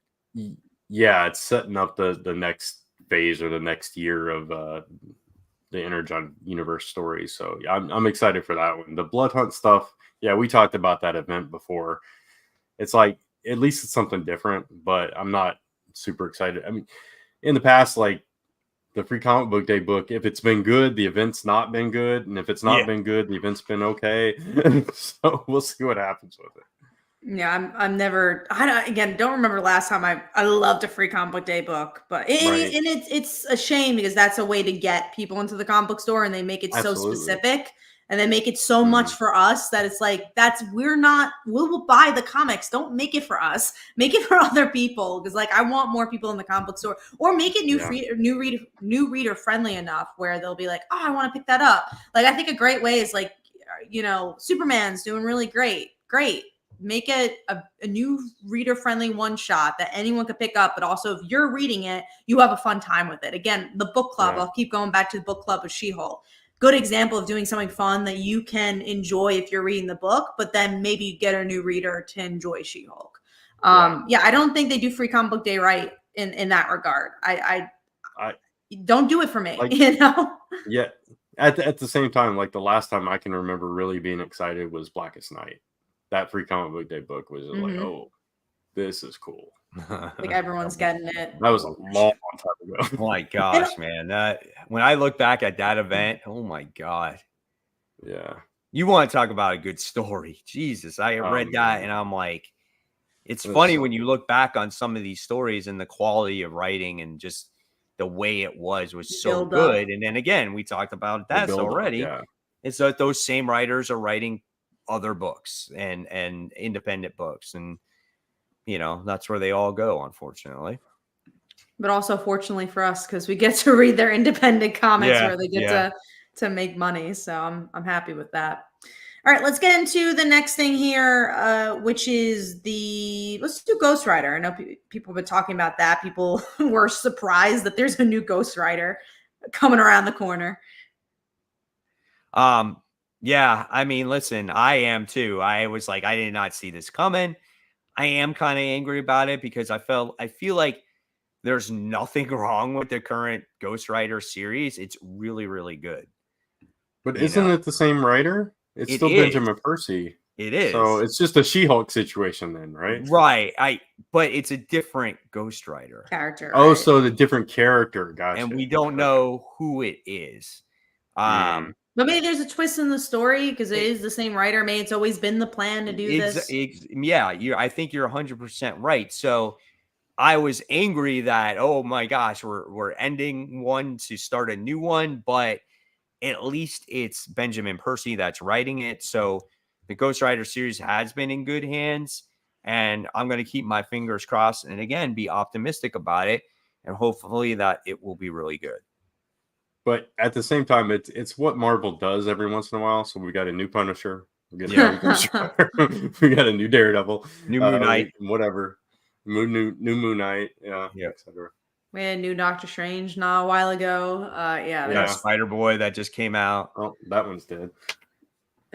[SPEAKER 3] Yeah, it's setting up the next phase or the next year of the Energon universe stories. So I'm excited for that one. The Blood Hunt stuff, we talked about that event before. It's like, at least it's something different, but I'm not super excited. I mean, in the past, like the free comic book day book, if it's been good, the event's not been good. And if it's not been good, the event's been okay. So we'll see what happens with it.
[SPEAKER 2] Yeah, don't remember last time I loved a free comic book day book, but it's a shame because that's a way to get people into the comic book store and they make it so specific. and then make it so much for us that it's like, we will buy the comics. Don't make it for us. Make it for other people. Because like, I want more people in the comic book store, or make it new reader friendly enough where they'll be like, oh, I want to pick that up. Like, I think a great way is like, Superman's doing really great. Great. Make it a new reader friendly one shot that anyone could pick up, but also if you're reading it, you have a fun time with it. Again, the book club, I'll keep going back to the book club of She-Hulk. Good example of doing something fun that you can enjoy if you're reading the book, but then maybe you get a new reader to enjoy She-Hulk. I don't think they do Free Comic Book Day right in that regard. I don't do it for me,
[SPEAKER 3] like, Yeah. At the same time, like the last time I can remember really being excited was Blackest Night. That Free Comic Book Day book was like, oh, this is cool.
[SPEAKER 2] Like everyone's getting it.
[SPEAKER 3] That was a long time ago.
[SPEAKER 1] Oh my gosh, man. That when I look back at that event, oh my God.
[SPEAKER 3] Yeah.
[SPEAKER 1] You want to talk about a good story. Jesus. I read that and I'm like, it's funny when you look back on some of these stories and the quality of writing and just the way it was so good. And then again, we talked about that already. It's that those same writers are writing other books and independent books, and that's where they all go, unfortunately,
[SPEAKER 2] but also fortunately for us, because we get to read their independent comics where they get to make money. So I'm happy with that. All right, let's get into the next thing here, which is let's do Ghost Rider. I know people have been talking about that. People were surprised that there's a new Ghost Rider coming around the corner.
[SPEAKER 1] Yeah, I mean, listen, I am too. I was like, I did not see this coming. I am kind of angry about it because I feel like there's nothing wrong with the current Ghost Rider series. It's really, really good.
[SPEAKER 3] But isn't it the same writer? It's still Benjamin Percy.
[SPEAKER 1] It is.
[SPEAKER 3] So it's just a She-Hulk situation then, right?
[SPEAKER 1] Right. But it's a different Ghost Rider
[SPEAKER 2] character.
[SPEAKER 3] Oh, so the different character. Gotcha.
[SPEAKER 1] And we don't know who it is.
[SPEAKER 2] But maybe there's a twist in the story because it is the same writer. Maybe it's always been the plan to do this.
[SPEAKER 1] I think you're 100% right. So I was angry that, oh my gosh, we're ending one to start a new one, but at least it's Benjamin Percy that's writing it. So the Ghost Rider series has been in good hands, and I'm going to keep my fingers crossed and again be optimistic about it, and hopefully that it will be really good.
[SPEAKER 3] But at the same time, it's what Marvel does every once in a while. So we got a new Punisher, we got a new Daredevil,
[SPEAKER 1] new Moon Knight,
[SPEAKER 3] whatever, new Moon Knight, etc.
[SPEAKER 2] We had a new Doctor Strange not a while ago.
[SPEAKER 1] Spider-Boy that just came out.
[SPEAKER 3] Oh, that one's dead.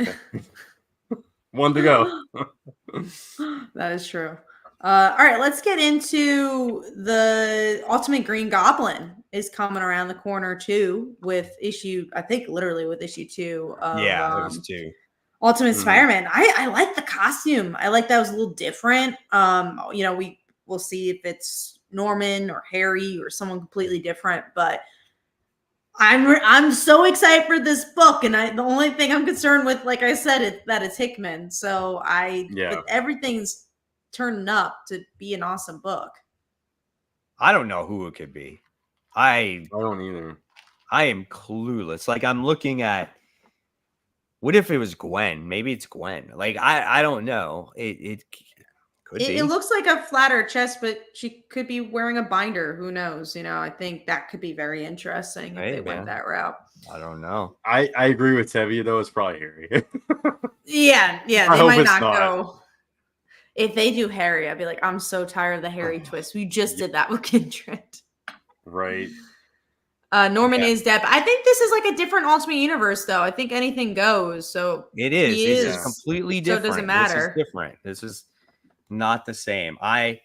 [SPEAKER 3] Okay. One to go.
[SPEAKER 2] That is true. All right, let's get into the Ultimate Green Goblin is coming around the corner too with issue 2 of
[SPEAKER 1] it was 2.
[SPEAKER 2] Ultimate Spider-Man. I like the costume. I like that it was a little different. We'll see if it's Norman or Harry or someone completely different, but I'm so excited for this book, and the only thing I'm concerned with, like I said, is that it's Hickman. So everything's turning up to be an awesome book.
[SPEAKER 1] I don't know who it could be. I
[SPEAKER 3] don't either.
[SPEAKER 1] I am clueless. Like I'm looking at, what if it was Gwen? Maybe it's Gwen. Like I don't know. It could be.
[SPEAKER 2] It looks like a flatter chest, but she could be wearing a binder. Who knows? I think that could be very interesting if they went that route.
[SPEAKER 1] I don't know.
[SPEAKER 3] I agree with Tevye though. It's probably Harry.
[SPEAKER 2] Yeah. They might not go. If they do Harry, I'd be like, I'm so tired of the Harry twist. We just did that with Kindred.
[SPEAKER 3] Right.
[SPEAKER 2] Norman is dead. I think this is like a different Ultimate Universe, though. I think anything goes. So
[SPEAKER 1] it is. It's completely different.
[SPEAKER 2] So it doesn't matter.
[SPEAKER 1] This is different. This is not the same. I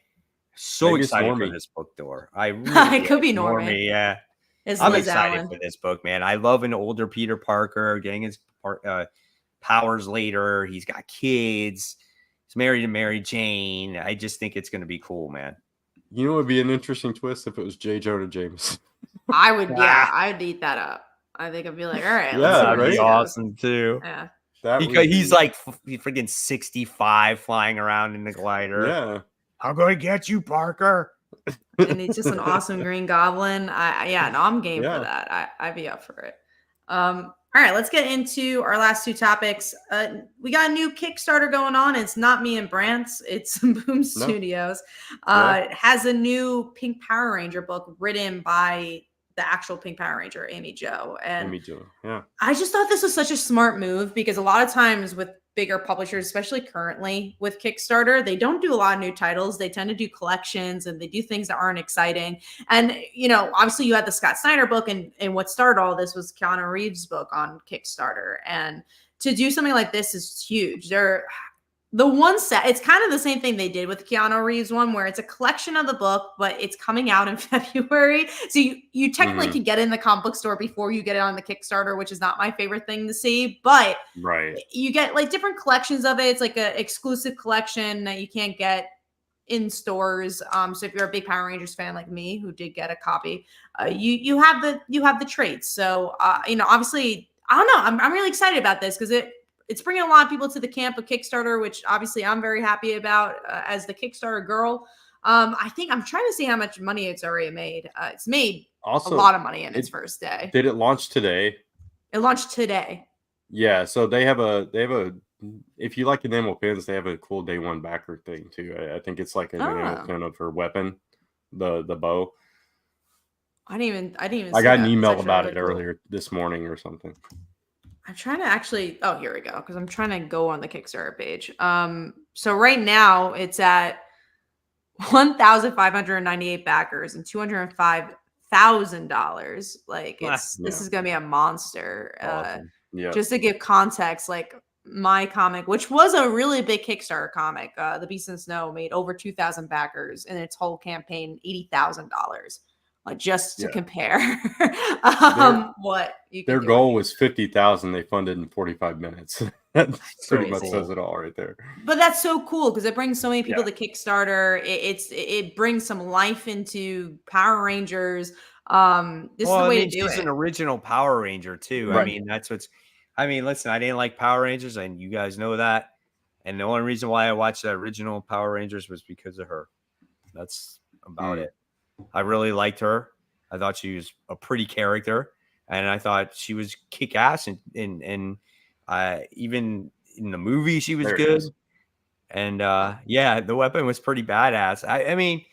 [SPEAKER 1] so excited for this book, door. I really
[SPEAKER 2] it could be Norman.
[SPEAKER 1] I'm excited for this book, man. I love an older Peter Parker getting his powers later. He's got kids. He's married to Mary Jane. I just think it's going to be cool, man.
[SPEAKER 3] You know, it would be an interesting twist if it was J. Jonah Jameson.
[SPEAKER 2] I would, I'd eat that up. I think I'd be like, all right,
[SPEAKER 1] that'd be awesome too.
[SPEAKER 2] Yeah,
[SPEAKER 1] because he's like freaking 65, flying around in the glider.
[SPEAKER 3] Yeah,
[SPEAKER 1] I'm going to get you, Parker.
[SPEAKER 2] And he's just an awesome Green Goblin. I'm game for that. I'd be up for it. All right, let's get into our last two topics. We got a new Kickstarter going on. It's not me and Brant's. It's Boom Studios. It has a new Pink Power Ranger book written by the actual Pink Power Ranger, Amy Jo. And
[SPEAKER 3] Amy Jo, yeah.
[SPEAKER 2] I just thought this was such a smart move because a lot of times with bigger publishers, especially currently with Kickstarter, they don't do a lot of new titles. They tend to do collections and they do things that aren't exciting. And, you know, obviously you had the Scott Snyder book and what started all this was Keanu Reeves' book on Kickstarter. And to do something like this is huge. The one set, it's kind of the same thing they did with Keanu Reeves one, where it's a collection of the book, but it's coming out in February. So you technically can get it in the comic book store before you get it on the Kickstarter, which is not my favorite thing to see, but you get like different collections of it. It's like an exclusive collection that you can't get in stores. So if you're a big Power Rangers fan like me, who did get a copy, you have the traits. So you know, obviously, I don't know. I'm really excited about this because it's bringing a lot of people to the camp of Kickstarter, which obviously I'm very happy about as the Kickstarter girl. I think I'm trying to see how much money it's already made. It's made also a lot of money in its first day.
[SPEAKER 3] Did it launch today?
[SPEAKER 2] It launched today.
[SPEAKER 3] Yeah, so they have a if you like enamel pins, they have a cool day one backer thing too. I think it's like an enamel pin of her weapon, the bow.
[SPEAKER 2] I didn't even.
[SPEAKER 3] I got an email about it earlier this morning or something.
[SPEAKER 2] I'm trying to actually, oh, here we go. Cause I'm trying to go on the Kickstarter page. So right now it's at 1,598 backers and $205,000. Like this is going to be a monster.
[SPEAKER 3] Awesome. Yeah.
[SPEAKER 2] Just to give context, like my comic, which was a really big Kickstarter comic, The Beast in the Snow made over 2,000 backers in its whole campaign, $80,000. Just to compare what you can
[SPEAKER 3] their goal was 50,000. They funded in 45 minutes. That pretty much says it all right there.
[SPEAKER 2] But that's so cool because it brings so many people to Kickstarter. It brings some life into Power Rangers. This is the way to do it.
[SPEAKER 1] She's an original Power Ranger too. Right. I mean, listen, I didn't like Power Rangers, and you guys know that. And the only reason why I watched the original Power Rangers was because of her. That's about it. I really liked her. I thought she was a pretty character, and I thought she was kick-ass. And even in the movie, she was good. And the weapon was pretty badass. I mean,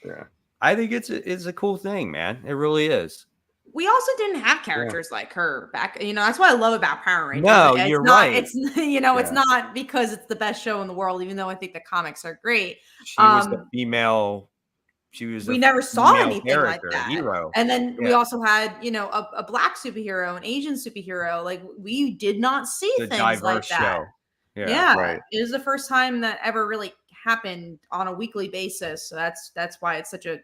[SPEAKER 1] I think it's a cool thing, man. It really is.
[SPEAKER 2] We also didn't have characters like her back. You know, that's what I love about Power Rangers.
[SPEAKER 1] No, you're right.
[SPEAKER 2] It's it's not because it's the best show in the world, even though I think the comics are great.
[SPEAKER 1] She was the female.
[SPEAKER 2] We never saw anything like that.
[SPEAKER 1] Hero.
[SPEAKER 2] And then we also had, a black superhero, an Asian superhero. Like we did not see things like that.
[SPEAKER 1] Show.
[SPEAKER 2] Yeah. It was the first time that ever really happened on a weekly basis. So that's why it's such a,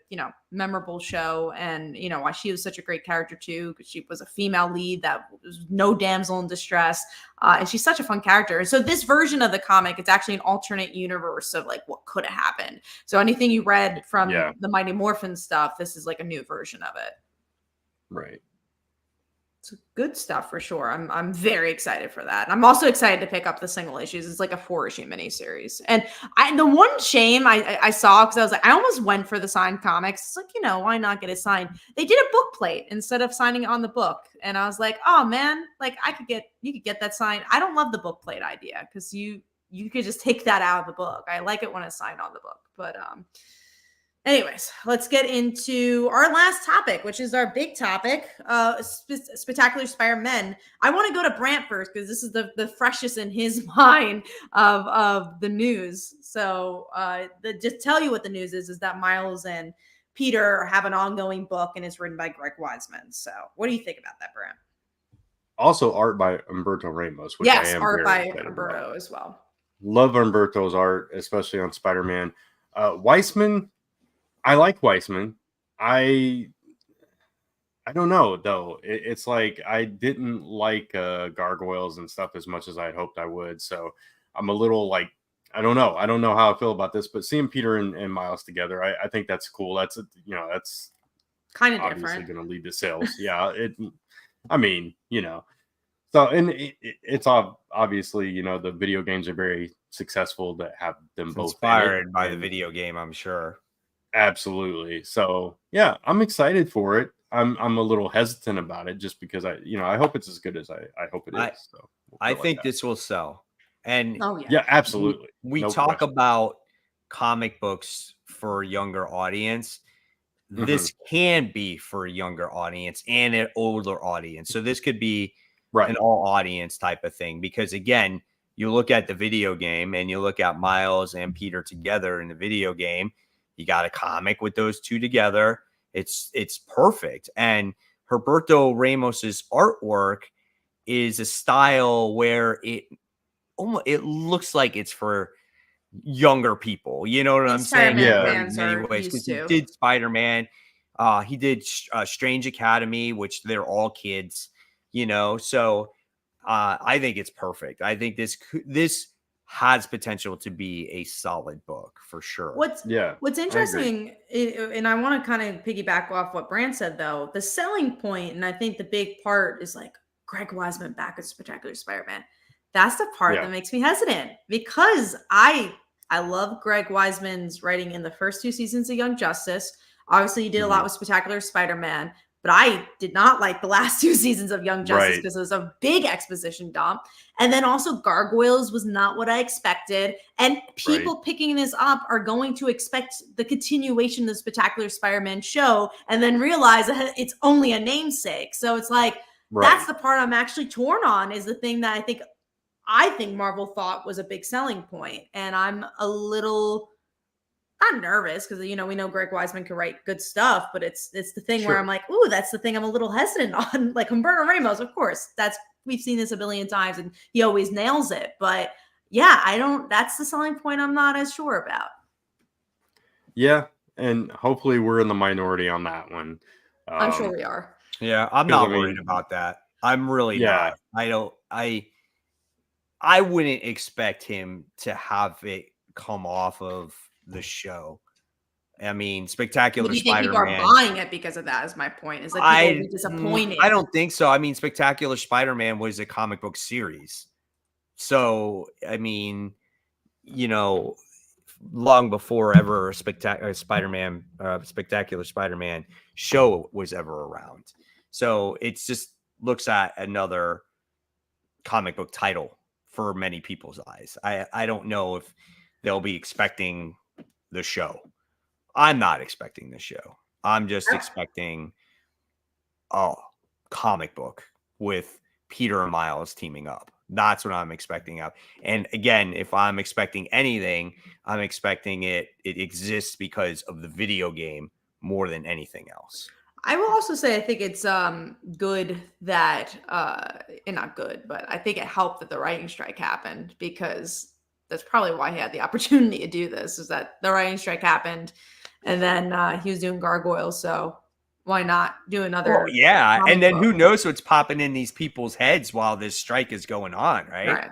[SPEAKER 2] memorable show. And, why she was such a great character too, because she was a female lead that was no damsel in distress. And she's such a fun character. So this version of the comic, it's actually an alternate universe of like what could have happened. So anything you read from the Mighty Morphin stuff, this is like a new version of it.
[SPEAKER 3] Right.
[SPEAKER 2] It's good stuff for sure. I'm very excited for that. I'm also excited to pick up the single issues. It's like a 4-issue miniseries. And the one shame I saw, because I was like, I almost went for the signed comics. It's like, why not get it signed? They did a book plate instead of signing it on the book. And I was like, oh man, like you could get that signed. I don't love the book plate idea because you could just take that out of the book. I like it when it's signed on the book. But anyways, let's get into our last topic, which is our big topic, Spectacular Spider-Men. I want to go to Brant first because this is the freshest in his mind of the news. So just tell you what the news is that Miles and Peter have an ongoing book and it's written by Greg Wiseman. So what do you think about that, Brant?
[SPEAKER 3] Also art by Humberto Ramos. Which I am
[SPEAKER 2] art by Humberto as well.
[SPEAKER 3] Love Humberto's art, especially on Spider-Man. Wiseman... I like Wiseman. I don't know though. It's like I didn't like Gargoyles and stuff as much as I had hoped I would. So I'm a little like I don't know. I don't know how I feel about this. But seeing Peter and Miles together, I think that's cool. That's that's
[SPEAKER 2] kind of
[SPEAKER 3] obviously going to lead to sales. Yeah. So and it's obviously the video games are very successful to have them both
[SPEAKER 1] inspired by the video game. I'm sure.
[SPEAKER 3] Absolutely. So yeah, I'm excited for it. I'm a little hesitant about it just because I hope it's as good as I hope it is. So
[SPEAKER 1] I think this will sell. And
[SPEAKER 2] Oh yeah.
[SPEAKER 3] yeah, absolutely.
[SPEAKER 1] We
[SPEAKER 3] No
[SPEAKER 1] talk
[SPEAKER 3] question.
[SPEAKER 1] about comic books for a younger audience. This can be for a younger audience and an older audience. So this could be an all audience type of thing, because again, you look at the video game and you look at Miles and Peter together in the video game, you got a comic with those two together. It's perfect. And Humberto Ramos's artwork is a style where it looks like it's for younger people. You know what I'm saying?
[SPEAKER 3] Yeah.
[SPEAKER 2] Fans
[SPEAKER 1] In many
[SPEAKER 2] are
[SPEAKER 1] ways,
[SPEAKER 2] used
[SPEAKER 1] because he
[SPEAKER 2] to.
[SPEAKER 1] did Spider-Man. He did Strange Academy, which they're all kids, so I think it's perfect. I think this has potential to be a solid book for sure.
[SPEAKER 2] What's interesting, and I want to kind of piggyback off what Brand said, though, the selling point, and I think the big part is like Greg Weisman back as Spectacular Spider-Man. That's the part that makes me hesitant, because I love Greg Weisman's writing in the first 2 seasons of Young Justice. Obviously, he did a lot with Spectacular Spider-Man, but I did not like the last 2 seasons of Young Justice because it was a big exposition dump. And then also Gargoyles was not what I expected. And people picking this up are going to expect the continuation of the Spectacular Spider-Man show and then realize that it's only a namesake. So it's like, that's the part I'm actually torn on, is the thing that I think Marvel thought was a big selling point. And I'm a little not nervous, because we know Greg Weisman can write good stuff, but it's the thing where I'm like, ooh, that's the thing I'm a little hesitant on. Like Humberto Ramos, of course, we've seen this a billion times and he always nails it. But yeah, that's the selling point I'm not as sure about.
[SPEAKER 3] Yeah, and hopefully we're in the minority on that one.
[SPEAKER 2] I'm sure we are.
[SPEAKER 1] Yeah, I'm not worried about that. I'm really not. I wouldn't expect him to have it come off of the show. I mean, Spectacular
[SPEAKER 2] Do you
[SPEAKER 1] Spider-Man.
[SPEAKER 2] think people are buying it because of that? Is my point. Is like people will be disappointed.
[SPEAKER 1] I don't think so. I mean, Spectacular Spider-Man was a comic book series, so I mean, long before ever a Spectacular Spider-Man show was ever around. So it's just looks at another comic book title for many people's eyes. I don't know if they'll be expecting the show. I'm not expecting the show. I'm just expecting a comic book with Peter and Miles teaming up. That's what I'm expecting up. And again, if I'm expecting anything, I'm expecting it exists because of the video game more than anything else.
[SPEAKER 2] I will also say I think it's good that and not good, but I think it helped that the writing strike happened, because that's probably why he had the opportunity to do this, is that the writing strike happened and then he was doing Gargoyles, so why not do another?
[SPEAKER 1] Well, yeah, and then who knows what's popping in these people's heads while this strike is going on, right?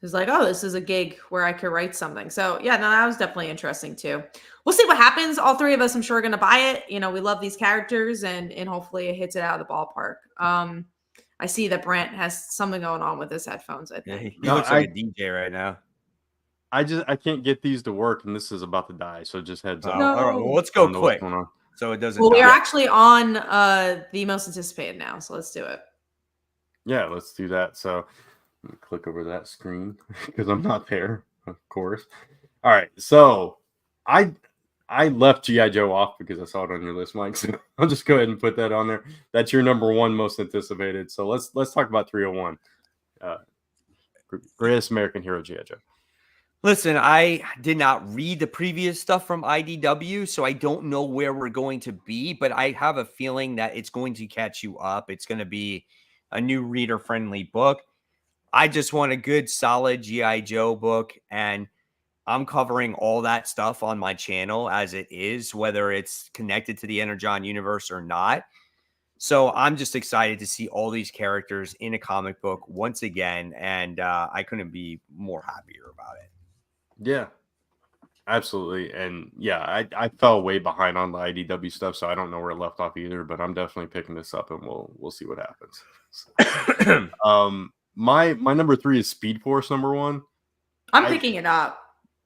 [SPEAKER 2] It's like, oh, this is a gig where I could write something. So yeah, no, that was definitely interesting too. We'll see what happens. All 3 of us, I'm sure, are going to buy it. We love these characters, and hopefully it hits it out of the ballpark. I see that Brent has something going on with his headphones, I think.
[SPEAKER 1] Yeah, he looks like a DJ right now.
[SPEAKER 3] I can't get these to work, and this is about to die. So just heads up.
[SPEAKER 1] No. All right, well, let's go quick so it doesn't.
[SPEAKER 2] Well, we are actually on the most anticipated now, so let's do it.
[SPEAKER 3] Yeah, let's do that. So let me click over that screen because I'm not there, of course. All right, so I left G.I. Joe off because I saw it on your list, Mike. So I'll just go ahead and put that on there. That's your number 1 most anticipated. So let's talk about 301. Greatest American Hero, G.I. Joe.
[SPEAKER 1] Listen, I did not read the previous stuff from IDW, so I don't know where we're going to be, but I have a feeling that it's going to catch you up. It's going to be a new reader-friendly book. I just want a good, solid G.I. Joe book, and I'm covering all that stuff on my channel as it is, whether it's connected to the Energon universe or not. So I'm just excited to see all these characters in a comic book once again, and I couldn't be more happier about it.
[SPEAKER 3] Yeah, absolutely. And yeah, I fell way behind on the IDW stuff, so I don't know where it left off either, but I'm definitely picking this up, and we'll see what happens. My number 3 is Speed Force number 1.
[SPEAKER 2] I'm picking it up.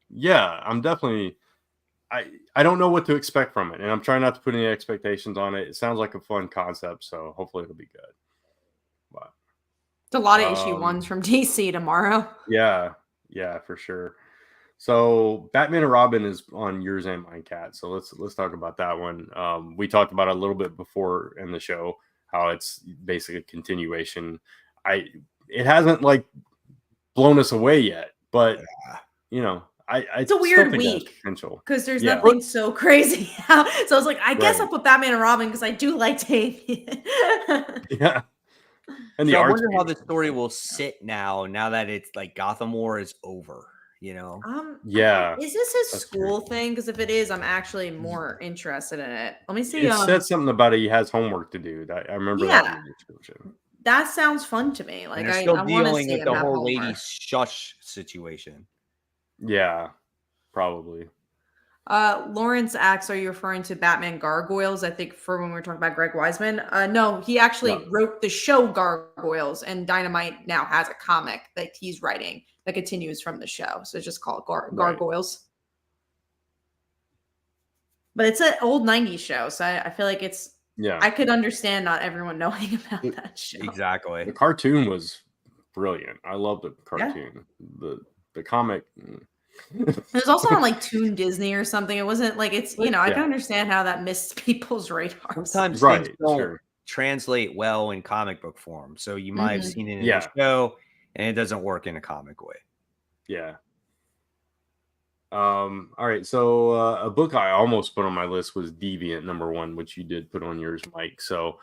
[SPEAKER 3] Yeah, I'm definitely I don't know what to expect from it, and I'm trying not to put any expectations on it. It sounds like a fun concept, so hopefully it'll be good. But
[SPEAKER 2] It's a lot of issue ones from DC tomorrow.
[SPEAKER 3] Yeah, for sure. So Batman and Robin is on yours and mine, Cat. So let's talk about that one. We talked about it a little bit before in the show, how it's basically a continuation. It hasn't like blown us away yet, but it's
[SPEAKER 2] a weird week because there's nothing so crazy. So I was like, I guess I'll put Batman and Robin because I do like Damien.
[SPEAKER 3] Yeah. And
[SPEAKER 1] I wonder how the story will sit now that it's like Gotham War is over,
[SPEAKER 3] Yeah.
[SPEAKER 2] Is this his school thing? Because if it is, I'm actually more interested in it. Let me see.
[SPEAKER 3] It said something about it. He has homework to do. I remember that in the description.
[SPEAKER 2] That sounds fun to me. Like
[SPEAKER 1] I want to see with the whole lady shush situation.
[SPEAKER 3] Yeah, probably.
[SPEAKER 2] Lawrence asks, are you referring to Batman Gargoyles? I think for when we were talking about Greg Weisman. No, he actually wrote the show Gargoyles, and Dynamite now has a comic that he's writing that continues from the show. So it's just called Gargoyles. But it's an old 90s show, so I feel like it's I could understand not everyone knowing about that show.
[SPEAKER 1] Exactly.
[SPEAKER 3] The cartoon was brilliant. I love the cartoon. Yeah. The comic.
[SPEAKER 2] It was also on like Toon Disney or something. It wasn't like it's I can understand how that missed people's radars.
[SPEAKER 1] Sometimes things don't translate well in comic book form. So you might have seen it in a show and it doesn't work in a comic way.
[SPEAKER 3] Yeah. All right. So a book I almost put on my list was Deviant #1, which you did put on yours, Mike. So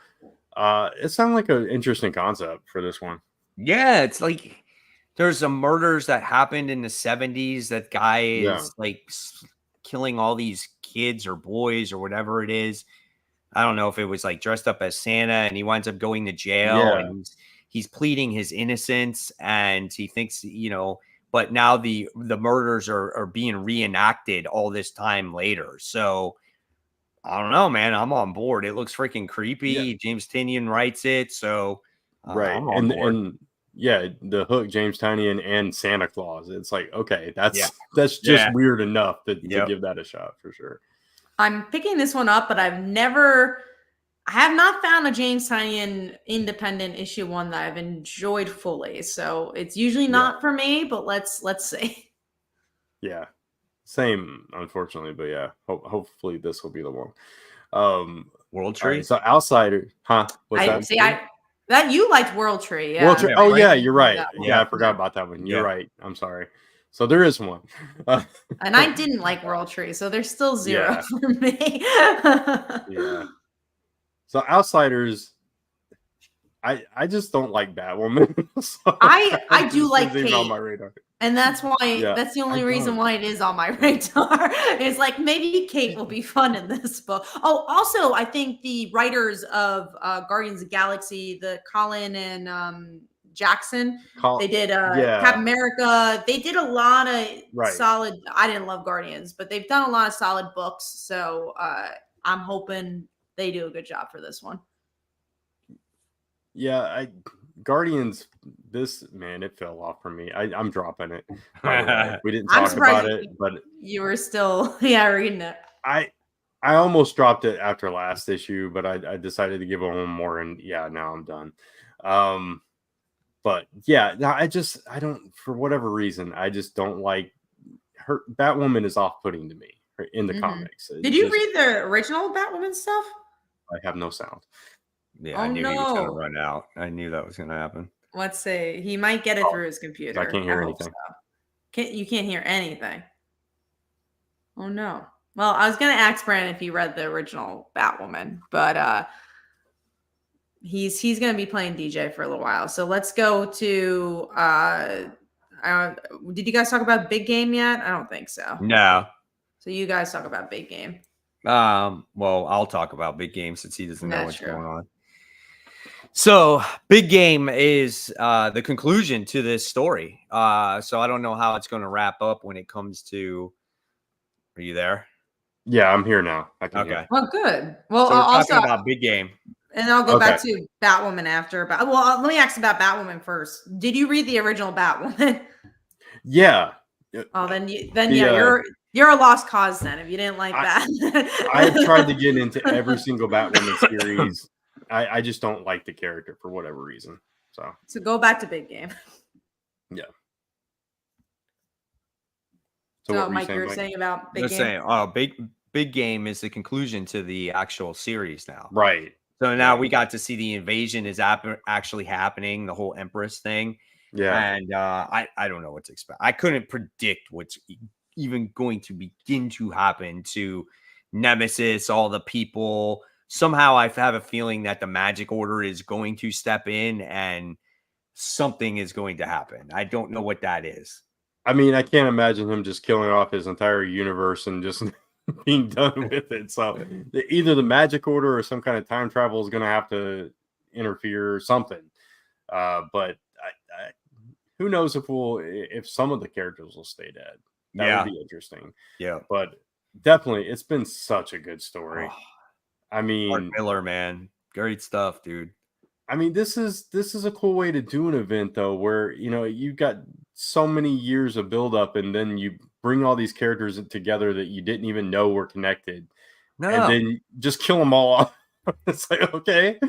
[SPEAKER 3] it sounded like an interesting concept for this one.
[SPEAKER 1] Yeah, it's like there's some murders that happened in the 70s. That guy is like killing all these kids or boys or whatever it is. I don't know if it was like dressed up as Santa and he winds up going to jail and he's pleading his innocence and he thinks, but now the murders are being reenacted all this time later. So I don't know, man. I'm on board. It looks freaking creepy. Yeah. James Tynion writes it. So
[SPEAKER 3] I'm on board. And the hook, James Tynion and Santa Claus. It's like, okay, that's just weird enough to give that a shot for sure.
[SPEAKER 2] I'm picking this one up, but I have not found a James Tynion independent issue one that I've enjoyed fully. So it's usually not for me, but let's see.
[SPEAKER 3] Yeah, same, unfortunately, but yeah, hopefully this will be the one.
[SPEAKER 1] World Tree.
[SPEAKER 3] Right, so Outsider, huh?
[SPEAKER 2] That you liked World Tree, yeah.
[SPEAKER 3] World Tree. Oh yeah, you're right. Yeah, I forgot about that one. You're right. I'm sorry. So there is one.
[SPEAKER 2] And I didn't like World Tree, so there's still 0 for me.
[SPEAKER 3] Yeah. So Outsiders, I just don't like Batwoman. So
[SPEAKER 2] I do like Kate.
[SPEAKER 3] On my radar.
[SPEAKER 2] And that's why that's the only reason why it is on my radar. It's like maybe Kate will be fun in this book. Oh, also I think the writers of Guardians of the Galaxy, the Colin and Jackson, they did Captain America. They did a lot of solid. I didn't love Guardians, but they've done a lot of solid books. So I'm hoping they do a good job for this one.
[SPEAKER 3] Yeah, Guardians, it fell off for me. I'm dropping it. We didn't talk about it, but
[SPEAKER 2] you were still reading it.
[SPEAKER 3] I almost dropped it after last issue, but I decided to give it one more, and now I'm done. But I don't, for whatever reason, I just don't like her. Batwoman is off-putting to me in the comics.
[SPEAKER 2] Did you read the original Batwoman stuff?
[SPEAKER 3] I have no sound.
[SPEAKER 1] Yeah, I knew he was going to run out. I knew that was going to happen.
[SPEAKER 2] Let's see. He might get it through his computer.
[SPEAKER 3] I can't hear anything.
[SPEAKER 2] You can't hear anything. Oh, no. Well, I was going to ask Brandon if he read the original Batwoman, but he's going to be playing DJ for a little while. So let's go to did you guys talk about Big Game yet? I don't think so.
[SPEAKER 1] No.
[SPEAKER 2] So you guys talk about Big Game.
[SPEAKER 1] Well, I'll talk about Big Game since he doesn't know what's going on. So Big Game is the conclusion to this story. So I don't know how it's going to wrap up when it comes to. Are you there?
[SPEAKER 3] Yeah, I'm here now. I can hear.
[SPEAKER 2] Well, good. Well,
[SPEAKER 1] so we're talking about Big Game,
[SPEAKER 2] and I'll go back to Batwoman after. Well, let me ask about Batwoman first. Did you read the original Batwoman?
[SPEAKER 3] Yeah.
[SPEAKER 2] Oh, then you're You're a lost cause then if you didn't like that.
[SPEAKER 3] I've tried to get into every single Batwoman series. I just don't like the character for whatever reason.
[SPEAKER 2] So go back to Big Game.
[SPEAKER 3] Yeah.
[SPEAKER 2] So
[SPEAKER 3] what were
[SPEAKER 2] Mike, you were saying about Big Game?
[SPEAKER 1] Saying, Big Game is the conclusion to the actual series now.
[SPEAKER 3] Right.
[SPEAKER 1] So now we got to see the invasion is actually happening, the whole Empress thing.
[SPEAKER 3] Yeah.
[SPEAKER 1] And I don't know what to expect. I couldn't predict what's even going to begin to happen to Nemesis, all the people. Somehow I have a feeling that the Magic Order is going to step in and something is going to happen. I don't know what that is.
[SPEAKER 3] I mean, I can't imagine him just killing off his entire universe and just being done with it. So either the Magic Order or some kind of time travel is going to have to interfere or something. But who knows if some of the characters will stay dead. That would be interesting.
[SPEAKER 1] Yeah.
[SPEAKER 3] But definitely, it's been such a good story.
[SPEAKER 1] Oh,
[SPEAKER 3] I mean,
[SPEAKER 1] Mark Miller, man, great stuff, dude.
[SPEAKER 3] I mean, this is a cool way to do an event, though, where, you know, you've got so many years of buildup, and then you bring all these characters together that you didn't even know were connected, and then just kill them all off. It's like, okay,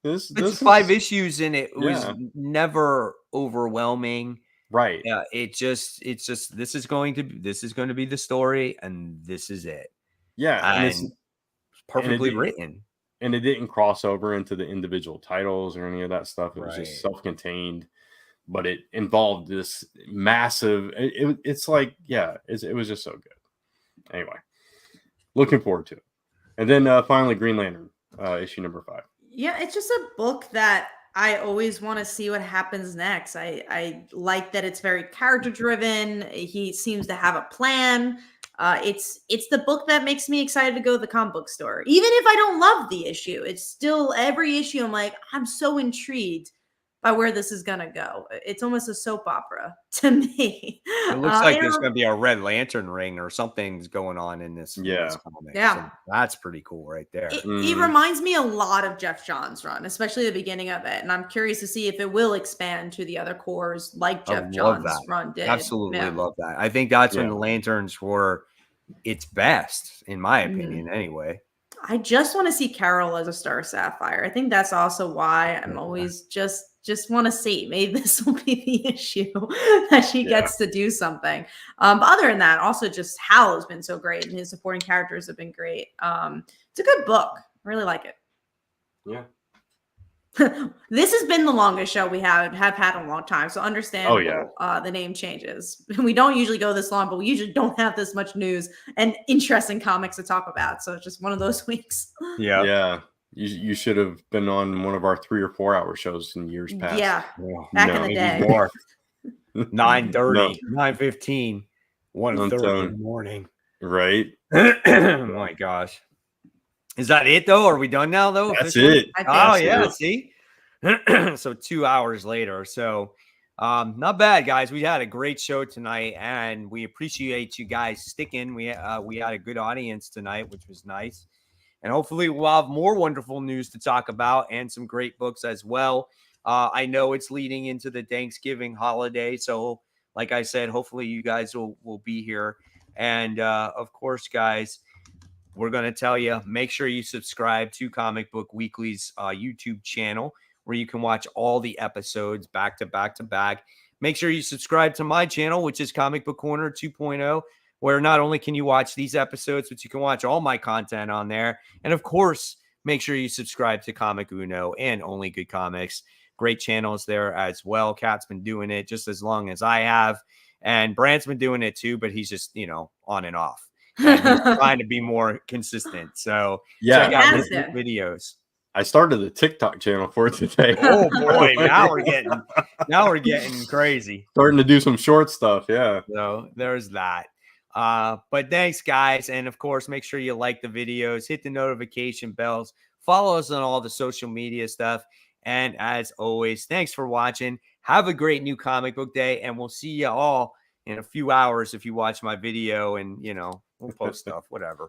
[SPEAKER 3] this
[SPEAKER 1] 5 issues, and it was never overwhelming.
[SPEAKER 3] Right.
[SPEAKER 1] Yeah, it's just this is going to be the story, and this is it.
[SPEAKER 3] Yeah,
[SPEAKER 1] and it's perfectly written.
[SPEAKER 3] And it didn't cross over into the individual titles or any of that stuff. It was just self-contained, but it involved this massive. It's like, it was just so good. Anyway, looking forward to it. And then finally, Green Lantern, issue number 5.
[SPEAKER 2] Yeah, it's just a book that I always want to see what happens next. I like that it's very character driven. He seems to have a plan. It's the book that makes me excited to go to the comic book store. Even if I don't love the issue, it's still every issue I'm like, I'm so intrigued by where this is going to go. It's almost a soap opera to me.
[SPEAKER 1] It looks like there's going to be a Red Lantern ring or something's going on in this comic.
[SPEAKER 2] Yeah.
[SPEAKER 1] So that's pretty cool right there.
[SPEAKER 2] It reminds me a lot of Jeff Johns' run, especially the beginning of it. And I'm curious to see if it will expand to the other cores like Jeff Johns' run did.
[SPEAKER 1] Absolutely love that. I think that's when the Lanterns were its best, in my opinion, anyway.
[SPEAKER 2] I just want to see Carol as a Star Sapphire. I think that's also why I'm always just want to see. Maybe this will be the issue that she gets to do something. But other than that, also just Hal has been so great, and his supporting characters have been great. It's a good book. I really like it.
[SPEAKER 3] Yeah.
[SPEAKER 2] This has been the longest show we have had in a long time, so understandable. The name changes. We don't usually go this long, but we usually don't have this much news and interesting comics to talk about. So it's just one of those weeks.
[SPEAKER 3] Yeah. You should have been on one of our 3 or 4 hour shows in years past.
[SPEAKER 2] Yeah, back in the day.
[SPEAKER 1] More. 9:30, 9:15, 1:30 in the morning.
[SPEAKER 3] Right.
[SPEAKER 1] Oh my gosh. Is that it though? Are we done now though?
[SPEAKER 3] That's it.
[SPEAKER 1] Oh yeah, see? So 2 hours later. So not bad, guys. We had a great show tonight, and we appreciate you guys sticking. We had a good audience tonight, which was nice. And hopefully we'll have more wonderful news to talk about and some great books as well. I know it's leading into the Thanksgiving holiday. So like I said, hopefully you guys will be here. And of course, guys, we're going to tell you, make sure you subscribe to Comic Book Weekly's YouTube channel, where you can watch all the episodes back to back to back. Make sure you subscribe to my channel, which is Comic Book Corner 2.0, where not only can you watch these episodes, but you can watch all my content on there. And of course, make sure you subscribe to Comic Uno and Only Good Comics. Great channels there as well. Kat's been doing it just as long as I have. And Brant's been doing it too, but he's just, on and off. And he's trying to be more consistent. So check out his videos.
[SPEAKER 3] I started the TikTok channel for it today.
[SPEAKER 1] Oh boy, now we're getting crazy.
[SPEAKER 3] Starting to do some short stuff, yeah.
[SPEAKER 1] So there's that. But thanks, guys, and of course, make sure you like the videos, hit the notification bells, follow us on all the social media stuff, and as always, thanks for watching. Have a great new comic book day, and we'll see you all in a few hours if you watch my video, and we'll post stuff, whatever.